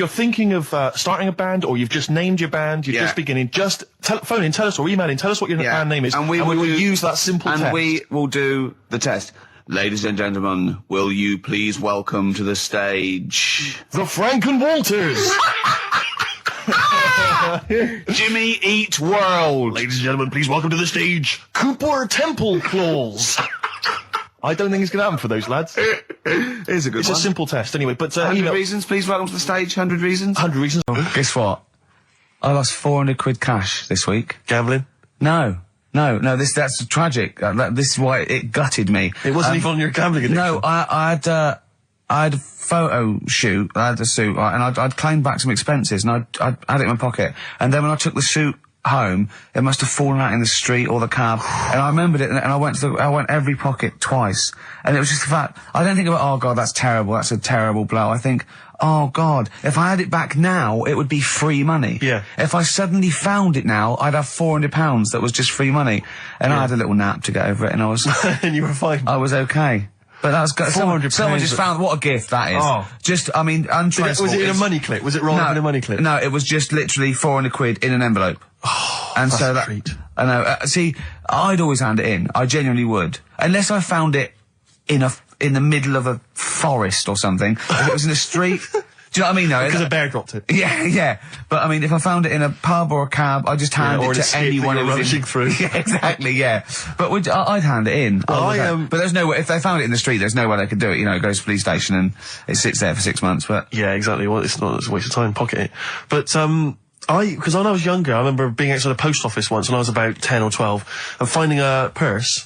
thinking of starting a band, or you've just named your band, you're just beginning, just phone in, tell us, or email in, tell us what your band name is, and we will use that simple test. And we will do the test. Ladies and gentlemen, will you please welcome to the stage the Franken Walters. Jimmy Eat World. Ladies and gentlemen, please welcome to the stage, Cooper Temple Claws. I don't think it's going to happen for those lads. Here's a good It's one. a simple test anyway, but 100 reasons, please welcome to the stage. 100 reasons. 100 reasons. Guess what? I lost 400 quid cash this week. Gambling. No, that's tragic. This is why it gutted me. It wasn't even on your gambling addiction. No, I had a photo shoot. I had a suit, right, and I'd claimed back some expenses, and I'd had it in my pocket. And then when I took the suit home, it must have fallen out in the street or the cab. And I remembered it, and I went every pocket twice. And it was just the fact, I don't think about, oh God, that's terrible, that's a terrible blow. I think, oh God, if I had it back now, it would be free money. Yeah. If I suddenly found it now, I'd have £400 that was just free money. And I had a little nap to get over it, and I was... And you were fine. I was okay. But that was good. Someone £400 just found, what a gift that is. Oh. Just, I mean, untraceable. Was it in a money clip? Was it rolled in a money clip? No, it was just literally 400 quid in an envelope. Oh, and that's so a that, treat. I know, see, I'd always hand it in. I genuinely would. Unless I found it in the middle of a forest or something. If it was in a street. Do you know what I mean? No, Because a bear dropped it. Yeah. But I mean, if I found it in a pub or a cab, I'd just hand or it in a to skip that anyone you're who was rummaging through. Yeah, exactly, yeah. But I'd hand it in. Well, But there's no way, if they found it in the street, there's no way they could do it. You know, it goes to the police station and it sits there for 6 months, but... Yeah, exactly. Well, it's a waste of time, pocket it. But, because when I was younger, I remember being outside the post office once when I was about 10 or 12 and finding a purse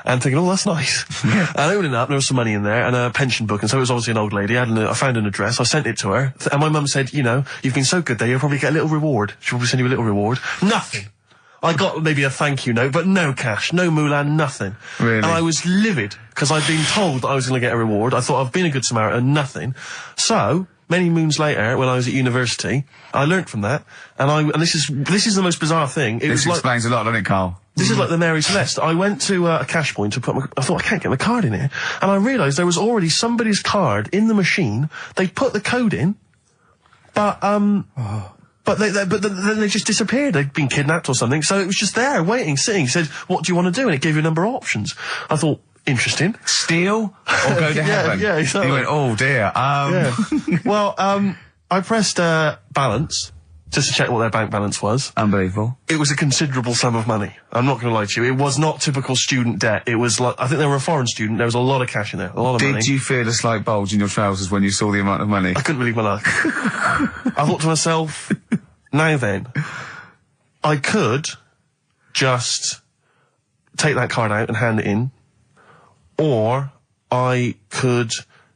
and thinking, oh, that's nice. And opening it up, there was some money in there and a pension book, and so it was obviously an old lady. I found an address, I sent it to her, and my mum said, you know, you've been so good there, you'll probably get a little reward. She'll probably send you a little reward. Nothing. I got maybe a thank you note, but no cash, no moolah, nothing. Really? And I was livid, because I'd been told that I was going to get a reward. I thought I've been a good Samaritan, nothing. So, many moons later, when I was at university, I learnt from that, and this is the most bizarre thing. This explains a lot, doesn't it, Carl? This is like the Mary Celeste. I went to a cash point to I thought, I can't get my card in here. And I realised there was already somebody's card in the machine. They put the code in, but then they just disappeared. They'd been kidnapped or something. So it was just there, waiting, sitting. It said, what do you want to do? And it gave you a number of options. I thought, interesting. Steal or go to heaven? Yeah, exactly. You went, oh dear. Yeah. Well, I pressed balance, just to check what their bank balance was. Unbelievable. It was a considerable sum of money. I'm not going to lie to you. It was not typical student debt. It was like, I think they were a foreign student. There was a lot of cash in there. A lot of money. Did you feel a slight bulge in your trousers when you saw the amount of money? I couldn't believe my luck. I thought to myself, now then, I could just take that card out and hand it in, or I could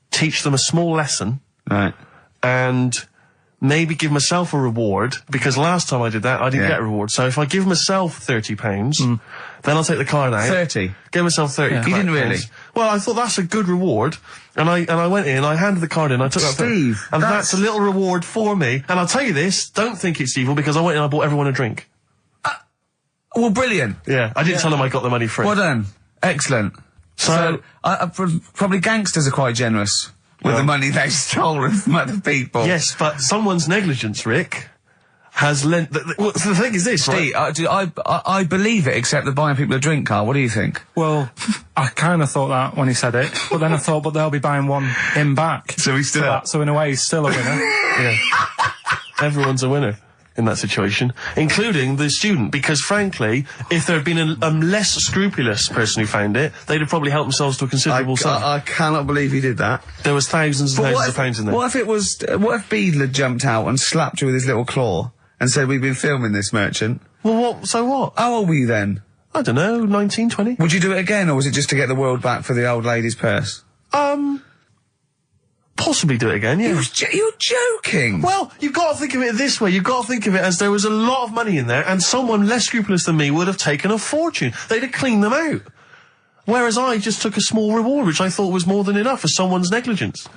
teach them a small lesson. Right. And maybe give myself a reward, because last time I did that, I didn't get a reward. So if I give myself £30, then I'll take the card out. 30? Give myself 30. Yeah. You didn't really? Well, I thought that's a good reward. And I went in, I handed the card in, I took that. Steve, and that's a little reward for me. And I'll tell you this, don't think it's evil, because I went in and I bought everyone a drink. Well, brilliant. Yeah, I didn't tell them I got the money free. Well done. Excellent. So probably gangsters are quite generous. with the money they've stolen from other people. Yes, but someone's negligence, Rick, has lent... the thing is this, Steve, right? I believe it, except they're buying people a drink, Carl. What do you think? Well, I kind of thought that when he said it, but then I thought, but they'll be buying him back. So he's still... for that, so in a way, he's still a winner. Yeah. Everyone's a winner in that situation, including the student, because frankly, if there had been a less scrupulous person who found it, they'd have probably helped themselves to a considerable sum. I cannot believe he did that. There was thousands and thousands of pounds in there. What if it was... what if Beadle had jumped out and slapped you with his little claw and said, we've been filming this, merchant? Well, what? So what? How old were you then? I don't know, 19, 20? Would you do it again, or was it just to get the world back for the old lady's purse? Possibly do it again, yeah. You're joking! Well, you've got to think of it this way. You've got to think of it as there was a lot of money in there, and someone less scrupulous than me would have taken a fortune. They'd have cleaned them out. Whereas I just took a small reward, which I thought was more than enough for someone's negligence.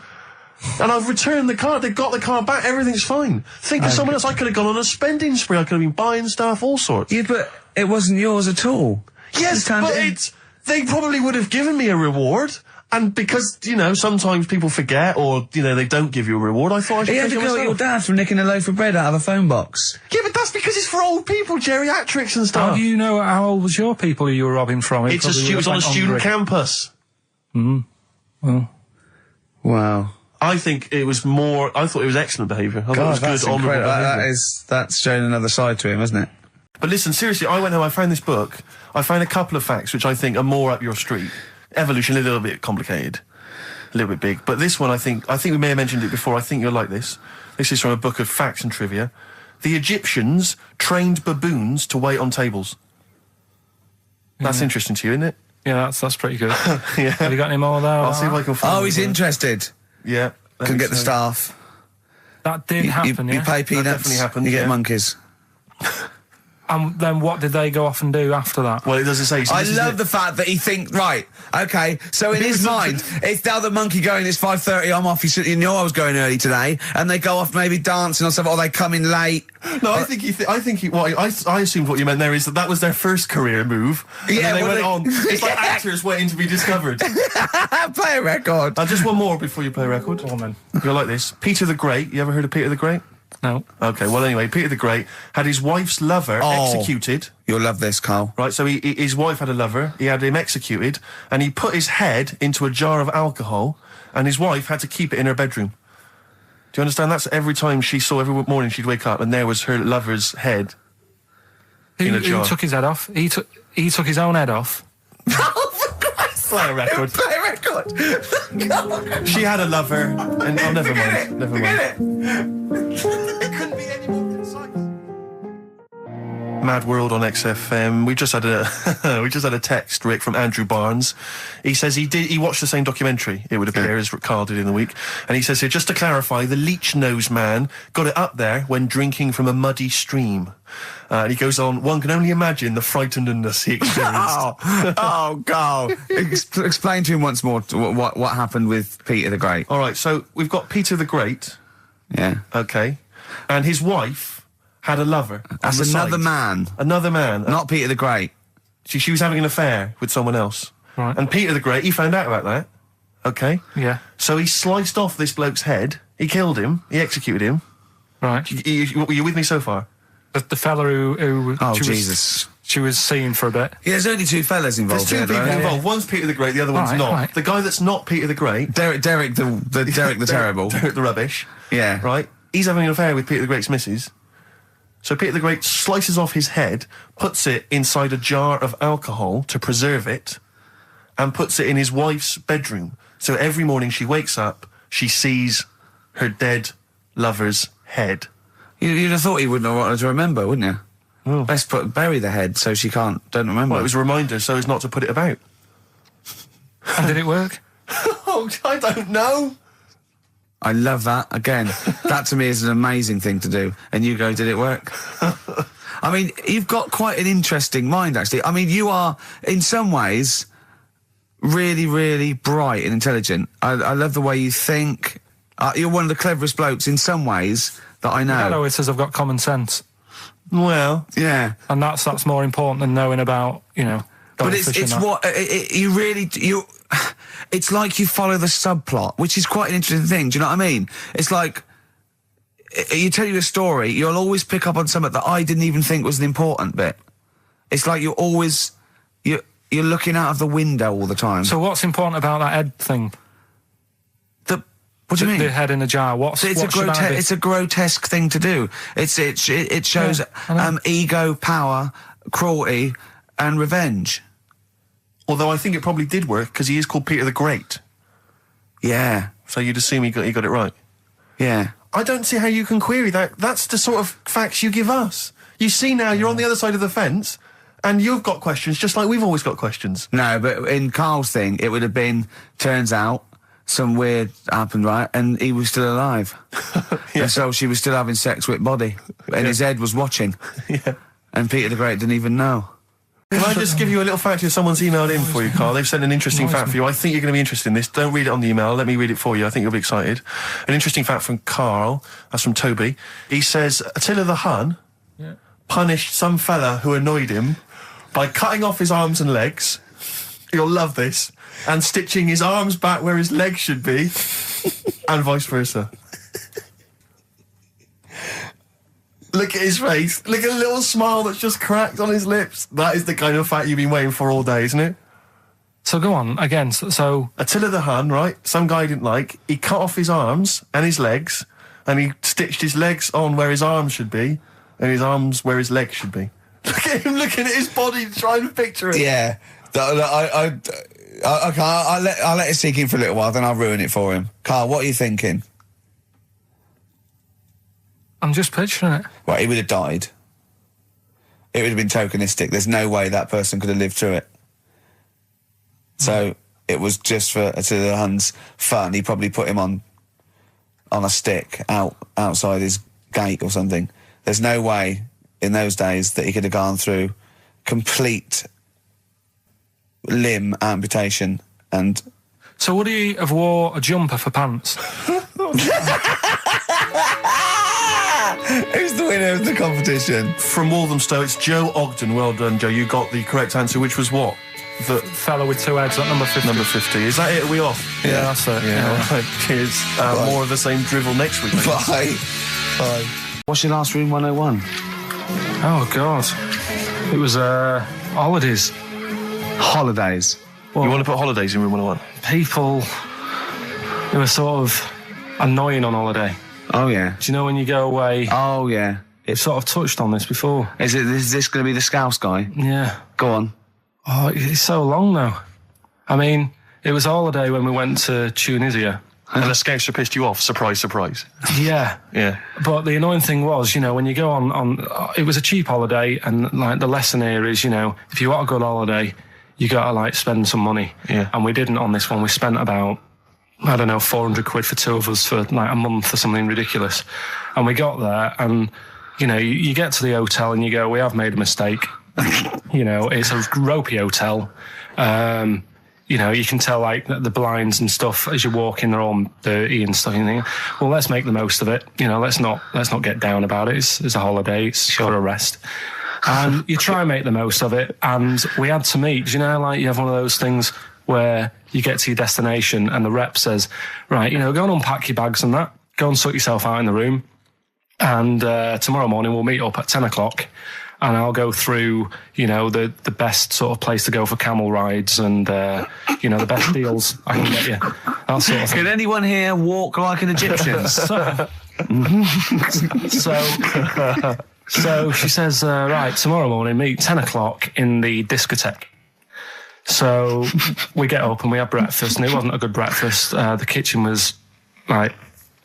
And I've returned the car. They've got the car back. Everything's fine. Think of someone else. I could have gone on a spending spree. I could have been buying stuff, all sorts. Yeah, but it wasn't yours at all. Yes, but they probably would have given me a reward. And because, you know, sometimes people forget or, you know, they don't give you a reward, I thought I should You had take to it go at myself. your dad for nicking a loaf of bread out of a phone box. Yeah, but that's because it's for old people, geriatrics and stuff. How do you know how old was your people who you were robbing from? It was on a student campus. Well. Wow. I think it was I thought it was excellent behaviour. I thought it was that's good, honourable incredible. behaviour. That's showing another side to him, isn't it? But listen, seriously, I went home, I found this book, I found a couple of facts which I think are more up your street. Evolution, a little bit complicated. A little bit big. But this one, I think we may have mentioned it before, I think you'll like this. This is from a book of facts and trivia. The Egyptians trained baboons to wait on tables. That's interesting to you, isn't it? Yeah, that's pretty good. Yeah. Have you got any more there? I'll see if I can find He's interested. Yeah. Can get the staff. That did happen, You pay peanuts. That definitely happened, You get yeah. monkeys. And then what did they go off and do after that? Well, it doesn't say. So I this is love it. the fact that he thinks, right, okay, so in his mind, it's now the monkey going, it's 5:30, I'm off, you know I was going early today, and they go off maybe dancing or something, or they come in late. No, I assumed what you meant there is that was their first career move. And Yeah, then they well, went they- on. It's like actors waiting to be discovered. Play a record. Just one more before you play a record. Go on, then. You'll like this. Peter the Great. You ever heard of Peter the Great? No. Okay, well anyway, Peter the Great had his wife's lover executed. You'll love this, Carl. Right, so his wife had a lover, he had him executed, and he put his head into a jar of alcohol, and his wife had to keep it in her bedroom. Do you understand? That's every time every morning she'd wake up, and there was her lover's head in a jar. Who took his head off? He took his own head off. Play a record. Play a record. She had a lover, and never mind. Never mind. It couldn't be any more concise. Mad World on XFM. We just had a text, Rick, from Andrew Barnes. He says he watched the same documentary, it would appear, as Carl did in the week. And he says here, just to clarify, the leech nose man got it up there when drinking from a muddy stream. And he goes on, one can only imagine the frightenedness he experienced. Carl. Explain to him once more what happened with Peter the Great. All right, so we've got Peter the Great. Yeah. Okay. And his wife had a lover. That's another man. Another man. Not Peter the Great. She was having an affair with someone else. Right. And Peter the Great, he found out about that. Okay. Yeah. So he sliced off this bloke's head. He killed him. He executed him. Right. Were you with me so far? The fella who Oh, she Jesus. she was seeing for a bit. Yeah, there's only two fellas involved. There's two people there, involved. One's Peter the Great, the other one's Right, not. right. The guy that's not Peter the Great... Derek the Terrible. Derek the Rubbish. Yeah. Right? He's having an affair with Peter the Great's missus. So Peter the Great slices off his head, puts it inside a jar of alcohol to preserve it, and puts it in his wife's bedroom. So every morning she wakes up, she sees her dead lover's head. You'd have thought he wouldn't have wanted to remember, wouldn't you? Oh. Best bury the head so she don't remember. Well, it was a reminder so as not to put it about. And did it work? Oh, I don't know. I love that. Again, that to me is an amazing thing to do. And you go, did it work? I mean, you've got quite an interesting mind, actually. I mean, you are, in some ways, really, really bright and intelligent. I love the way you think. You're one of the cleverest blokes in some ways that I know. Hello, it says I've got common sense. Well, Yeah. And that's more important than knowing about, But going fishing it's that. what, you really, it's like you follow the subplot, which is quite an interesting thing. Do you know what I mean? It's like, you tell you a story, you'll always pick up on something that I didn't even think was an important bit. It's like you're looking out of the window all the time. So what's important about that head thing? What do you mean? The head in a jar. It's a grotesque thing to do. It shows ego, power, cruelty, and revenge. Although I think it probably did work, because he is called Peter the Great. Yeah. So you'd assume he got it right. Yeah. I don't see how you can query that. That's the sort of facts you give us. You see now, you're on the other side of the fence, and you've got questions, just like we've always got questions. No, but in Karl's thing, it would have been, turns out, some weird happened, right? And he was still alive. Yeah. And so she was still having sex with body. And his head was watching. Yeah. And Peter the Great didn't even know. Can I just give you a little fact here? Someone's emailed in for you, Karl. They've sent an interesting fact for you. I think you're going to be interested in this. Don't read it on the email. Let me read it for you. I think you'll be excited. An interesting fact from Karl. That's from Toby. He says, Attila the Hun punished some fella who annoyed him by cutting off his arms and legs. You'll love this. And stitching his arms back where his legs should be. And vice versa. Look at his face. Look at a little smile that's just cracked on his lips. That is the kind of fact you've been waiting for all day, isn't it? So go on, again, so... Attila the Hun, right? Some guy didn't like. He cut off his arms and his legs, and he stitched his legs on where his arms should be, and his arms where his legs should be. Look at him looking at his body, trying to picture it. Yeah. I'll let it sink in for a little while, then I'll ruin it for him. Karl, what are you thinking? I'm just picturing it. Well, he would have died. It would have been tokenistic. There's no way that person could have lived through it. So it was just for Attila the Hun's fun. He probably put him on a stick outside his gate or something. There's no way in those days that he could have gone through complete limb amputation and... So would he have wore a jumper for pants? Who's the winner of the competition? From Walthamstow, it's Joe Ogden. Well done, Joe. You got the correct answer, which was what? The fella with two heads at number 50. Number 50. Is that it? Are we off? Yeah, that's it. Yeah. All right. Cheers. More of the same drivel next week. Bye. Bye. What's your last room 101? Oh, God. It was, holidays. Holidays. Well, You want to put holidays in room 101? people who are sort of annoying on holiday. Oh, yeah. Do you know when you go away? Oh, yeah. We've sort of touched on this before. Is this going to be the Scouse guy? Yeah. Go on. Oh, it's so long now. I mean, it was a holiday when we went to Tunisia. And the Scouser pissed you off. Surprise, surprise. Yeah. Yeah. But the annoying thing was, you know, when you go on it was a cheap holiday, and like the lesson here is, you know, if you want a good holiday, you gotta like spend some money. Yeah. And we didn't on this one. We spent about, I don't know, 400 quid for two of us for like a month or something ridiculous. And we got there, and, you know, you get to the hotel and you go, we have made a mistake. You know, it's a ropey hotel. You know, you can tell like the blinds and stuff as you walk in, they're all dirty and stuff. And you think, well, let's make the most of it. You know, let's not get down about it. It's a holiday. It's got a rest. And you try and make the most of it. And we had to meet. You know, like you have one of those things where you get to your destination and the rep says, right, you know, go and unpack your bags and that. Go and sort yourself out in the room. And tomorrow morning we'll meet up at 10 o'clock. And I'll go through, you know, the best sort of place to go for camel rides and, you know, the best deals I can get you. That sort of thing. Can anyone here walk like an Egyptian? So she says, right, tomorrow morning, meet 10 o'clock in the discotheque. So we get up and we have breakfast, and it wasn't a good breakfast. The kitchen was, like,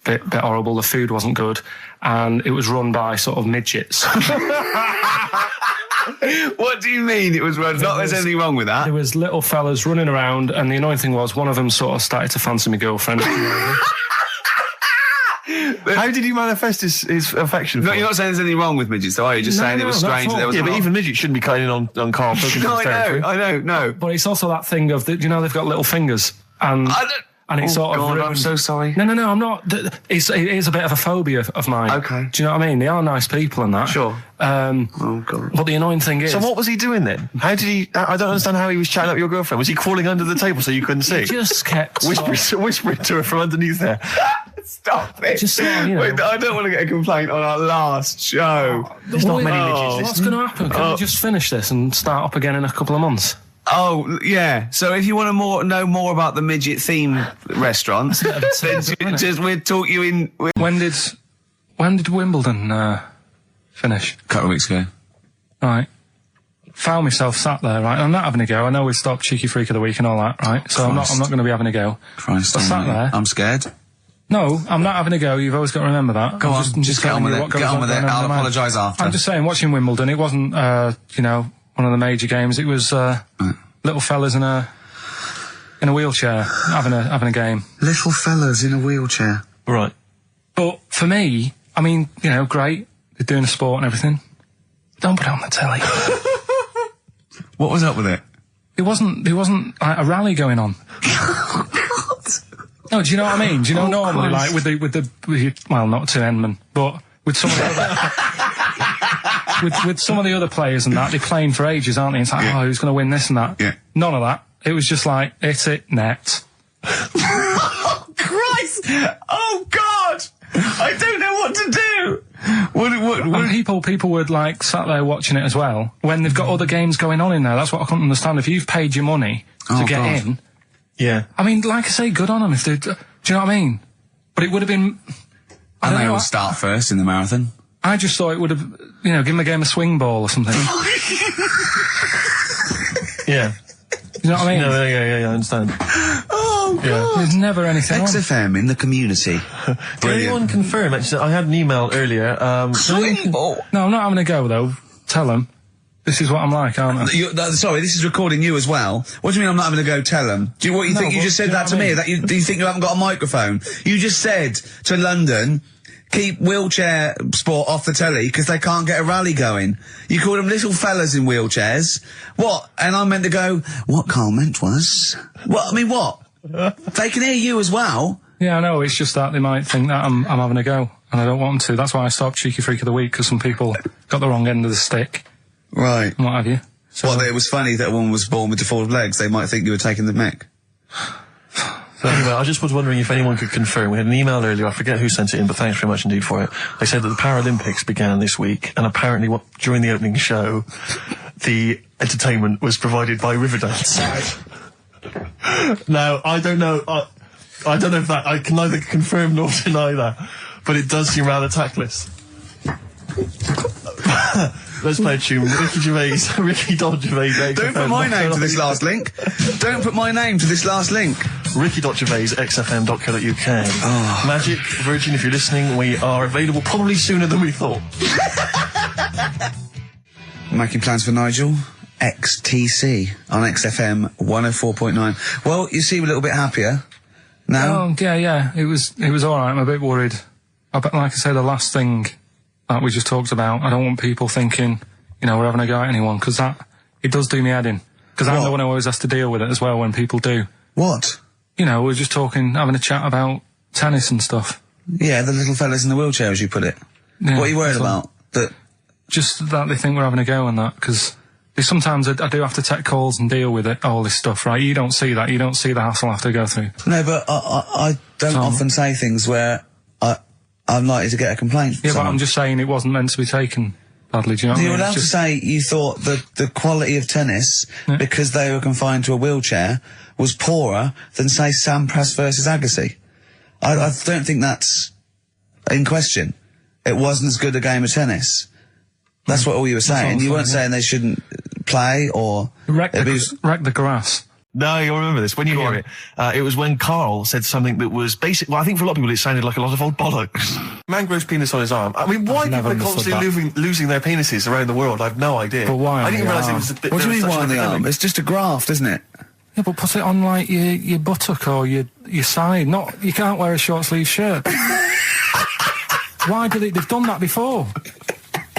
bit horrible. The food wasn't good. And it was run by sort of midgets. What do you mean it was run? Not there's anything wrong with that. There was little fellas running around, and the annoying thing was one of them sort of started to fancy my girlfriend. How did he manifest his affection for No, you're not saying there's anything wrong with midgets, though, are you? Just saying it was strange that there was... Yeah, but even midgets shouldn't be cutting in on Karl Pilkington's territory. I know. But it's also that thing of, you know, they've got little fingers. And and it sort of God, ruined... I'm so sorry. No, I'm not. It is a bit of a phobia of mine. Okay. Do you know what I mean? They are nice people and that. Sure. Oh, God. But the annoying thing is... So what was he doing then? How did he... I don't understand how he was chatting up your girlfriend. Was he crawling under the table so you couldn't see? He just kept... Whispering to her from underneath there. Stop it. Just, you know... Wait, I don't want to get a complaint on our last show. There's not many midgets What's listening. going to happen? Can we just finish this and start up again in a couple of months? Oh, yeah. So if you want to know more about the midget theme restaurant, then we'll talk you in... When did Wimbledon finish? A couple of weeks ago. Right. Found myself sat there, right? I'm not having a go. I know we've stopped Cheeky Freak of the Week and all that, right? So I'm not going to be having a go. Christ, I sat there. I'm scared. No, I'm not having a go. You've always got to remember that. Go on, just get on with it. Get on with it. I'll apologise after. I'm just saying, watching Wimbledon, it wasn't, one of the major games. It was little fellas in a wheelchair having a game. Little fellas in a wheelchair. Right. But for me, I mean, great. They're doing a sport and everything. Don't put it on the telly. What was up with it? There wasn't like a rally going on. No, do you know what I mean? Do you know normally, Christ. like with the well, not to Enman, but with some of the other with some of the other players and that, they're playing for ages, aren't they? It's like, oh, who's going to win this and that? Yeah. None of that. It was just like, hit it, net. Oh, Christ! Oh, God! I don't know what to do! And people would like sat there watching it as well when they've got other games going on in there. That's what I couldn't understand. If you've paid your money to get in, yeah. I mean, like I say, good on them if they. Do you know what I mean? But it would have been. And they all start first in the marathon. I just thought it would have, given the game a swing ball or something. Yeah. You know what I mean? No, yeah, I understand. Oh, God. Yeah. There's never anything on. XFM in the community. Did anyone confirm, actually, I had an email earlier, Swing ball. No, I'm not having a go, though. Tell them. This is what I'm like, aren't I? Sorry, this is recording you as well. What do you mean I'm not having to go tell them? Do you think you just said that to me? That do you think you haven't got a microphone? You just said to London, keep wheelchair sport off the telly because they can't get a rally going. You called them little fellas in wheelchairs. What? And I meant to go, what Carl meant was... What? I mean, what? They can hear you as well. Yeah, I know. It's just that they might think that I'm having a go, and I don't want them to. That's why I stopped Cheeky Freak of the Week, because some people got the wrong end of the stick. Right. And what have you. So, Well, it was funny that a woman was born with deformed legs. They might think you were taking the mick. So anyway, I just was wondering if anyone could confirm. We had an email earlier, I forget who sent it in, but thanks very much indeed for it. They said that the Paralympics began this week, and apparently during the opening show, the entertainment was provided by Riverdance. Now, I don't know if that, I can neither confirm nor deny that, but it does seem rather tactless. Let's play a tune. Ricky Gervais. Don't put my name to this last link. Don't put my name to this last link. Ricky.Gervais, xfm.co.uk. Oh. Magic, Virgin, if you're listening, we are available probably sooner than we thought. Making plans for Nigel. XTC on XFM 104.9. Well, you seem a little bit happier now. Oh, yeah. It was alright. I'm a bit worried. Like I say, the last thing that we just talked about, I don't want people thinking, we're having a go at anyone, because it does do me head in. Because I'm the one who always has to deal with it as well when people do. What? We're just having a chat about tennis and stuff. Yeah, the little fellas in the wheelchair, as you put it. Yeah, what are you worried about? Just that they think we're having a go and that, because sometimes I do have to take calls and deal with it, all this stuff, right? You don't see that. You don't see the hassle I have to go through. No, but I don't often say things where I'm likely to get a complaint. Yeah, but I'm just saying it wasn't meant to be taken badly, do you know what I mean? You're allowed to say you thought that the quality of tennis, because they were confined to a wheelchair, was poorer than, say, Sampras versus Agassi. I don't think that's in question. It wasn't as good a game of tennis. That's what all you were saying. You weren't saying they shouldn't play or... Wreck the grass. No, you'll remember this. When you hear it, it was when Karl said something that was basic. Well, I think for a lot of people it sounded like a lot of old bollocks. Man grows penis on his arm. I mean, why people are constantly losing their penises around the world, I have no idea. But why? I didn't realise it was a bit... What do you mean why on the arm? It's just a graft, isn't it? Yeah, but put it on, like, your buttock or your side. You can't wear a short-sleeve shirt. Why do they've done that before?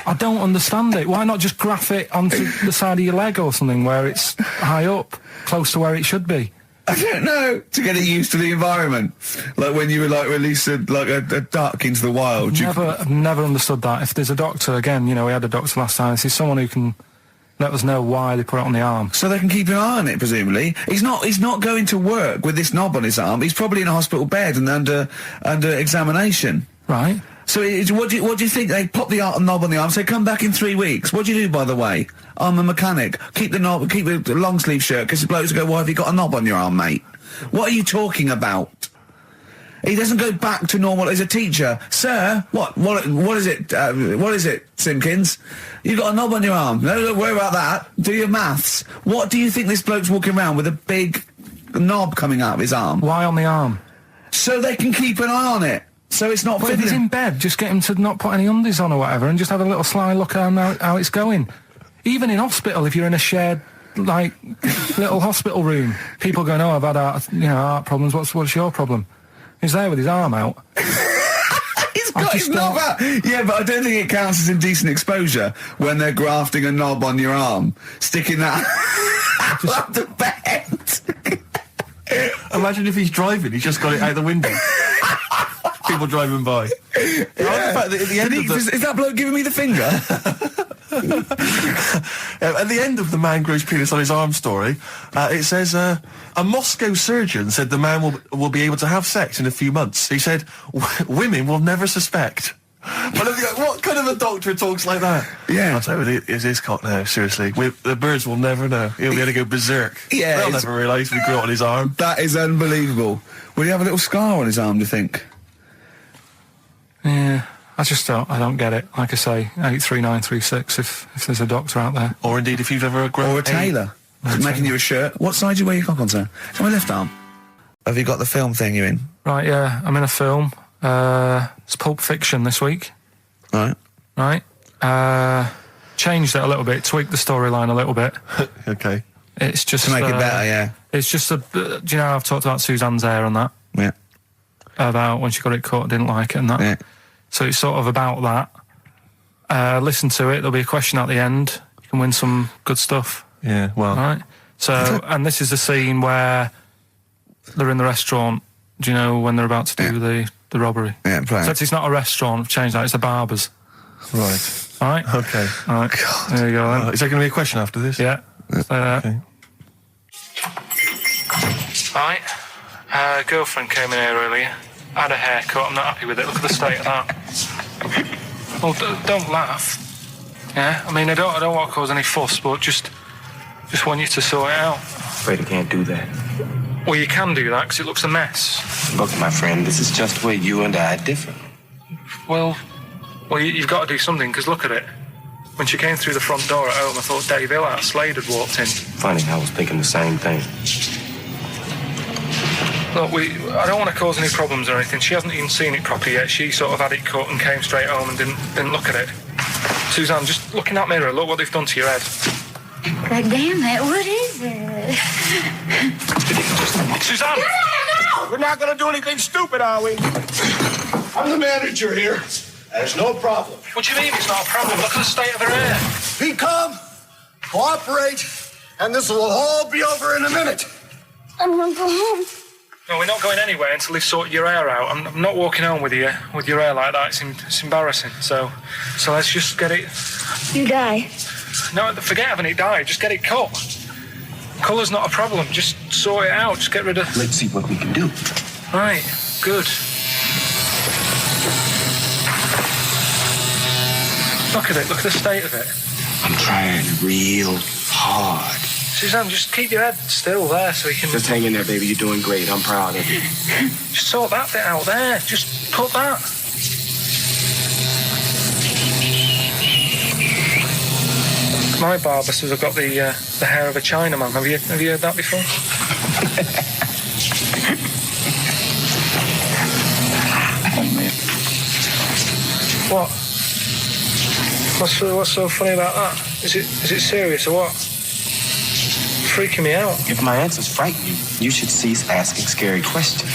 I don't understand it. Why not just graph it onto the side of your leg or something where it's high up, close to where it should be? I don't know. To get it used to the environment. Like when you were like released a duck into the wild. I've never understood that. If there's a doctor, again, you know, we had a doctor last time, this is someone who can let us know why they put it on the arm. So they can keep an eye on it, presumably. He's not going to work with this knob on his arm. He's probably in a hospital bed and under examination. Right. So what do you think? They pop the knob on the arm, say, come back in 3 weeks. What do you do, by the way? I'm a mechanic. Keep the knob, keep the long sleeve shirt, because the blokes go, why have you got a knob on your arm, mate? What are you talking about? He doesn't go back to normal as a teacher. Sir, what is it, Simpkins? You got a knob on your arm. No, don't worry about that. Do your maths. What do you think this bloke's walking around with a big knob coming out of his arm? Why on the arm? So they can keep an eye on it. So it's not... Well, if he's in bed, just get him to not put any undies on or whatever and just have a little sly look at how it's going. Even in hospital, if you're in a shared, like, little hospital room, people going, oh, I've had heart problems, what's your problem? He's there with his arm out. He's got his knob out! Yeah, but I don't think it counts as indecent exposure when they're grafting a knob on your arm, sticking that up the bed. Imagine if he's driving, he's just got it out the window. People driving by. Yeah. At the end of is that bloke giving me the finger? At the end of the man grows penis on his arm story, it says, a Moscow surgeon said the man will be able to have sex in a few months. He said, women will never suspect. But what kind of a doctor talks like that? Yeah. I'll tell you, it's his cock now, seriously. The birds will never know. He'll be able to go berserk. Yeah. They'll never realise we grew it on his arm. That is unbelievable. Will he have a little scar on his arm, do you think? Yeah, I don't get it. Like I say, 83936 if there's a doctor out there. Or indeed if you've ever grown... Or a tailor. Making you a shirt. What side do you wear your cock on, sir? It's on my left arm. Have you got the film thing you're in? Right, yeah, I'm in a film. It's Pulp Fiction this week. Right. Changed it a little bit, tweaked the storyline a little bit. Okay. It's just... To make it better, yeah. It's just do you know I've talked about Suzanne's hair and that? Yeah. About when she got it cut, didn't like it and that. Yeah. So it's sort of about that. Listen to it, there'll be a question at the end. You can win some good stuff. Yeah, well... Right? So, and this is the scene where they're in the restaurant, do you know, when they're about to do the robbery? Yeah, right. So it's not a restaurant, I've changed that, it's a barber's. Right. Alright? Okay. Alright. There you go then. Is there going to be a question after this? Yeah. Okay. Right. Girlfriend came in here earlier. Had a haircut, I'm not happy with it. Look at the state of that. Well, don't laugh. Yeah? I mean, I don't want to cause any fuss, but just want you to sort it out. Afraid I can't do that. Well, you can do that, because it looks a mess. Look, my friend, this is just where you and I differ. Well, you've got to do something, because look at it. When she came through the front door at home, I thought Dave Hill out of Slade had walked in. Funny, I was thinking the same thing. Look, I don't want to cause any problems or anything. She hasn't even seen it properly yet. She sort of had it cut and came straight home and didn't look at it. Suzanne, just look in that mirror. Look what they've done to your head. God damn it, what is it? Suzanne! No! We're not gonna do anything stupid, are we? I'm the manager here. There's no problem. What do you mean it's not a problem? Look at the state of her hair. Be calm, cooperate, and this will all be over in a minute. I want to go home. No, we're not going anywhere until they've sorted your hair out. I'm not walking home with your hair like that. It's embarrassing. So let's just get it... You die. No, forget having it dyed. Just get it cut. Colour's not a problem. Just sort it out. Just get rid of... Let's see what we can do. Right. Good. Look at it. Look at the state of it. I'm trying real hard. Suzanne, just keep your head still there so we can... Just hang in there, baby. You're doing great. I'm proud of you. Just sort that bit out there. Just cut that. My barber says I've got the hair of a Chinaman. Have you heard that before? What? What's so funny about that? Is it serious or what? Freaking me out. If my answers frighten you, you should cease asking scary questions.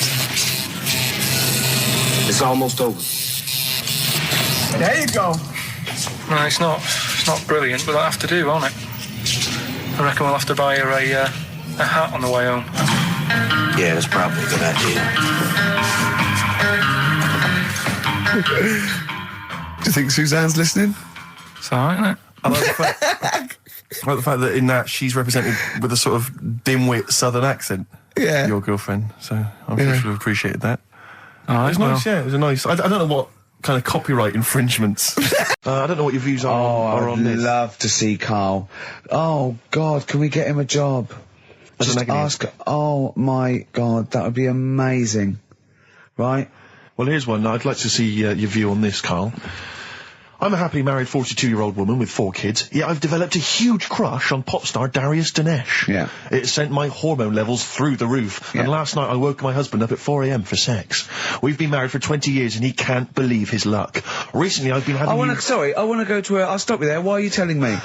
It's almost over. There you go. No, it's not brilliant, but that'll have to do, won't it? I reckon we'll have to buy her a hat on the way home. Yeah, that's probably a good idea. Do you think Suzanne's listening? It's alright, isn't it? I like the fact that in that she's represented with a sort of dimwit southern accent. Yeah. Your girlfriend, so I'm sure she'll have appreciated that. Alright, It was nice, yeah, it was a nice... I don't know what kind of copyright infringements. I don't know what your views are on this. I'd love to see Karl. Oh, God, can we get him a job? As Just an agony. ask... Oh, my God, that would be amazing. Right? Well, here's one. I'd like to see your view on this, Karl. I'm a happily married 42-year-old woman with 4 kids, yet I've developed a huge crush on pop star Darius Dinesh. Yeah. It sent my hormone levels through the roof, and last night I woke my husband up at 4 a.m. for sex. We've been married for 20 years and he can't believe his luck. Recently I've been having... I want to go to I'll stop you there. Why are you telling me?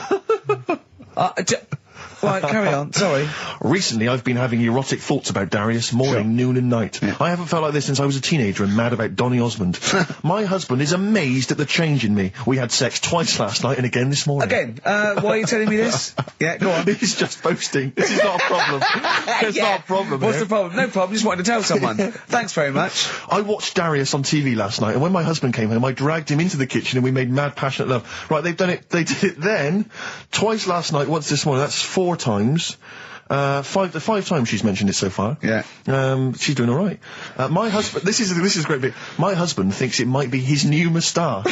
Right, carry on. Sorry. Recently, I've been having erotic thoughts about Darius morning, noon and night. Yeah. I haven't felt like this since I was a teenager and mad about Donny Osmond. My husband is amazed at the change in me. We had sex twice last night and again this morning. Again? Why are you telling me this? Yeah, go on. He's just boasting. This is not a problem. It's not a problem. What's the problem? No problem. Just wanted to tell someone. Thanks very much. I watched Darius on TV last night, and when my husband came home, I dragged him into the kitchen and we made mad, passionate love. Right, they did it then, twice last night, once this morning. That's 4 times. 5 times she's mentioned it so far. Yeah. She's doing all right. My husband. This is a great bit. My husband thinks it might be his new moustache.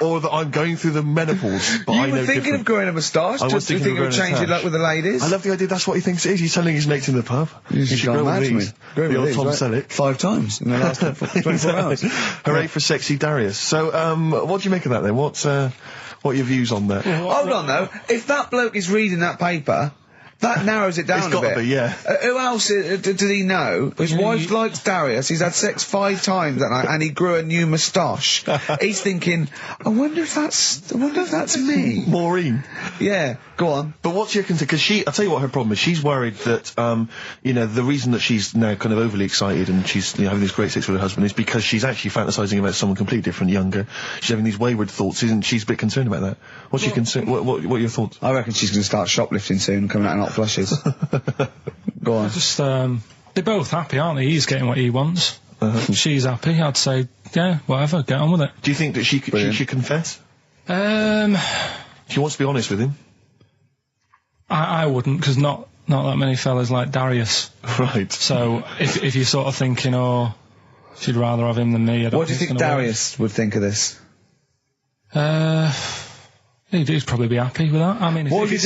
Or that I'm going through the menopause, but I know You were thinking different. of growing a moustache? I was Just to thinking think of of growing a changing moustache. luck with the ladies? I love the idea. That's what he thinks it is. He's telling his mates in the pub. You should grow with these. The old Tom Selleck. 5 times in the last 24 hours. Hooray for sexy Darius. So, what do you make of that then? What are your views on that? Hold on though. If that bloke is reading that paper, that narrows it down It's a bit. gotta be, yeah. Who else did he know? His wife likes Darius. He's had sex 5 times that night, and he grew a new moustache. He's thinking, I wonder if that's me. Maureen. Yeah, go on. But what's your concern? Because I'll tell you what her problem is. She's worried that, the reason that she's now kind of overly excited and she's, having this great sex with her husband is because she's actually fantasizing about someone completely different, younger. She's having these wayward thoughts, isn't she? She's a bit concerned about that. What's your concern? What are your thoughts? I reckon she's going to start shoplifting soon and coming out in hot flushes. Go on. Just, they're both happy, aren't they? He's getting what he wants. She's happy. I'd say, yeah, whatever, get on with it. Do you think that she should confess? She wants to be honest with him. I wouldn't, because not that many fellas like Darius. Right. So, if you're sort of thinking, oh, she'd rather have him than me, I don't What do you think Darius would think of this? He'd probably be happy with that. I mean, What would you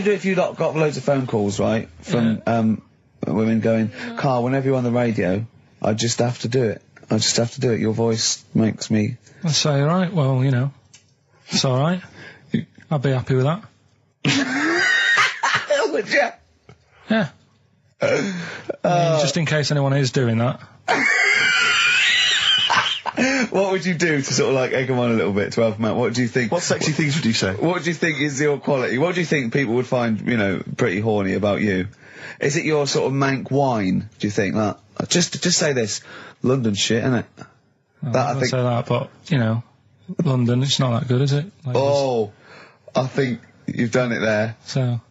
do if you got loads of phone calls, right, from women going, Karl, whenever you're on the radio, I just have to do it. I just have to do it. Your voice makes me... I'd say, right, well, it's alright. I'd be happy with that. Would you? Yeah. I mean, just in case anyone is doing that. What would you do to sort of like egg them on a little bit to help them out? What do you think? What sexy things would you say? What do you think is your quality? What do you think people would find, pretty horny about you? Is it your sort of mank wine, do you think? Like, just say this. London shit, innit? I think say that, but, London, it's not that good, is it? Like I think you've done it there. So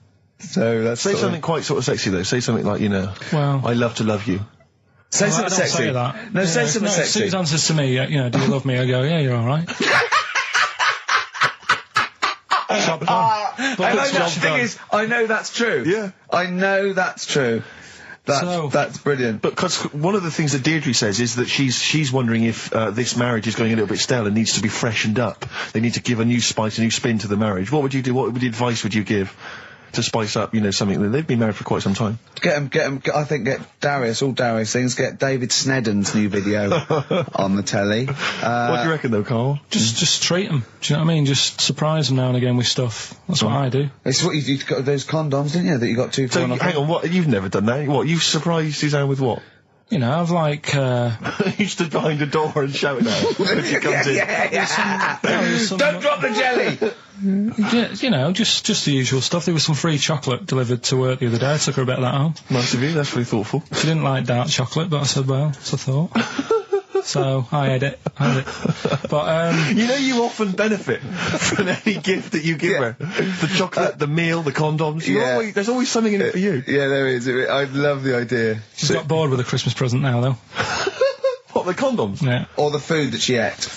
that's Say something quite sort of sexy, though. Say something like, well, I love to love you. Say something sexy. Say that. No, say something sexy. Suze answers to me, do you love me? I go, yeah, you're alright. The thing is, I know that's true. Yeah. I know that's true. That's brilliant. But because one of the things that Deirdre says is that she's wondering if this marriage is going a little bit stale and needs to be freshened up. They need to give a new spice, a new spin to the marriage. What would you do? What advice would you give to spice up, something that they've been married for quite some time? Get Darius, all Darius things, get David Snedden's new video on the telly. What do you reckon though, Karl? Just treat them. Do you know what I mean? Just surprise them now and again with stuff. That's what I do. It's what you got those condoms, didn't you? That you got 2 for So, 1 off. hang on, what? You've never done that? What? You've surprised Suzanne with what? I've like, You stood behind a door and shouted at her when she comes in. Don't drop the jelly! just the usual stuff. There was some free chocolate delivered to work the other day. I took her a bit of that home. Nice of you, that's very thoughtful. She didn't like dark chocolate, but I said, well, it's a thought. So I had it. But you know, you often benefit from any gift that you give her. The chocolate, the meal, the condoms. There's always something in it for you. Yeah, there is. I love the idea. She's got bored with a Christmas present now, though. What, the condoms? Yeah. Or the food that she ate.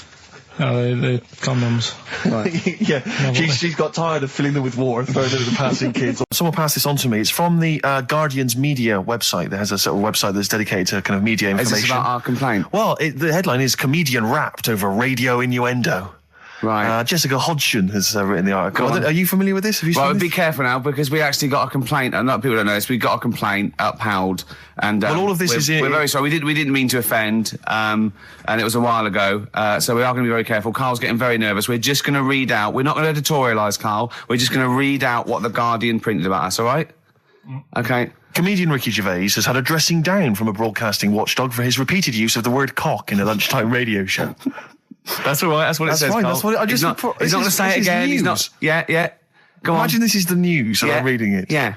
Oh, the condoms. Right. Yeah, she's got tired of filling them with water, throwing them to the passing kids. Someone passed this on to me. It's from the Guardian's media website. There has a sort of website that's dedicated to kind of media information. Is this about our complaint? Well, the headline is "Comedian Rapped Over Radio Innuendo." Right. Jessica Hodgson has written the article. Are you familiar with this? Have you seen this? Be careful now, because we actually got a complaint, and people don't know this, we got a complaint upheld, and well, all of this we're very sorry. We didn't mean to offend, and it was a while ago, so we are going to be very careful. Carl's getting very nervous. We're just going to read out, we're not going to editorialise, Carl, we're just going to read out what the Guardian printed about us, alright? Okay. Comedian Ricky Gervais has had a dressing down from a broadcasting watchdog for his repeated use of the word cock in a lunchtime radio show. That's all right. That's what it says. Fine, Carl. That's what He's not going to say it again. He's not. Yeah. Go on. Imagine this is the news and I'm reading it. Yeah.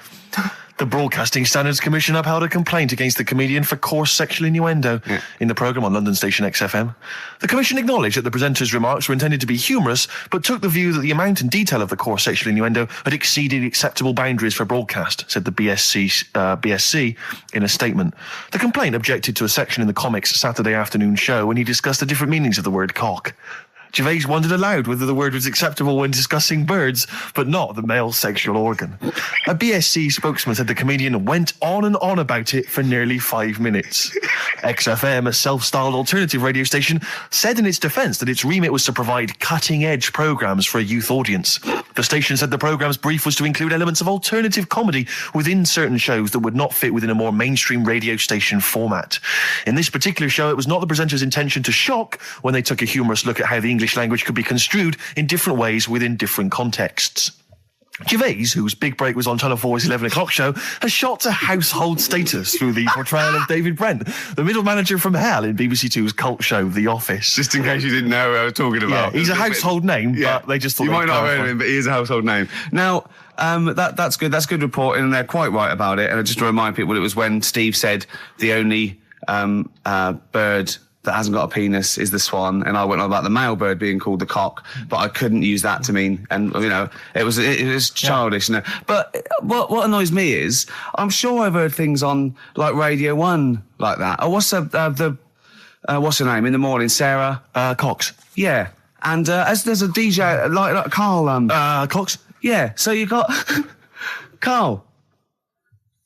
The Broadcasting Standards Commission upheld a complaint against the comedian for coarse sexual innuendo in the programme on London station XFM. The Commission acknowledged that the presenter's remarks were intended to be humorous, but took the view that the amount and detail of the coarse sexual innuendo had exceeded acceptable boundaries for broadcast, said the BSC in a statement. The complaint objected to a section in the Comics Saturday afternoon show when he discussed the different meanings of the word cock. Gervais wondered aloud whether the word was acceptable when discussing birds, but not the male sexual organ. A BSC spokesman said the comedian went on and on about it for nearly 5 minutes. XFM, a self-styled alternative radio station, said in its defence that its remit was to provide cutting-edge programmes for a youth audience. The station said the programme's brief was to include elements of alternative comedy within certain shows that would not fit within a more mainstream radio station format. In this particular show, it was not the presenter's intention to shock when they took a humorous look at how the English language could be construed in different ways within different contexts. Gervais, whose big break was on Channel 4's 11 o'clock show, has shot to household status through the portrayal of David Brent, the middle manager from hell in BBC Two's cult show The Office. Just in case you didn't know who I was talking about. Yeah, he's a household name, but they just thought you might not have clarify. heard of him, but he is a household name. Now, that's good. That's good reporting, and they're quite right about it. And just to remind people, it was when Steve said the only bird that hasn't got a penis is the swan, and I went on about the male bird being called the cock, but I couldn't use that to mean, and it was childish. But what annoys me is, I'm sure I've heard things on like Radio 1 like that. Or what's what's her name in the morning? Sarah Cox. Yeah, and as there's a DJ like Karl Cox. Yeah, so you got Carl.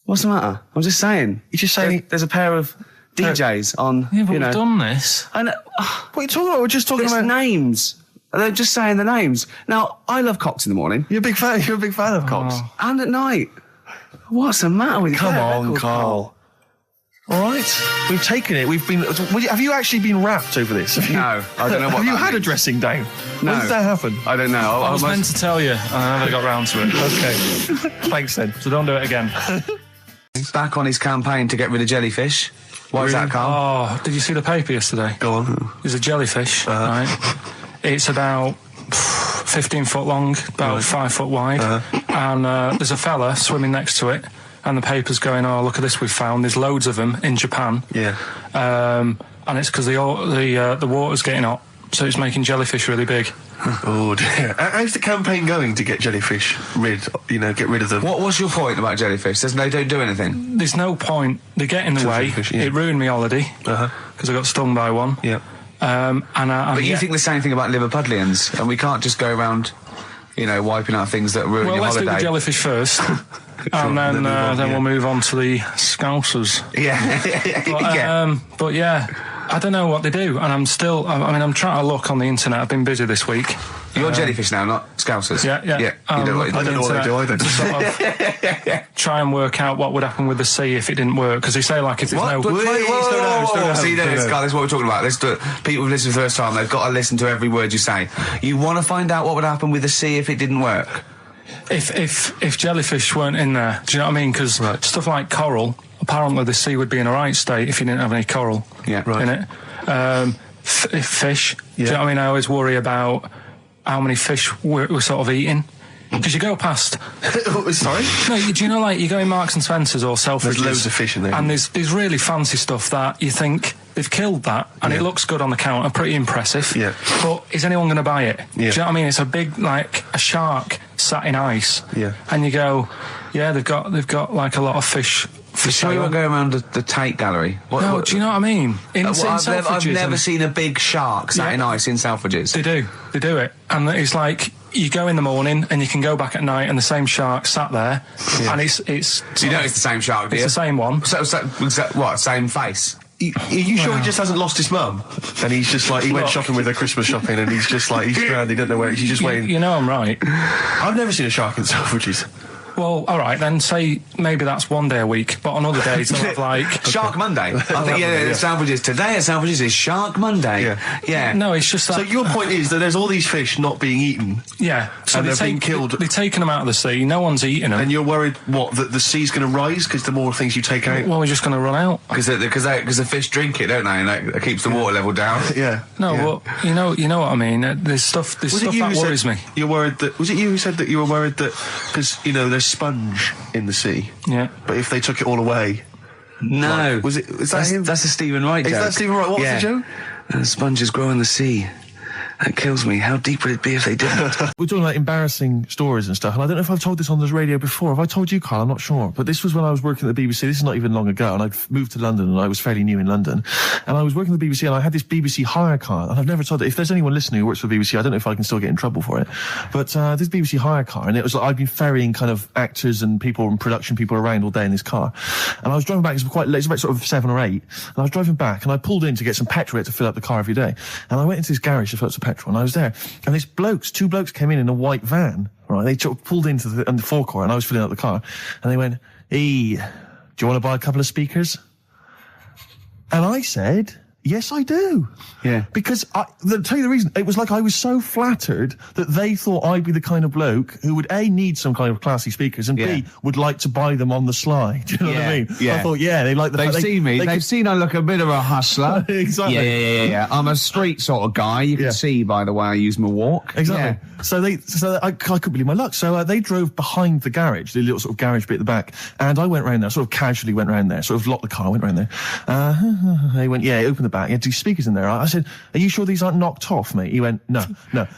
What's the matter? I'm just saying. You're just saying there's a pair of DJs on, Yeah, but we've done this. And what are you talking about? We're just talking about names. They're just saying the names. Now, I love cocks in the morning. You're a big fan of cocks. And at night. What's the matter with you? Come on, Carl. All right, we've taken it. We've been. Have you actually been rapped over this? No, I don't know what. Have you had means. A dressing down? No. When did that happen? I don't know. I was meant to tell you, and I never got round to it. Okay. Thanks then. So don't do it again. He's back on his campaign to get rid of jellyfish. Why is that, Carl? Oh, did you see the paper yesterday? Go on. There's a jellyfish, right? It's about 15 foot long, about 5 foot wide, and there's a fella swimming next to it, and the paper's going, oh, look at this we've found. There's loads of them in Japan. Yeah. And it's because the water's getting hot, so it's making jellyfish really big. Oh dear. How's the campaign going to get jellyfish get rid of them? What was your point about jellyfish? They don't do anything. There's no point. They get in the way. Fish, yeah. It ruined me holiday because I got stung by one. Yeah. But you think the same thing about Liverpudlians, and we can't just go around, wiping out things that ruin your let's holiday. do the jellyfish first, and then we'll move on to the Scousers. Yeah. But yeah, I don't know what they do, and I'm trying to look on the internet. I've been busy this week. You're jellyfish now, not Scousers. Yeah. You don't I don't know what they do either. To sort of try and work out what would happen with the sea if it didn't work, because they say like if there's no. See, this is what we're talking about. People who listen for the first time, they've got to listen to every word you say. You want to find out what would happen with the sea if it didn't work? If jellyfish weren't in there, do you know what I mean? Because stuff like coral, apparently the sea would be in a right state if you didn't have any coral in it. Fish, do you know what I mean? I always worry about how many fish we're sort of eating. Because you go past... Sorry? No, do you know, like, you go in Marks and Spencer's or Selfridges... There's loads of fish in there. And there's really fancy stuff that you think they've killed that, and it looks good on the counter, pretty impressive. Yeah. But is anyone going to buy it? Yeah. Do you know what I mean? It's a big, like, a shark sat in ice. Yeah. And you go, yeah, they've got like a lot of fish. Sure, you won't go around the Tate Gallery. No, do you know what I mean? I've never seen a big shark sat in ice in Selfridges. They do it, and it's like you go in the morning and you can go back at night, and the same shark sat there, and it's. So you know it's the same shark, do you? It's the same one. So what? Same face? Are you sure he just hasn't lost his mum? And he's just like, he went shopping with her, Christmas shopping, and he's just like, he's stranded, he doesn't know where, he's just waiting. You know I'm right. I've never seen a shark in Selfridges. Well, all right, then say maybe that's one day a week, but on other days they'll have like... Shark Monday. I think, Selfridges. Today at Selfridges is Shark Monday. Yeah. No, it's just that... So your point is that there's all these fish not being eaten. Yeah. So and they're being killed. They've taken them out of the sea, no one's eating them. And you're worried, what, that the sea's going to rise because the more things you take out? Well, we're just going to run out. Because the fish drink it, don't they? And that keeps the water level down. Yeah. No, well, you know what I mean. There's stuff that worries me. You're worried that... Was it you who said that you were worried that... Because, there's sponge in the sea. Yeah. But if they took it all away... No. Is that him? That's a Stephen Wright joke. Is that Stephen Wright? What was the joke? Sponges grow in the sea. That kills me. How deep would it be if they didn't? We're talking about embarrassing stories and stuff, and I don't know if I've told this on the radio before. Have I told you, Carl? I'm not sure. But this was when I was working at the BBC. This is not even long ago, and I'd moved to London, and I was fairly new in London. And I was working at the BBC, and I had this BBC hire car, and I've never told it. If there's anyone listening who works for the BBC, I don't know if I can still get in trouble for it. But this BBC hire car, and it was like I'd been ferrying kind of actors and people and production people around all day in this car. And I was driving back, it was quite late, it was about sort of 7 or 8, and I was driving back, and I pulled in to get some petrol to fill up the car every day. And I went into this garage to fill up some petrol, and I was there. And these two blokes came in a white van, right? They pulled into the forecourt, and I was filling up the car. And they went, "Hey, do you want to buy a couple of speakers?" And I said, "Yes, I do." Yeah. Because, to tell you the reason, it was like I was so flattered that they thought I'd be the kind of bloke who would, A, need some kind of classy speakers, and B, would like to buy them on the sly. Do you know what I mean? Yeah. I thought, they like the They've seen me. They've seen I look a bit of a hustler. Exactly. Yeah. I'm a street sort of guy. You can see by the way I use my walk. Exactly. Yeah. So I couldn't believe my luck. So they drove behind the garage, the little sort of garage bit at the back, and I went round there, sort of casually went round there, sort of locked the car, went round there. They went, open the back. You had 2 speakers in there. I said, "Are you sure these aren't knocked off, mate?" He went, No.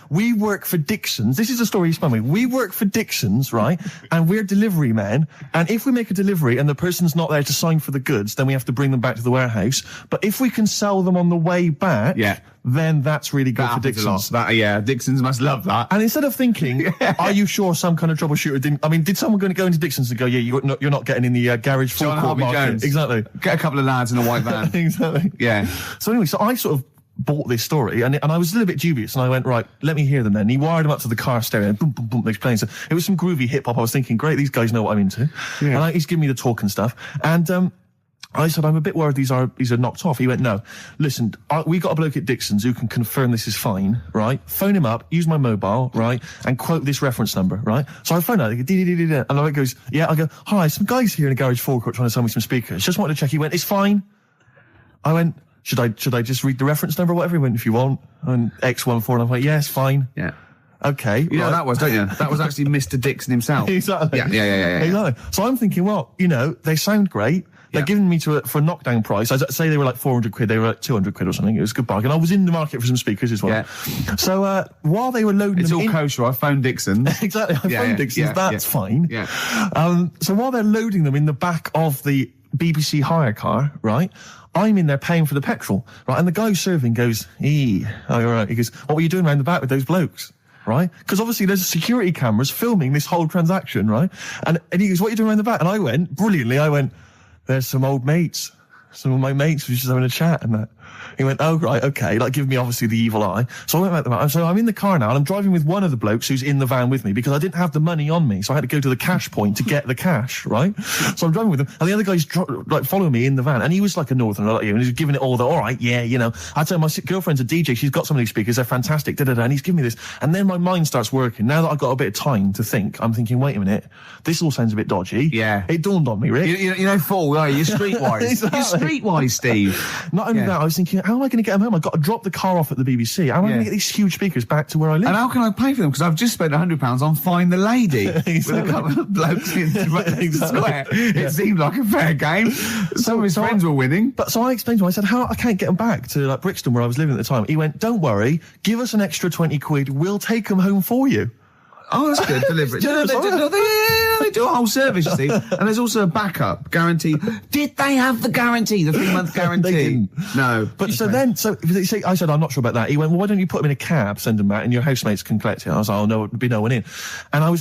We work for Dixon's. This is a story he spun me. We work for Dixon's, right? And we're delivery men. And if we make a delivery and the person's not there to sign for the goods, then we have to bring them back to the warehouse. But if we can sell them on the way back, then that's really good for Dixon's. Dixon's must love that. And instead of thinking, are you sure some kind of troubleshooter didn't... I mean, did someone go into Dixon's and go, you're not getting in the garage forecourt market? Jones. Exactly. Get a couple of lads in a white van. Exactly. Yeah. So anyway, I sort of bought this story, and I was a little bit dubious, and I went, right, let me hear them then. And he wired them up to the car stereo, and boom, boom, boom, they're playing. So it was some groovy hip-hop. I was thinking, great, these guys know what I'm into. Yeah. And he's giving me the talk and stuff. And I said, I'm a bit worried these are knocked off. He went, no, listen, we got a bloke at Dixon's who can confirm this is fine, right? Phone him up, use my mobile, right? And quote this reference number, right? So I phone out, and I goes, I go, hi, some guys here in the garage forecourt trying to sell me some speakers. Just wanted to check. He went, it's fine. I went, should I just read the reference number or whatever? He went, if you want. And X14, and I'm like, yeah, it's fine. Yeah. Okay. You know that was, don't you? That was actually Mr. Dixon himself. Exactly. Yeah. Exactly. So I'm thinking, well, they sound great. They're giving me for a knockdown price. I'd say they were like 400 quid. They were like 200 quid or something. It was a good bargain. I was in the market for some speakers as well. Yeah. So, while they were loading them in... It's all kosher. I phoned Dixon. Exactly. I phoned Dixon. That's fine. Yeah. So while they're loading them in the back of the BBC hire car, right, I'm in there paying for the petrol, right, and the guy who's serving goes, all right. He goes, what were you doing around the back with those blokes? Right? Because obviously there's security cameras filming this whole transaction, right? And he goes, what are you doing around the back? And I went, brilliantly, there's some old mates. Some of my mates were just having a chat and that. He went, oh, right, okay, like giving me obviously the evil eye. So I went back to the van. So I'm in the car now, and I'm driving with one of the blokes who's in the van with me because I didn't have the money on me. So I had to go to the cash point to get the cash, right? So I'm driving with him, and the other guy's following me in the van, and he was like a northerner like you, and he's giving it all the, all right, I tell my girlfriend's a DJ, she's got some of these speakers, they're fantastic, and he's giving me this. And then my mind starts working. Now that I've got a bit of time to think, I'm thinking, wait a minute, this all sounds a bit dodgy. Yeah. It dawned on me, Rick. You know, fool, are you? You're streetwise. Exactly. streetwise, Steve. Not only that, I was thinking, how am I going to get them home? I've got to drop the car off at the BBC. How am I going to get these huge speakers back to where I live? And how can I pay for them? Because I've just spent £100 on Find the Lady with a couple of blokes in the square. It seemed like a fair game. Some of his friends were winning. But so I explained to him, I said, how I can't get them back to like Brixton where I was living at the time. He went, don't worry, give us an extra 20 quid, we'll take them home for you. Oh, that's good. Deliberate. They do a whole service, you see. And there's also a backup guarantee. Did they have the guarantee, the 3-month guarantee? They didn't. No. But so I said, I'm not sure about that. He went, well, why don't you put them in a cab, send them back, and your housemates can collect it? I was like, oh, no, there'd be no one in. And I was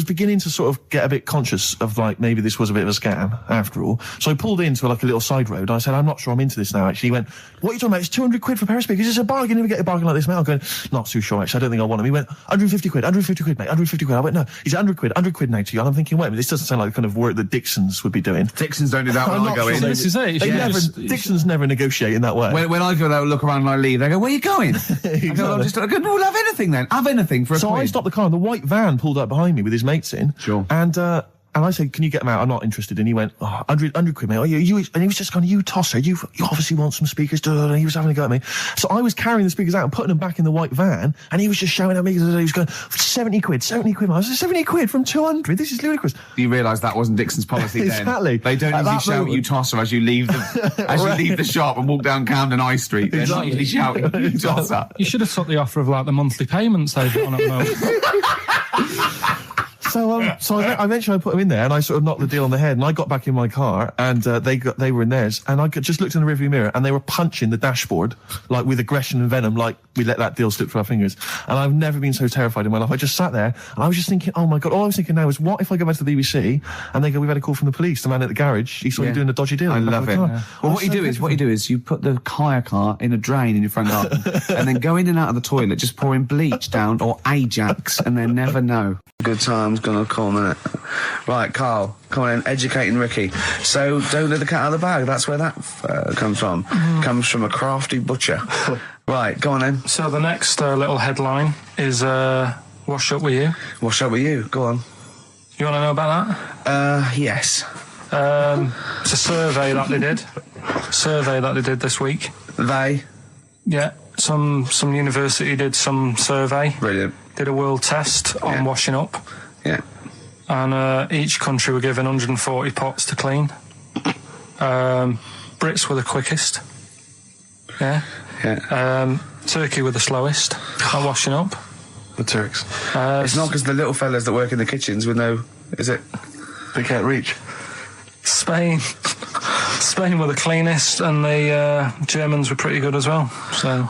beginning to sort of get a bit conscious of, like, maybe this was a bit of a scam, after all. So I pulled into, like, a little side road. I said, I'm not sure I'm into this now, actually. He went, what are you talking about? It's 200 quid for a pair of speakers. It's a bargain. You never get a bargain like this, mate. I'm going, not too sure, actually. I don't think I want them. He went, 150 quid, 150 quid, mate, 150 quid. I went, no. He's 100 quid now to you. And I'm thinking, wait a minute, this doesn't sound like the kind of work that Dixons would be doing. Dixons don't do that when I go in. Dixons never negotiate in that way. When I go there, look around and I leave, they go, where are you going? I go, no, we'll have anything then. Have anything for a quid. So I stopped the car and the white van pulled up behind me with his mates in. Sure. And I said, can you get them out? I'm not interested. And he went, 100 quid, mate. Oh, and he was just going, you tosser, you obviously want some speakers. And he was having a go at me. So I was carrying the speakers out and putting them back in the white van. And he was just shouting at me. He was going, 70 quid. I was like, 70 quid from 200? This is ludicrous. You realise that wasn't Dixon's policy then. Exactly. They don't usually shout, you tosser, as you leave the shop and walk down Camden High Street. They're not usually shouting, you tosser. You should have took the offer of, like, the monthly payments they've got on at the moment. So eventually I put them in there and I sort of knocked the deal on the head and I got back in my car and they were in theirs and I just looked in the rearview mirror and they were punching the dashboard like with aggression and venom, like we let that deal slip through our fingers. And I've never been so terrified in my life. I just sat there and I was just thinking, oh my God, all I was thinking now is what if I go back to the BBC and they go, we've had a call from the police, the man at the garage, he saw you doing a dodgy deal. I love it. Yeah. Well, what you do is you put the hire car in a drain in your front garden and then go in and out of the toilet, just pouring bleach down or Ajax and then never know. Good time's gonna come, innit? Right, Carl, come on in, educating Ricky. So, don't let the cat out of the bag, that's where that comes from. Comes from a crafty butcher. Right, go on then. So the next little headline is, Wash Up With You. Wash Up With You, go on. You want to know about that? Yes. It's a survey that they did this week. They? Yeah, some university did some survey. Brilliant. Did a world test on washing up. Yeah. And each country were given 140 pots to clean. Brits were the quickest. Yeah. Yeah. Turkey were the slowest at washing up. The Turks. It's not because the little fellas that work in the kitchens with no... Is it? They can't reach. Spain were the cleanest, and the Germans were pretty good as well. So...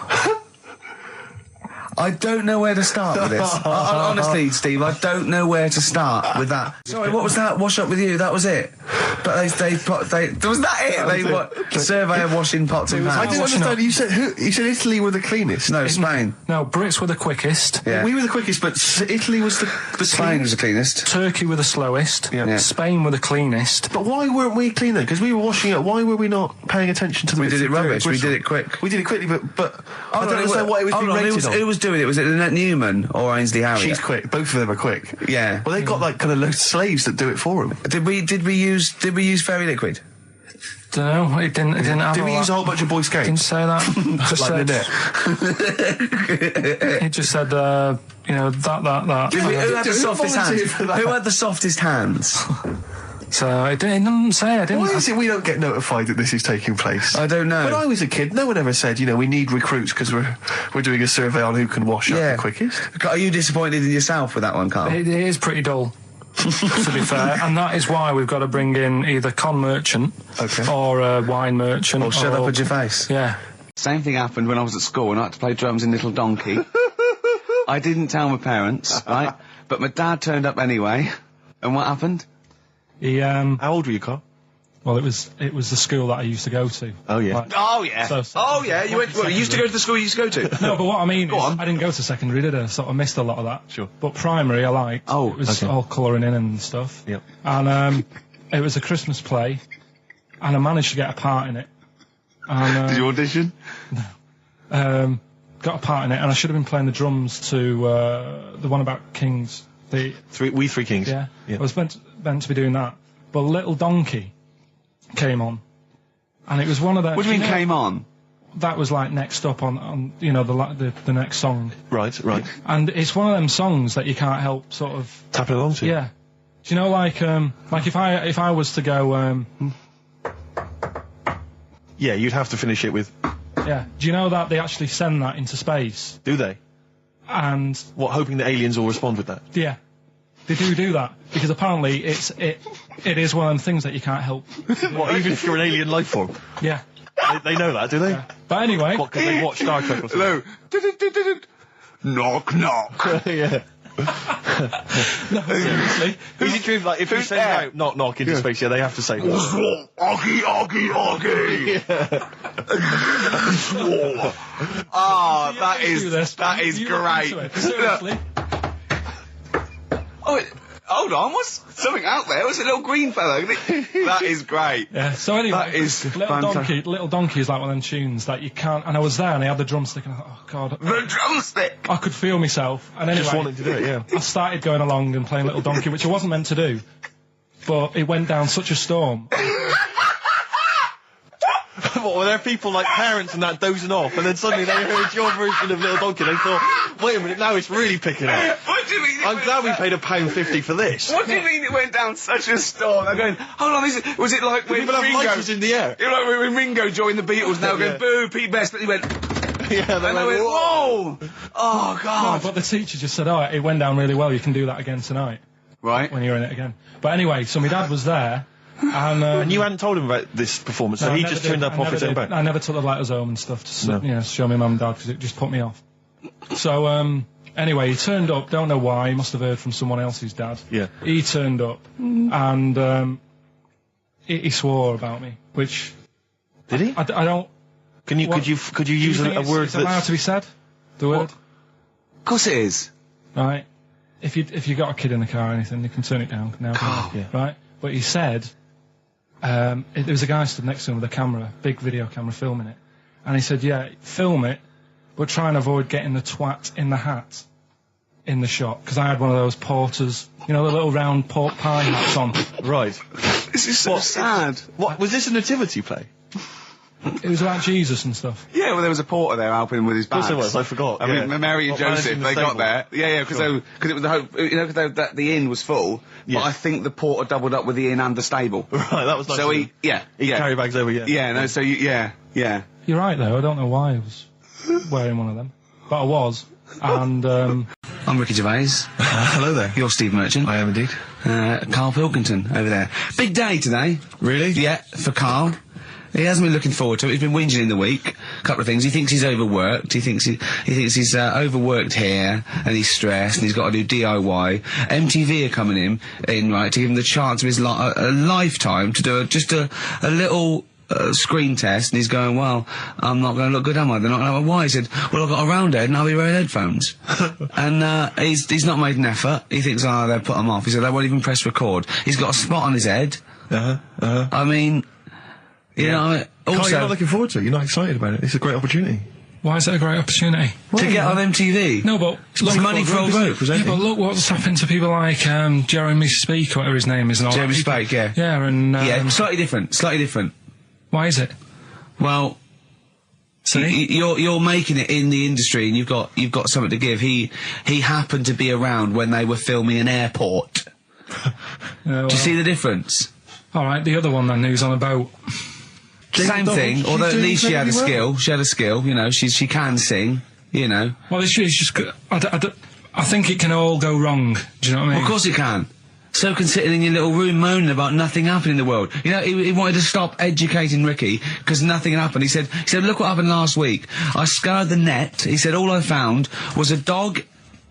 I don't know where to start with this. Honestly, Steve, I don't know where to start with that. Sorry, what was that? Wash Up With You, that was it? But was that it? Survey of washing pots and pans. I didn't understand. You said Italy were the cleanest. No, Spain. No, Brits were the quickest. Yeah. We were the quickest, but Italy was the Spain was the cleanest. Turkey were the slowest. Yeah. Spain were the cleanest. But why weren't we clean then? Because we were washing up. Why were we not paying attention to the We bits did it of dirt? rubbish. We did it quick. We did it quickly, but I don't understand what it was being rated on. Who was doing it? Was it Annette Newman or Ainsley Harriott? She's quick. Both of them are quick. Yeah. Well, they've got like kind of loads of slaves that do it for them. Did we use fairy liquid? Don't know. It didn't have. Did we use a whole bunch of Boy Scouts? Didn't say that. Just like said, it just said, that. Who had the softest hands? Who had the softest hands? So it didn't say. I didn't. Why is it we don't get notified that this is taking place? I don't know. When I was a kid, no one ever said, we need recruits because we're doing a survey on who can wash up the quickest. Are you disappointed in yourself with that one, Carl? It is pretty dull. To be fair, and that is why we've got to bring in either con merchant or a wine merchant or shut up at your face. Yeah. Same thing happened when I was at school and I had to play drums in Little Donkey. I didn't tell my parents, right? But my dad turned up anyway. And what happened? He How old were you, Carl? Well, it was the school that I used to go to. Oh yeah. You went. Well, you used to go to the school you used to go to. No, but what I mean is, I didn't go to secondary, did I? So I missed a lot of that. Sure. But primary, I liked. Oh, it was all colouring in and stuff. Yep. And it was a Christmas play, and I managed to get a part in it. And, did you audition? No. Got a part in it, and I should have been playing the drums to the one about Kings. We Three Kings. Yeah. I was meant to be doing that, but Little Donkey came on, And it was one of the... What do you mean came on? That was like next up on you know, the next song. Right. And it's one of them songs that you can't help sort of... Tapping along to. Yeah. Do you know, like if I was to go, Yeah, you'd have to finish it with... Yeah. Do you know that they actually send that into space? Do they? And... What, hoping that aliens will respond with that? Yeah. They do that. Because apparently it is one of them things that you can't help. What, even if you're an alien life form? Yeah. They know that, do they? Yeah. But anyway... What, because they watch Star Trek or something? Hello. Knock, knock. Yeah. No, seriously. Is it true, like, if you send out knock knock into space, they have to say... Augie, Augie, Augie. Oh, that is great. Seriously. Oh, hold on, what's something out there? Was a little green fellow? That is great. Yeah, so anyway, That is Little Donkey is like one of them tunes that you can't... And I was there and I had the drumstick and I thought, oh God. The drumstick! I could feel myself. And anyway... Just wanted to do it, yeah. I started going along and playing Little Donkey, which I wasn't meant to do. But it went down such a storm. What, were there people like parents and that dozing off, and then suddenly they heard your version of Little Donkey, and they thought, wait a minute, now it's really picking up. What do you mean? I'm glad we paid £1.50 for this. What do you mean it went down such a storm? I'm going, hold on, was it like when People have Ringo... lighters in the air. You know, like when Ringo joined the Beatles, now Yeah. going, boo, Pete Best, but he went... Yeah, And I went, whoa! Oh, God. But the teacher just said, oh, it went down really well, you can do that again tonight. Right. When you're in it again. But anyway, so my dad was there, and you hadn't told him about this performance, so he just turned up off his own back. I never took the letters home and stuff to show my mum and dad, because it just put me off. So, anyway, he turned up, don't know why, he must have heard from someone else's dad. Yeah. He turned up, and he swore about me, which... Did he? I don't... Could you use a word that's allowed to be said? The word? Of course it is. Right. If you got a kid in the car or anything, you can turn it down now. Yeah. Right. But he said, there was a guy stood next to him with a camera, big video camera, filming it, and he said, "Yeah, film it, but try and avoid getting the twat in the hat in the shot, because I had one of those porters, you know, the little round pork pie hats on." Right. This is so sad. What, was this a nativity play? It was about Jesus and stuff. Yeah, well, there was a porter there helping him with his bags. Of course there was, I forgot. I mean, Mary and Joseph, they got there. Yeah, because it was the hope, you know, because the inn was full. Yeah. But I think the porter doubled up with the inn and the stable. Right, that was nice. So he carry bags over, yeah. Yeah, no, so yeah. You're right though. I don't know why I was wearing one of them, but I was. And I'm Ricky Gervais. Hello there. You're Steve Merchant. I am indeed. Karl Pilkington over there. Big day today. Really? Yeah, for Karl. He hasn't been looking forward to it. He's been whinging in the week. A couple of things. He thinks he's overworked. He thinks he's overworked here, and he's stressed, and he's got to do DIY. MTV are coming in right, to give him the chance of his a lifetime to do just a little screen test, and he's going, well, I'm not going to look good, am I? They're not going to have a why. He said, well, I've got a round head and I'll be wearing headphones. And he's not made an effort. He thinks, oh, they'll put him off. He said, they won't even press record. He's got a spot on his head. I mean... You know, also... Carl, you're not looking forward to it? You're not excited about it? It's a great opportunity. why is it a great opportunity? To get on MTV? No, but... Look, money for old vote. Yeah, but look what's happened to people like Jeremy Speak, or whatever his name is. And all Jeremy that. Speak, yeah. Yeah, and... yeah, slightly different. Why is it? Well... See? You're making it in the industry, and you've got something to give. He happened to be around when they were filming an airport. Well, do you see the difference? Alright, the other one then, who's on a boat. Same thing, although at least she had a skill. She had a skill, you know, she can sing, you know. Well, it's just... I think it can all go wrong, do you know what I mean? Well, of course it can. So can sitting in your little room moaning about nothing happening in the world. You know, he wanted to stop educating Ricky because nothing happened. He said, look what happened last week. I scoured the net. He said, all I found was a dog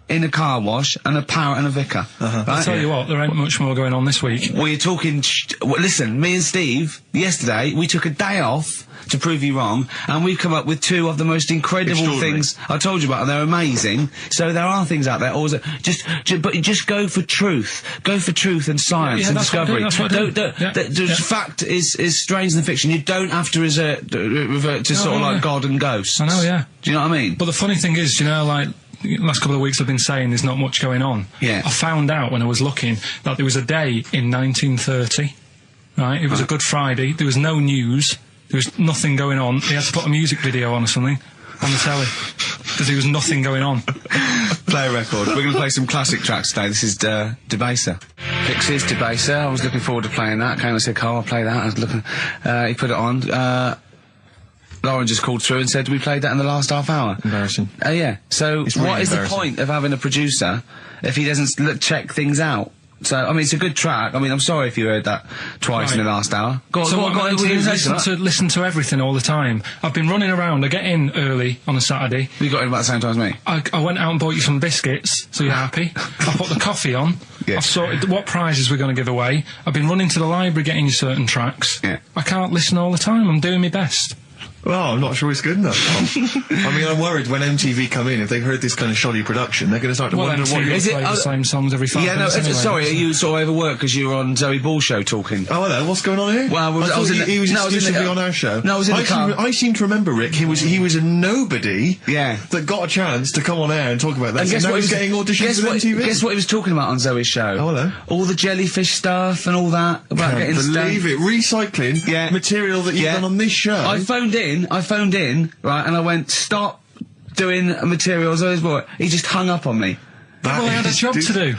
in a car wash and a parrot and a vicar. Right? I'll tell you what, there ain't much more going on this week. We're talking... listen, me and Steve, yesterday, we took a day off to prove you wrong, and we've come up with two of the most incredible things I told you about, and they're amazing. So there are things out there. Always, but just go for truth. Go for truth and science and discovery. Fact is stranger than fiction. You don't have to revert to sort of like God and ghosts. I know, yeah. Do you know what I mean? But the funny thing is, you know, like... last couple of weeks I've been saying there's not much going on. Yeah. I found out when I was looking that there was a day in 1930, right? It was a Good Friday. There was no news. There was nothing going on. He had to put a music video on or something on the telly because there was nothing going on. Play a record. We're going to play some classic tracks today. This is Debaser. Pixies, Debaser. I was looking forward to playing that. Came and said, Carl, I'll play that. I was looking. He put it on. Lauren just called through and said we played that in the last half hour. Embarrassing. Yeah. So It's really what is the embarrassing. point of having a producer if he doesn't check things out? So, I mean, it's a good track. I mean, I'm sorry if you heard that twice in the last hour. Go on, So what go I'm on, going to do is listen to that. listen to everything all the time. I've been running around. I get in early on a Saturday. You got in about the same time as me. I went out and bought you some biscuits, so you're happy. I put the coffee on. Yeah. I've sorted what prizes we're going to give away. I've been running to the library getting you certain tracks. Yeah. I can't listen all the time. I'm doing my best. Well, I'm not sure it's good enough. I mean, I'm worried when MTV come in, if they've heard this kind of shoddy production, they're going to start to wonder what MTV play the same songs every 5 Yeah, no, minutes anyway, sorry, so- you sort of overworked because you were on Zoe Ball's show talking. Oh, hello, what's going on here? Well, I was thought in the- he was no, I was in the- exclusively on our show. No, I was in the car. I seem to remember, Rick, he was a nobody Yeah. that got a chance to come on air and talk about that. And guess now what he's he was- getting auditions with MTV. Guess what he was talking about on Zoe's show? Oh, hello. All the jellyfish stuff and all that about Can't getting believe it. Recycling Yeah. material that you've done on this show. I phoned in, right, and I went, stop doing materials. He just hung up on me. That Well, I had a is job to do.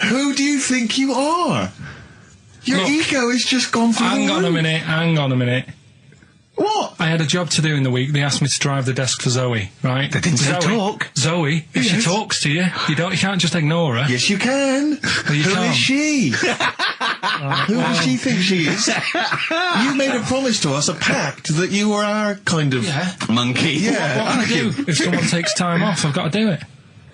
Who do you think you are? Your Look, ego has just gone through Hang the on a roof. minute. What? I had a job to do in the week. They asked me to drive the desk for Zoe, right? They didn't say talk. Zoe, if she Yes. talks to you, you can't just ignore her. Yes, you can. you Who can't. is she? Who does she think she is? You made a promise to us, a pact, that you were our kind of Yeah. Monkey. Yeah. What can I do? If someone takes time off, I've got to do it.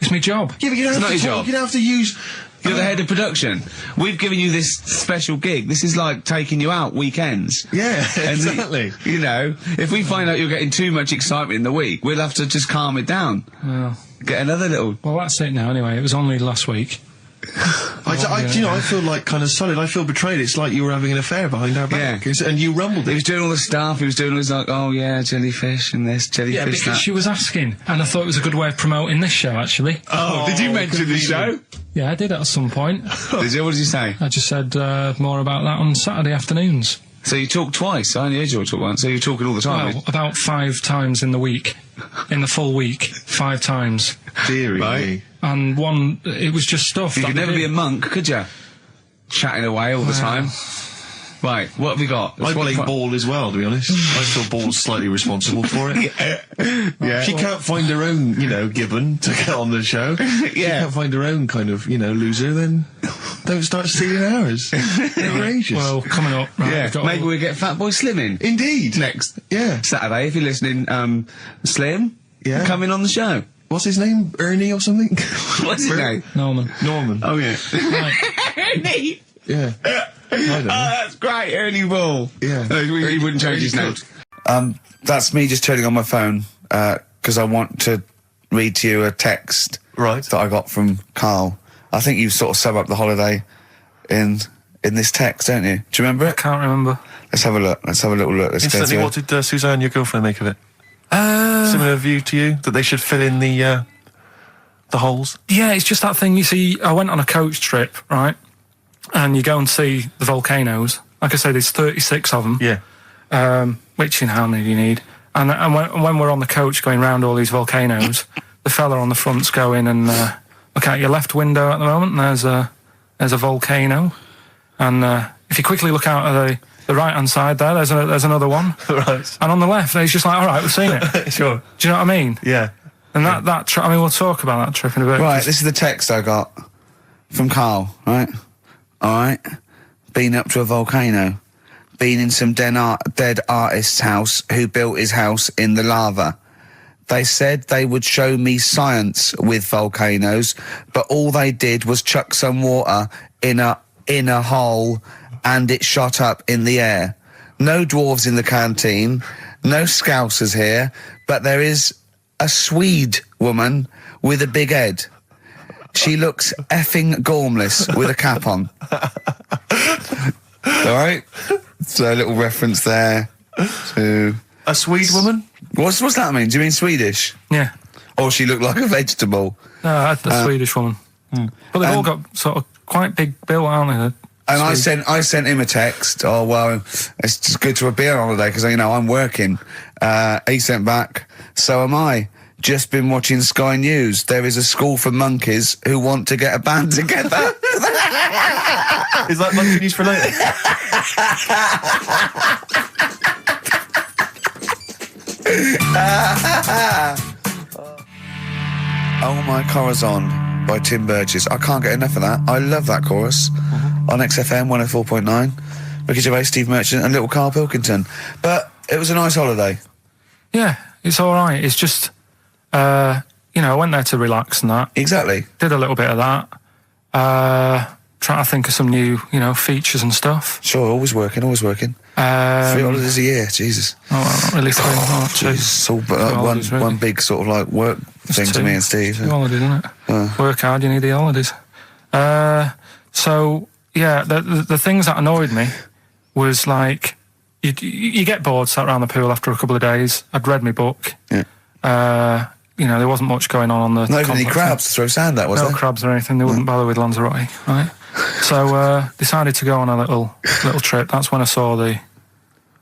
It's my job. Yeah, but you don't It's have not to your talk. job. You don't have to use. You're the head of production. We've given you this special gig. This is like taking you out weekends. Yeah, And exactly. you know, if we find out you're getting too much excitement in the week, we'll have to just calm it down. Well, Get another little... well, that's it now anyway. It was only last week. Do you know, I feel like kind of solid. I feel betrayed. It's like you were having an affair behind our back. Yeah. And you rumbled He it. was doing all the stuff. He was doing all this like, oh yeah, jellyfish and this, Yeah, jellyfish because that. she was asking, and I thought it was a good way of promoting this show, actually. Oh, did you mention the show? Yeah, I did at some point. Did you? What did you say? I just said more about that on Saturday afternoons. So you talked twice. I only heard you talk once. So you're talking all the time. Well, about 5 times in the week. In the full week. 5 times. Deary me. And one, it was just stuff. You that could they never did. be a monk, could you? Chatting away all the time. Right, what have we got? I blame Ball as well, to be honest. I feel Ball's slightly responsible for it. Yeah. She can't find her own, Gibbon to get on the show. She can't find her own kind of, loser, then don't start stealing ours. Outrageous. Well, coming up, right, Yeah, we've got maybe all- we'll get Fat Boy Slim in. Indeed. Next Yeah. Saturday, if you're listening, Slim, Yeah. come in on the show. What's his name? Ernie or something? What's his name? Norman. Norman. Oh, yeah. Right. Ernie! Yeah. I don't know. that's great, Ernie Ball. Yeah. No, he wouldn't change his name. Good. That's me just turning on my phone, because I want to read to you a text Right. that I got from Carl. I think you sort of sum up the holiday in this text, don't you? Do you remember it? Can't remember. Let's have a look. Let's have a little look. Let's go Instantly, through what it. did Suzanne, your girlfriend, make of it? Similar view to you? That they should fill in the holes? Yeah, it's just that thing, you see, I went on a coach trip, right? And you go and see the volcanoes. Like I say, there's 36 of them. Yeah. Which, how many do you need? And when we're on the coach going round all these volcanoes, the fella on the front's going and look out your left window at the moment, and there's a volcano. And if you quickly look out at the right-hand side there, there's another one. Right. And on the left, he's just like, all right, we've seen it. Sure. Do you know what I mean? Yeah. And that trip, I mean, we'll talk about that trip in a bit. Right, this is the text I got from Carl, right? Alright. Been up to a volcano. Been in some dead artist's house who built his house in the lava. They said they would show me science with volcanoes, but all they did was chuck some water in a hole and it shot up in the air. No dwarves in the canteen, no scousers here, but there is a Swede woman with a big head. She looks effing gormless with a cap on. Alright? So a little reference there to... A Swede woman? What's that mean? Do you mean Swedish? Yeah. Or she looked like a vegetable? No, I had the Swedish woman. But they've all got sort of quite big bill, aren't they? And I sent him a text. Oh well, it's just good to be on holiday because I'm working. He sent back. So am I. Just been watching Sky News. There is a school for monkeys who want to get a band together. Is that monkey news for later? Oh My Corazon by Tim Burgess. I can't get enough of that. I love that chorus. On XFM 104.9. Ricky Gervais, Steve Merchant and little Karl Pilkington. But it was a nice holiday. Yeah, it's all right. It's just, I went there to relax and that. Exactly. Did a little bit of that. Trying to think of some new, features and stuff. Sure, always working. 3 holidays a year, Jesus. Oh, well, not really 3, not 2. It's all one big sort of like work thing to me and Steve. 2 holidays, isn't it? Work hard, you need the holidays. So, yeah, the things that annoyed me was like, you get bored, sat around the pool after a couple of days. I'd read my book. Yeah. There wasn't much going on the... Not even any crabs to throw sand at, was there? No crabs or anything. They wouldn't bother with Lanzarote, right? So, decided to go on a little trip. That's when I saw the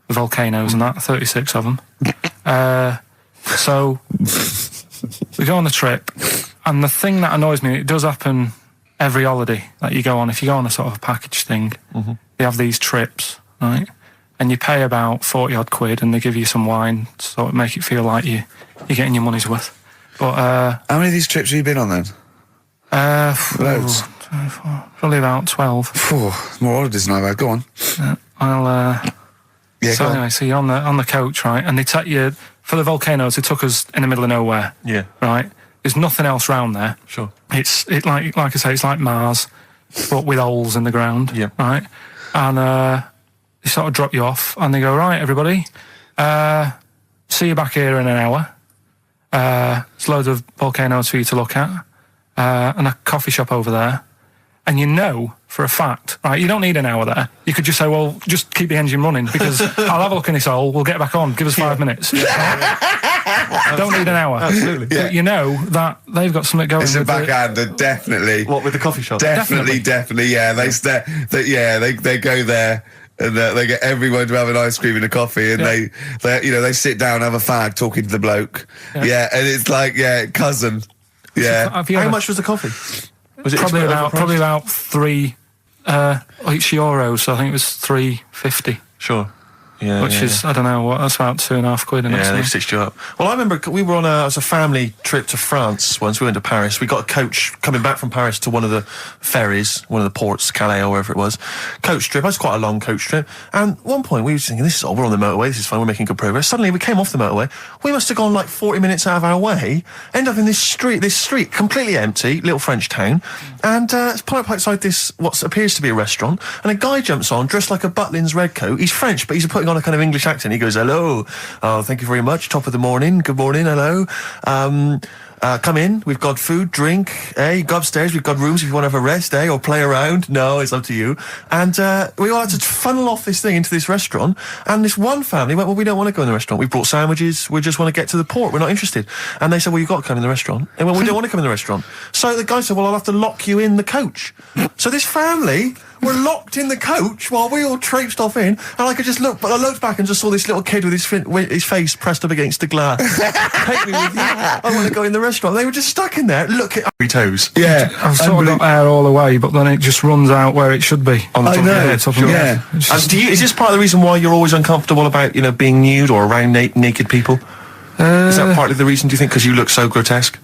volcanoes and that, 36 of them. So, we go on the trip, and the thing that annoys me, it does happen every holiday that you go on. If you go on a sort of package thing, they have these trips, right? And you pay about 40 odd quid, and they give you some wine, so it make it feel like you're getting your money's worth. But how many of these trips have you been on then? Loads. Probably about 12. More holidays than I've had. Go on. So anyway, so you're on the coach, right? And they take you for the volcanoes. They took us in the middle of nowhere. Yeah. Right. There's nothing else round there. Sure. It's like I say, it's like Mars, but with holes in the ground. Yeah. Right. And they sort of drop you off, and they go, right, everybody, see you back here in an hour. There's loads of volcanoes for you to look at, and a coffee shop over there. And for a fact, right, you don't need an hour there. You could just say, well, just keep the engine running because I'll have a look in this hole, we'll get back on, give us 5 minutes. Don't need an hour. Absolutely. But you know that they've got something going. It's a backhander, definitely. What, with the coffee shop? Definitely, yeah. They go there. And they get everyone to have an ice cream and a coffee, and they sit down, have a fag, talking to the bloke. Yeah, and it's like, cousin. Yeah. How much was the coffee? Was it probably about 3 €8, so I think it was $3.50. Sure. Yeah, which is, I don't know, that's about 2.5 quid. Yeah, they've stitched you up. Well, I remember we were on it was a family trip to France once. We went to Paris. We got a coach coming back from Paris to one of the ferries, one of the ports, Calais or wherever it was. Coach trip. It was quite a long coach trip. And at one point we were thinking, this is we're on the motorway, this is fine, we're making good progress. Suddenly we came off the motorway. We must have gone like 40 minutes out of our way, end up in this street, completely empty, little French town. And it's pulled up outside this, what appears to be a restaurant, and a guy jumps on, dressed like a Butlins red coat. He's French, but he's putting on a kind of English accent. He goes, hello, thank you very much, top of the morning, good morning, hello. Come in, we've got food, drink, go upstairs, we've got rooms if you want to have a rest, or play around. No, it's up to you. And we all had to funnel off this thing into this restaurant, and this one family went, well, we don't want to go in the restaurant. We brought sandwiches, we just want to get to the port, we're not interested. And they said, well, you've got to come in the restaurant. They went, we don't want to come in the restaurant. So the guy said, well, I'll have to lock you in the coach. So this family were locked in the coach while we all traipsed off in, and I could just look, but I looked back and just saw this little kid with his face pressed up against the glass. Take me with you. I want to go in the restaurant. They were just stuck in there. Look at my toes. Yeah, I've sort of got air all the way, but then it just runs out where it should be. On the top of your head. Sure. Yeah. And is this part of the reason why you're always uncomfortable about, being nude or around naked people? Is that partly the reason, do you think, because you look so grotesque?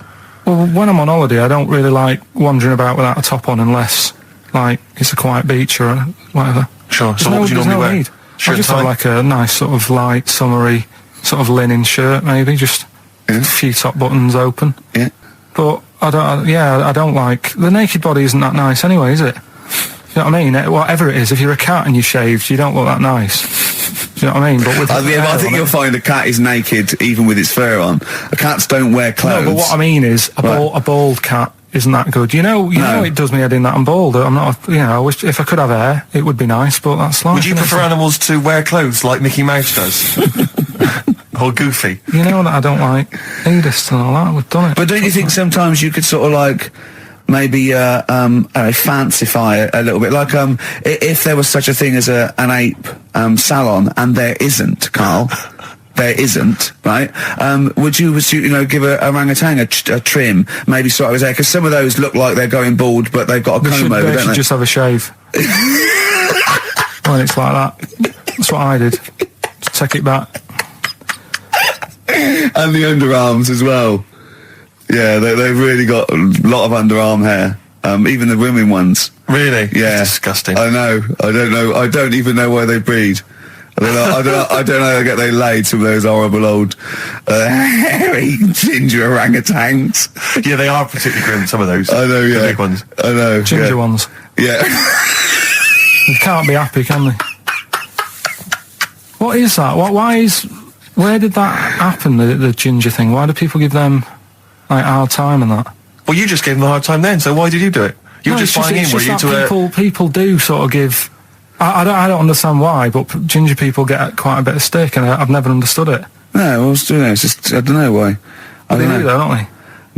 Well, when I'm on holiday, I don't really like wandering about without a top on unless, like, it's a quiet beach or whatever. Sure. So what would you normally wear? Need. I just have like a nice sort of light, summery, sort of linen shirt, maybe, just a few top buttons open. Yeah. But I don't like, the naked body isn't that nice anyway, is it? You know what I mean? Whatever it is, if you're a cat and you're shaved, you don't look that nice. Do you know what I mean? But with I think you'll find a cat is naked even with its fur on. Cats don't wear clothes. No, but what I mean is a bald cat isn't that good. You know it does me head in that I'm bald. I'm not. I wish if I could have hair, it would be nice. But that's life. Would you prefer animals to wear clothes like Mickey Mouse does, or Goofy? You know that I don't like nudist and all that. We've done it. But don't you think sometimes you could sort of like maybe fancify it a little bit. Like if there was such a thing as an ape salon, and there isn't, Carl. There isn't, right? Would you give a orangutan a trim, maybe sort of his hair? Because some of those look like they're going bald, but they've got a comb over, they don't should they? just have a shave. When it's like that. That's what I did. Just take it back. And the underarms as well. Yeah, they've really got a lot of underarm hair. Even the women ones. Really? Yeah. That's disgusting. I know. I don't know. I don't even know why they breed. I don't know how they get they laid, some of those horrible old hairy ginger orangutans. Yeah, they are particularly grim, some of those. I know, yeah. The big ones. I know. Ginger ones. Yeah. They can't be happy, can they? What is that? Where did that happen, the ginger thing? Why do people give them, like, hard time and that? Well, you just gave them a hard time then, so why did you do it? You were just buying in, were you, to people do sort of give... I don't understand why, but ginger people get quite a bit of stick, and I've never understood it. No, well, it's just, I don't know why. They do, though, don't they?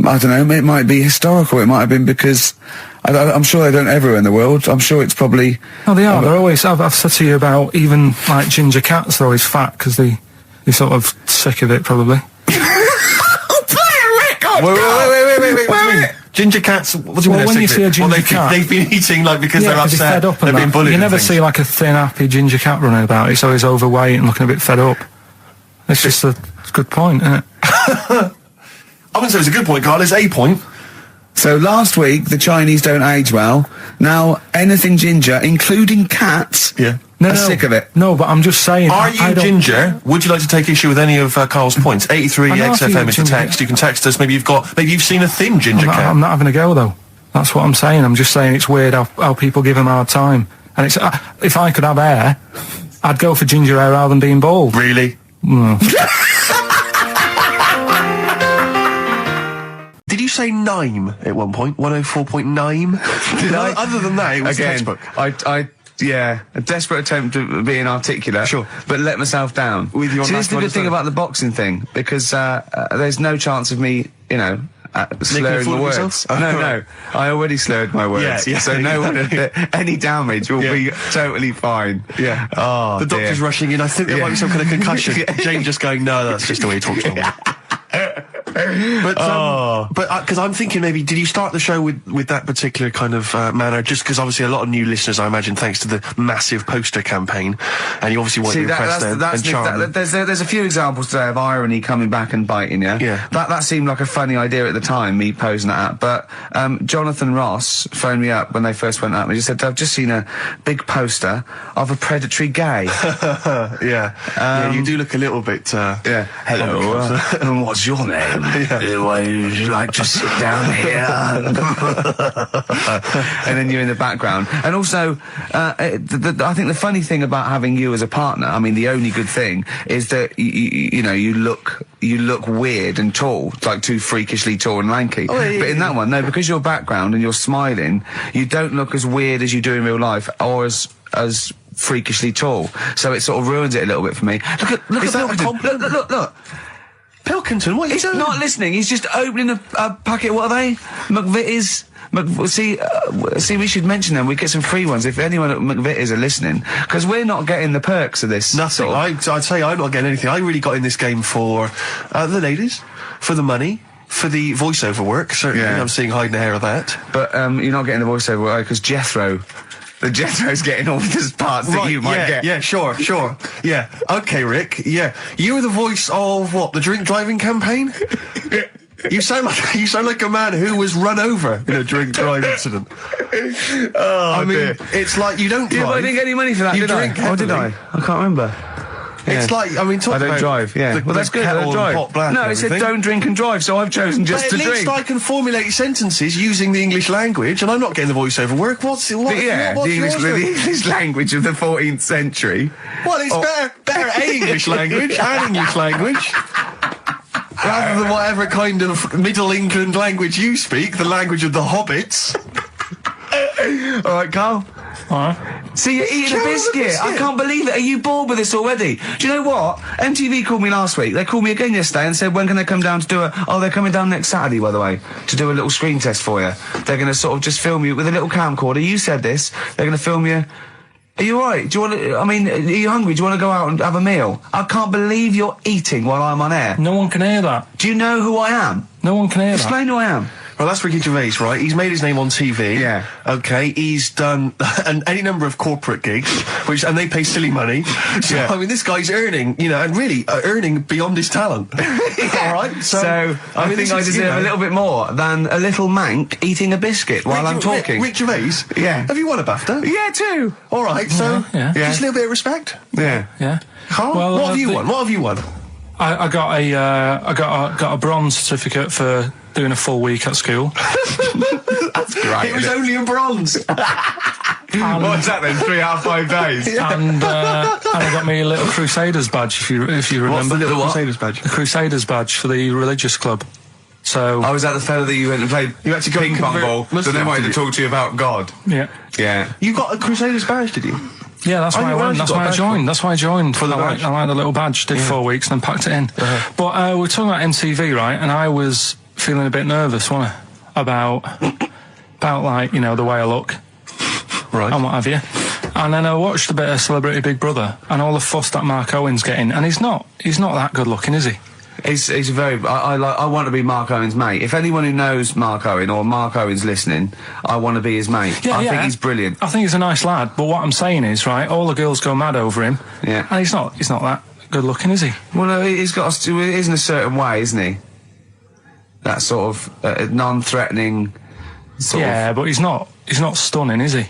I don't know, it might be historical, it might have been because... I'm sure they don't everywhere in the world. I'm sure it's probably... No, they are. They're always... I've said to you about even, like, ginger cats, they're always fat, because they're sort of sick of it, probably. Play a record! Wait. Ginger cats, what do you mean? When you see a ginger cat... They've been eating, like, because they're upset, fed up they've been bullied. You never see, like, a thin, happy ginger cat running about. It's always overweight and looking a bit fed up. It's just a good point, isn't it? I wouldn't say it's a good point, Carl. It's a point. So last week, the Chinese don't age well. Now, anything ginger, including cats, are sick of it. No, but I'm just saying... Are you ginger? Would you like to take issue with any of Carl's points? 83 XFM is the text. You can text us. Maybe you've seen a thin ginger cat. I'm not having a go, though. That's what I'm saying. I'm just saying it's weird how people give them a hard time. And it's if I could have hair, I'd go for ginger hair rather than being bald. Really? Did you say Nime at one point? 104.9? Did I? Other than that, it was Again, textbook. Yeah, a desperate attempt at being articulate. Sure. But let myself down. With your See, this is the good thing about the boxing thing, because there's no chance of me, slurring the words. No, I already slurred my words. Yeah, so any damage will be totally fine. Yeah. Oh, the doctor's rushing in. I think there might be some kind of concussion. Jane just going, no, that's just the way he talks to me. But because I'm thinking maybe, did you start the show with that particular kind of manner? Just because obviously a lot of new listeners, I imagine, thanks to the massive poster campaign, and you obviously want to impress them and charm them. There's a few examples today of irony coming back and biting you. Yeah. That seemed like a funny idea at the time, me posing that. But Jonathan Ross phoned me up when they first went up and he said, "I've just seen a big poster of a predatory gay." Yeah. You do look a little bit. Hello. And what's your name? Would you like to sit down here? And then you're in the background. And also, I think the funny thing about having you as a partner, I mean, the only good thing is that you look weird and tall, like too freakishly tall and lanky. Oh, yeah, but in that one, no, because your background and you're smiling, you don't look as weird as you do in real life, or as freakishly tall. So it sort of ruins it a little bit for me. Look. Pilkington, what are you He's doing? not listening. He's just opening a packet. What are they? McVitie's. See, we should mention them. We get some free ones if anyone at McVitie's are listening, because we're not getting the perks of this. Nothing. I'd say I'm not getting anything. I really got in this game for the ladies, for the money, for the voiceover work. Certainly, I'm seeing hide and hair of that. But you're not getting the voiceover work because Jethro's getting all the parts that you might get. Yeah, sure. Yeah. Okay, Rick. Yeah. You were the voice of what? The drink driving campaign? You sound like a man who was run over in a drink drive incident. I mean, dear. It's like you don't drive. Yeah, but I didn't get any money for that, you did drink I? Oh, did I? I can't remember. It's like, I mean, talk about... I don't drive, yeah. Well, that's good, I don't drive. No, it said don't drink and drive, so I've chosen just to drink. At least I can formulate sentences using the English language, and I'm not getting the voiceover work. The English language of the 14th century. Well, it's better English language and English language. Rather than whatever kind of Middle England language you speak, the language of the hobbits. All right, Carl. All right. See, you're eating a Carol, biscuit. I can't believe it. Are you bored with this already? Do you know what? MTV called me last week. They called me again yesterday and said, when can they come down to do a... Oh, they're coming down next Saturday, by the way, to do a little screen test for you. They're going to sort of just film you with a little camcorder. You said this. They're going to film you... Are you alright? Do you want to... I mean, are you hungry? Do you want to go out and have a meal? I can't believe you're eating while I'm on air. No one can hear that. Do you know who I am? No one can hear that. Explain who I am. Well, that's Ricky Gervais, right? He's made his name on TV. Yeah. Okay, he's done any number of corporate gigs, and they pay silly money. So, Yeah. I mean, this guy's earning, you know, and really earning beyond his talent. All right? So, I mean, think this I is, deserve you know, a little bit more than a little mank eating a biscuit while I'm talking. Rick Gervais? Yeah. Have you won a BAFTA? Yeah, too. All right, so Yeah. just a little bit of respect. Yeah. Yeah. Carl, Well, what have you won? What have you won? I got a bronze certificate for doing a full week at school. That's great. It was only a bronze. What's that then? 3 out of 5 days? And I got me a little Crusaders badge, if you remember. What's the little what? Crusaders badge? The Crusaders badge for the religious club. So I was at the fella that you went and played You had to go ping pong convert ball, so Muslim, then wanted did to you? talk to you about God. yeah, Yeah. You got a Crusaders badge, did you? yeah, that's Oh, why I you went. actually That's got why a I badge joined. That's why I joined. For the I badge. like the little badge. Did 4 weeks and then packed it in. But we're talking about MTV, right? And I was feeling a bit nervous, wasn't I? About like, you know, the way I look. Right. And what have you. And then I watched a bit of Celebrity Big Brother and all the fuss that Mark Owen's getting, and he's not that good looking, is he? He's very. I want to be Mark Owen's mate. If anyone who knows Mark Owen or Mark Owen's listening, I want to be his mate. I think he's brilliant. I think he's a nice lad, but what I'm saying is, right, all the girls go mad over him. Yeah. And he's not that good looking, is he? Well, no, he's got. He is in a certain way, isn't he? That sort of non-threatening. Yeah, but he's not stunning, is he?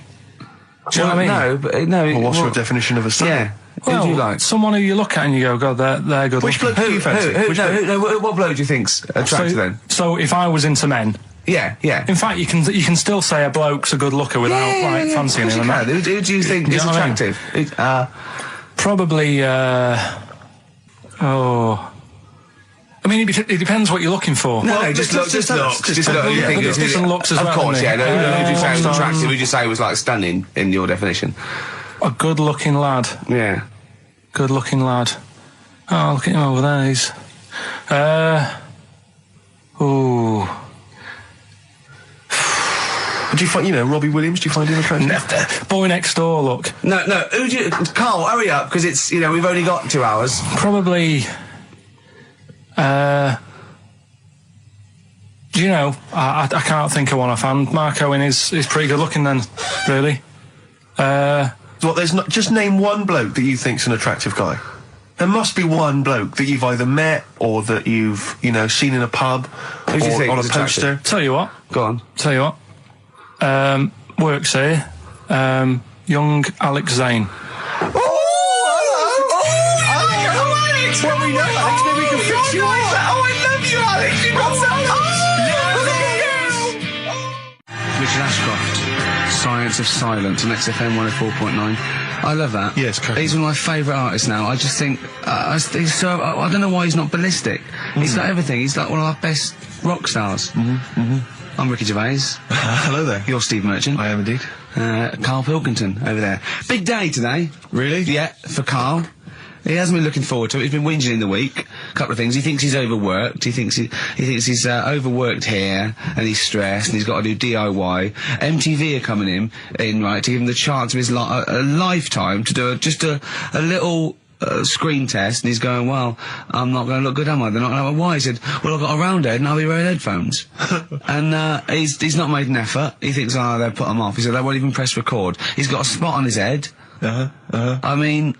Do you know what I mean? No, but no. Well, what's your definition of a stunning? Yeah. Well, who do you like? Someone who you look at and you go, God, they're good Which looking. bloke do you fancy? What bloke do you think's attractive then? So if I was into men, Yeah. in fact, you can still say a bloke's a good looker without fancying him. And that. Who do you think You is know what I mean? attractive? Probably. I mean, it depends what you're looking for. No, just look. Just look. You think there's different looks as of well, course, isn't yeah. there? No, who would you say was attractive? Who would you say was like stunning in your definition? A good-looking lad. Yeah. Good-looking lad. Oh, look at him over there. He's. Ooh. Do you find, you know, Robbie Williams? Do you find him attractive? Boy next door. Look. No. Who do you? Carl, hurry up, because it's we've only got 2 hours. Probably. Do you know? I can't think of one offhand. Mark Owen is pretty good looking then, really. What? There's not. Just name one bloke that you think's an attractive guy. There must be one bloke that you've either met or that you've seen in a pub Who do you or think on a is poster. attractive? Tell you what. Go on. Tell you what. Works here. Young Alex Zane. Well, we know Alex, maybe we can fix you up. I love you, Alex. You got Richard Ashcroft, Science of Silence on XFM 104.9. I love that. Yes, correct. He's one of my favourite artists now. I just think he's so. I don't know why he's not ballistic. He's got everything. He's like one of our best rock stars. I'm Ricky Gervais. Hello there. You're Steve Merchant. I am indeed. Karl Pilkington over there. Big day today. Really? Yeah, for Karl. He hasn't been looking forward to it. He's been whinging in the week. A couple of things. He thinks he's overworked. He thinks he's overworked here, and he's stressed, and he's got to do DIY. MTV are coming in right, to give him the chance of his a lifetime to do just a little screen test, and he's going, well, I'm not going to look good, am I? They're not going to have a why. He said, well, I've got a round head and I'll be wearing headphones. And he's not made an effort. He thinks, oh, they'll put him off. He said, they won't even press record. He's got a spot on his head. I mean,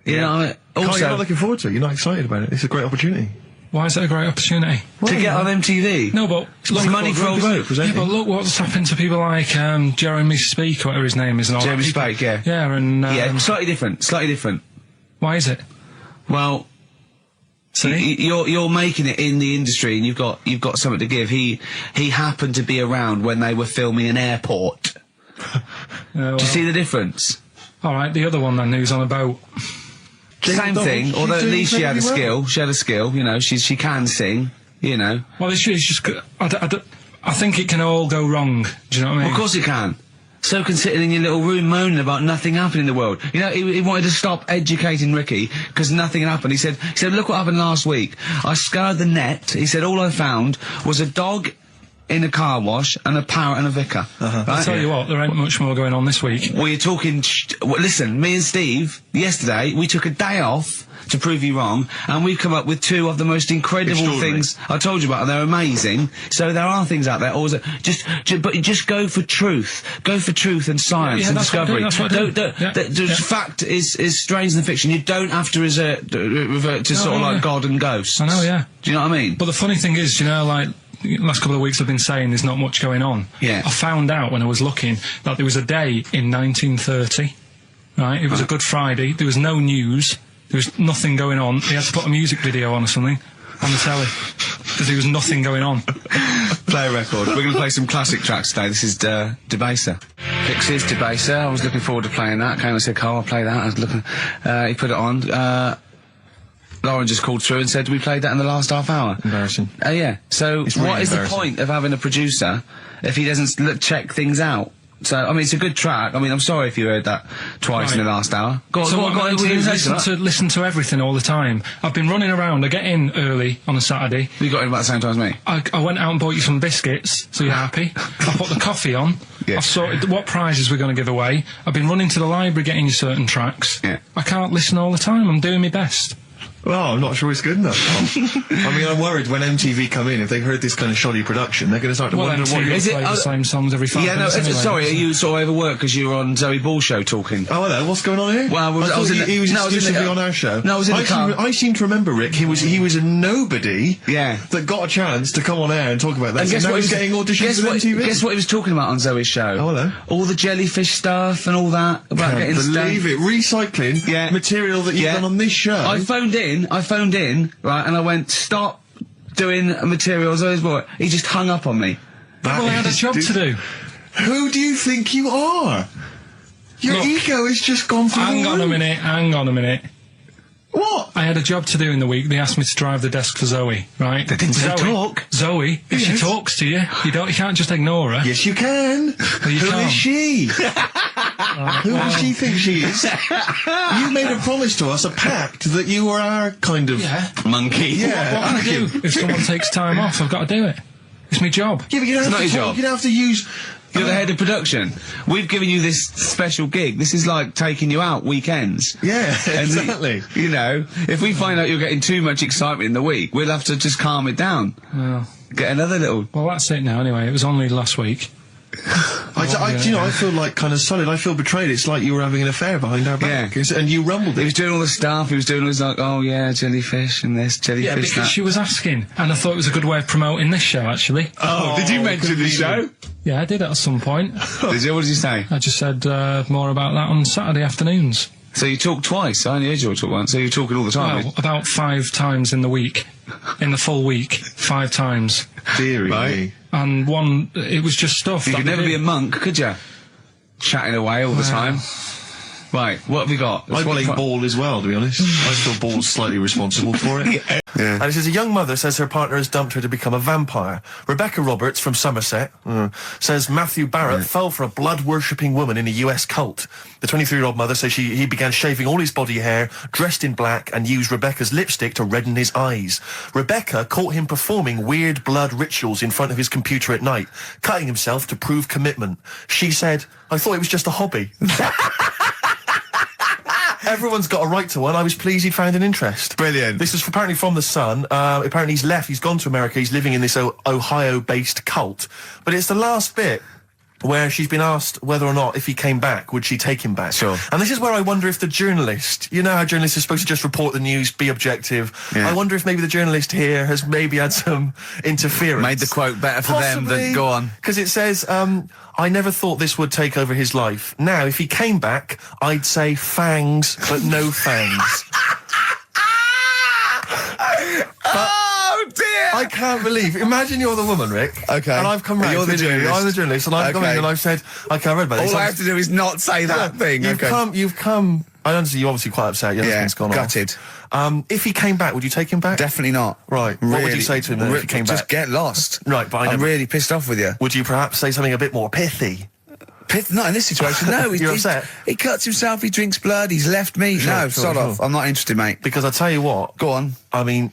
you know, also... Carl, you're not looking forward to it. You're not excited about it. It's a great opportunity. Why is it a great opportunity? to get on MTV. No, but look, money for all yeah, but look what's happened to people like Jeremy Speak, or whatever his name is. And all Jeremy that. Spake, yeah. Yeah, and Yeah, slightly different. why is it? Well, See, you're making it in the industry, and you've got something to give. He happened to be around when they were filming an airport. well, Do you see the difference? all right, the other one then, who's on a boat. Same thing, she's although at doing least she had a incredibly skill. well. She had a skill, you know. She can sing, you know. Well, it's just. I think it can all go wrong. Do you know what I mean? Of course it can. so considered in your little room moaning about nothing happening in the world. You know, he wanted to stop educating Ricky because nothing had happened. He said, look what happened last week. I scoured the net. He said, all I found was a dog in a car wash and a parrot and a vicar. Right? I'll tell you what, there ain't much more going on this week. Well, you're talking... listen, me and Steve, yesterday, we took a day off to prove you wrong, and we've come up with two of the most incredible things I told you about, and they're amazing. So there are things out there, always, but just go for truth. Go for truth and science and discovery. Fact is stranger than fiction. You don't have to revert to sort of like God and ghosts. I know, yeah. Do you know what I mean? But the funny thing is, you know, like, last couple of weeks I've been saying there's not much going on. Yeah. I found out when I was looking that there was a day in 1930, right? It was a Good Friday, there was no news, there was nothing going on. They had to put a music video on or something on the telly because there was nothing going on. Play a record. We're going to play some classic tracks today. This is Debaser. Pixies, Debaser. I was looking forward to playing that. Came and said, Carl, I'll play that. I was looking... he put it on. Lauren just called through and said, we played that in the last half hour. Embarrassing. Yeah. So what is the point of having a producer if he doesn't check things out? So, I mean, it's a good track. I mean, I'm sorry if you heard that twice in the last hour. Go on, so what I'm going to do, listen to everything all the time. I've been running around. I get in early on a Saturday. You got in about the same time as me? I went out and bought you some biscuits, so you're happy. I put the coffee on. Yeah. I've sorted what prizes we're going to give away. I've been running to the library getting you certain tracks. Yeah. I can't listen all the time. I'm doing my best. Well, I'm not sure it's good enough. I mean, I'm worried when MTV come in, if they've heard this kind of shoddy production, they're going to start to wonder what... Is it the same songs every 5 minutes anyway, sorry, are you sort of overworked because you were on Zoe Ball's show talking? Oh, hello, what's going on here? Well, I was he was exclusively on our show. No, I was in the car. I seem to remember, Rick, he was a nobody that got a chance to come on air and talk about that. And guess what he was getting auditions for MTV? Guess what he was talking about on Zoe's show? Oh, hello. All the jellyfish stuff and all that. About getting believe it. Recycling material that you've done on this show. I phoned in, right, and I went, stop doing materials. He just hung up on me. Well, I had a job to do. Who do you think you are? Your ego has just gone through the roof. Hang on a minute. What? I had a job to do in the week. They asked me to drive the desk for Zoe, right? They didn't say talk. Zoe, if she talks to you, you can't just ignore her. Yes, you can. Well, you Who can't. is she? Who does she think she is? You made a promise to us, a pact, that you were our kind of monkey. Yeah. What can I do? If someone takes time off, I've got to do it. It's my job. Yeah, but you don't have to talk. You don't have to use... You're the head of production. We've given you this special gig. This is like taking you out weekends. Yeah, exactly. You know, if we find out you're getting too much excitement in the week, we'll have to just calm it down. Well, get another little... Well, that's it now, anyway. It was only last week. I feel like kind of solid. I feel betrayed. It's like you were having an affair behind our back. Yeah. And you rumbled it. He was doing all the stuff. He was doing all this like, oh yeah, jellyfish and this, jellyfish yeah, because that. she was asking, and I thought it was a good way of promoting this show, actually. Oh, did you mention the show? Yeah, I did at some point. Did you? What did you say? I just said more about that on Saturday afternoons. So you talk twice? I only heard you talk once. So you're talking all the time? Well, about 5 times in the week. In the full week, 5 times. Deary me. And one, it was just stuff. You could never be a monk, could you? Chatting away all the time. Right, what have we got? I play ball as well, to be honest. I feel ball's slightly responsible for it. Yeah. And it says a young mother says her partner has dumped her to become a vampire. Rebecca Roberts from Somerset says Matthew Barrett fell for a blood-worshipping woman in a US cult. The 23-year-old mother says he began shaving all his body hair, dressed in black, and used Rebecca's lipstick to redden his eyes. Rebecca caught him performing weird blood rituals in front of his computer at night, cutting himself to prove commitment. She said, I thought it was just a hobby. Everyone's got a right to one. I was pleased he'd found an interest. Brilliant. This is apparently from The Sun. Apparently he's left. He's gone to America. He's living in this Ohio-based cult. But it's the last bit where she's been asked whether or not, if he came back, would she take him back? Sure. And this is where I wonder if the journalist, you know how journalists are supposed to just report the news, be objective. Yeah. I wonder if maybe the journalist here has maybe had some interference. Made the quote better for them than go on. Because it says, I never thought this would take over his life. Now, if he came back, I'd say fangs, but no fangs. Oh dear! I can't believe. Imagine you're the woman, Rick. Okay. And I've come round. You're the journalist. I'm the journalist, and I've come in and I've said, okay, I read about this. All I have to do is not say that thing. You've come. I understand you're obviously quite upset. Your husband's gone gutted. off. If he came back, would you take him back? Definitely not. Right. Really, what would you say to him then if he came back? Just get lost. Right, but I'm really pissed off with you. Would you perhaps say something a bit more pithy? Not in this situation, no. You're upset? He cuts himself, he drinks blood, he's left me. Sure, sod off. I'm not interested, mate. Because I tell you what. Go on. I mean,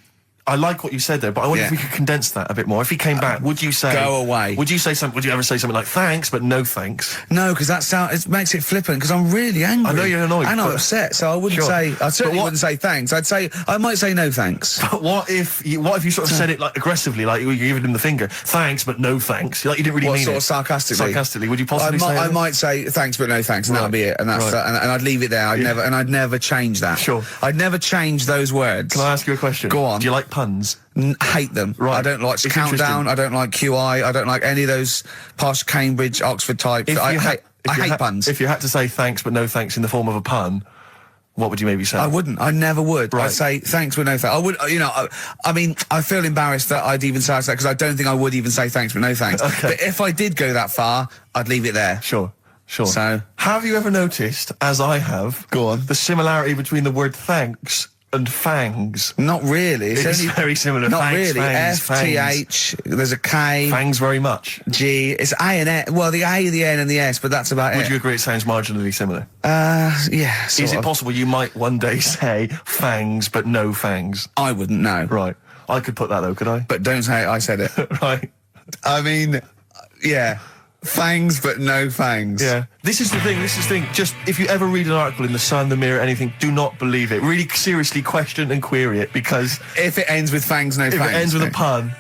I like what you said there, but I wonder if we could condense that a bit more. If he came back, would you say... Go away. Would you ever say something like, thanks, but no thanks? No, because it makes it flippant, because I'm really angry. I know you're annoyed. And I'm upset, so I wouldn't say... I certainly wouldn't say thanks. I might say no thanks. But what if you sort of said it, like, aggressively, like, you're giving him the finger, thanks, but no thanks? Like, you didn't really mean sort it. of sarcastically? Sarcastically, would you possibly say I might say thanks, but no thanks, and that'll be it, and that's and I'd leave it there. I'd never change that. Sure. I'd never change those words. Can I ask you a question? Go on. Do you like puns? Hate them. Right. I don't like Countdown. I don't like QI. I don't like any of those posh Cambridge, Oxford types. I hate puns. If you had to say thanks but no thanks in the form of a pun, what would you maybe say? I wouldn't. I never would. Right. I'd say thanks but no thanks. I would. I mean, I feel embarrassed that I'd even say that because I don't think I would even say thanks but no thanks. Okay. But if I did go that far, I'd leave it there. Sure. So, have you ever noticed, as I have, the similarity between the word thanks and fangs? Not really. It's very similar. Not Thanks, really. fangs, F-T-H, there's a K. Fangs very much. G, it's A and S. Well, the A, the N and the S, but that's about it. Would you agree it sounds marginally similar? Yeah, Is it possible you might one day say fangs but no fangs? I wouldn't know. Right. I could put that though, could I? But don't say I said it. Right. I mean, yeah. Fangs, but no fangs. Yeah. This is the thing. Just, if you ever read an article in The Sun, The Mirror, anything, do not believe it. Really seriously question and query it, because... If it ends with fangs, no fangs. If it ends with a pun...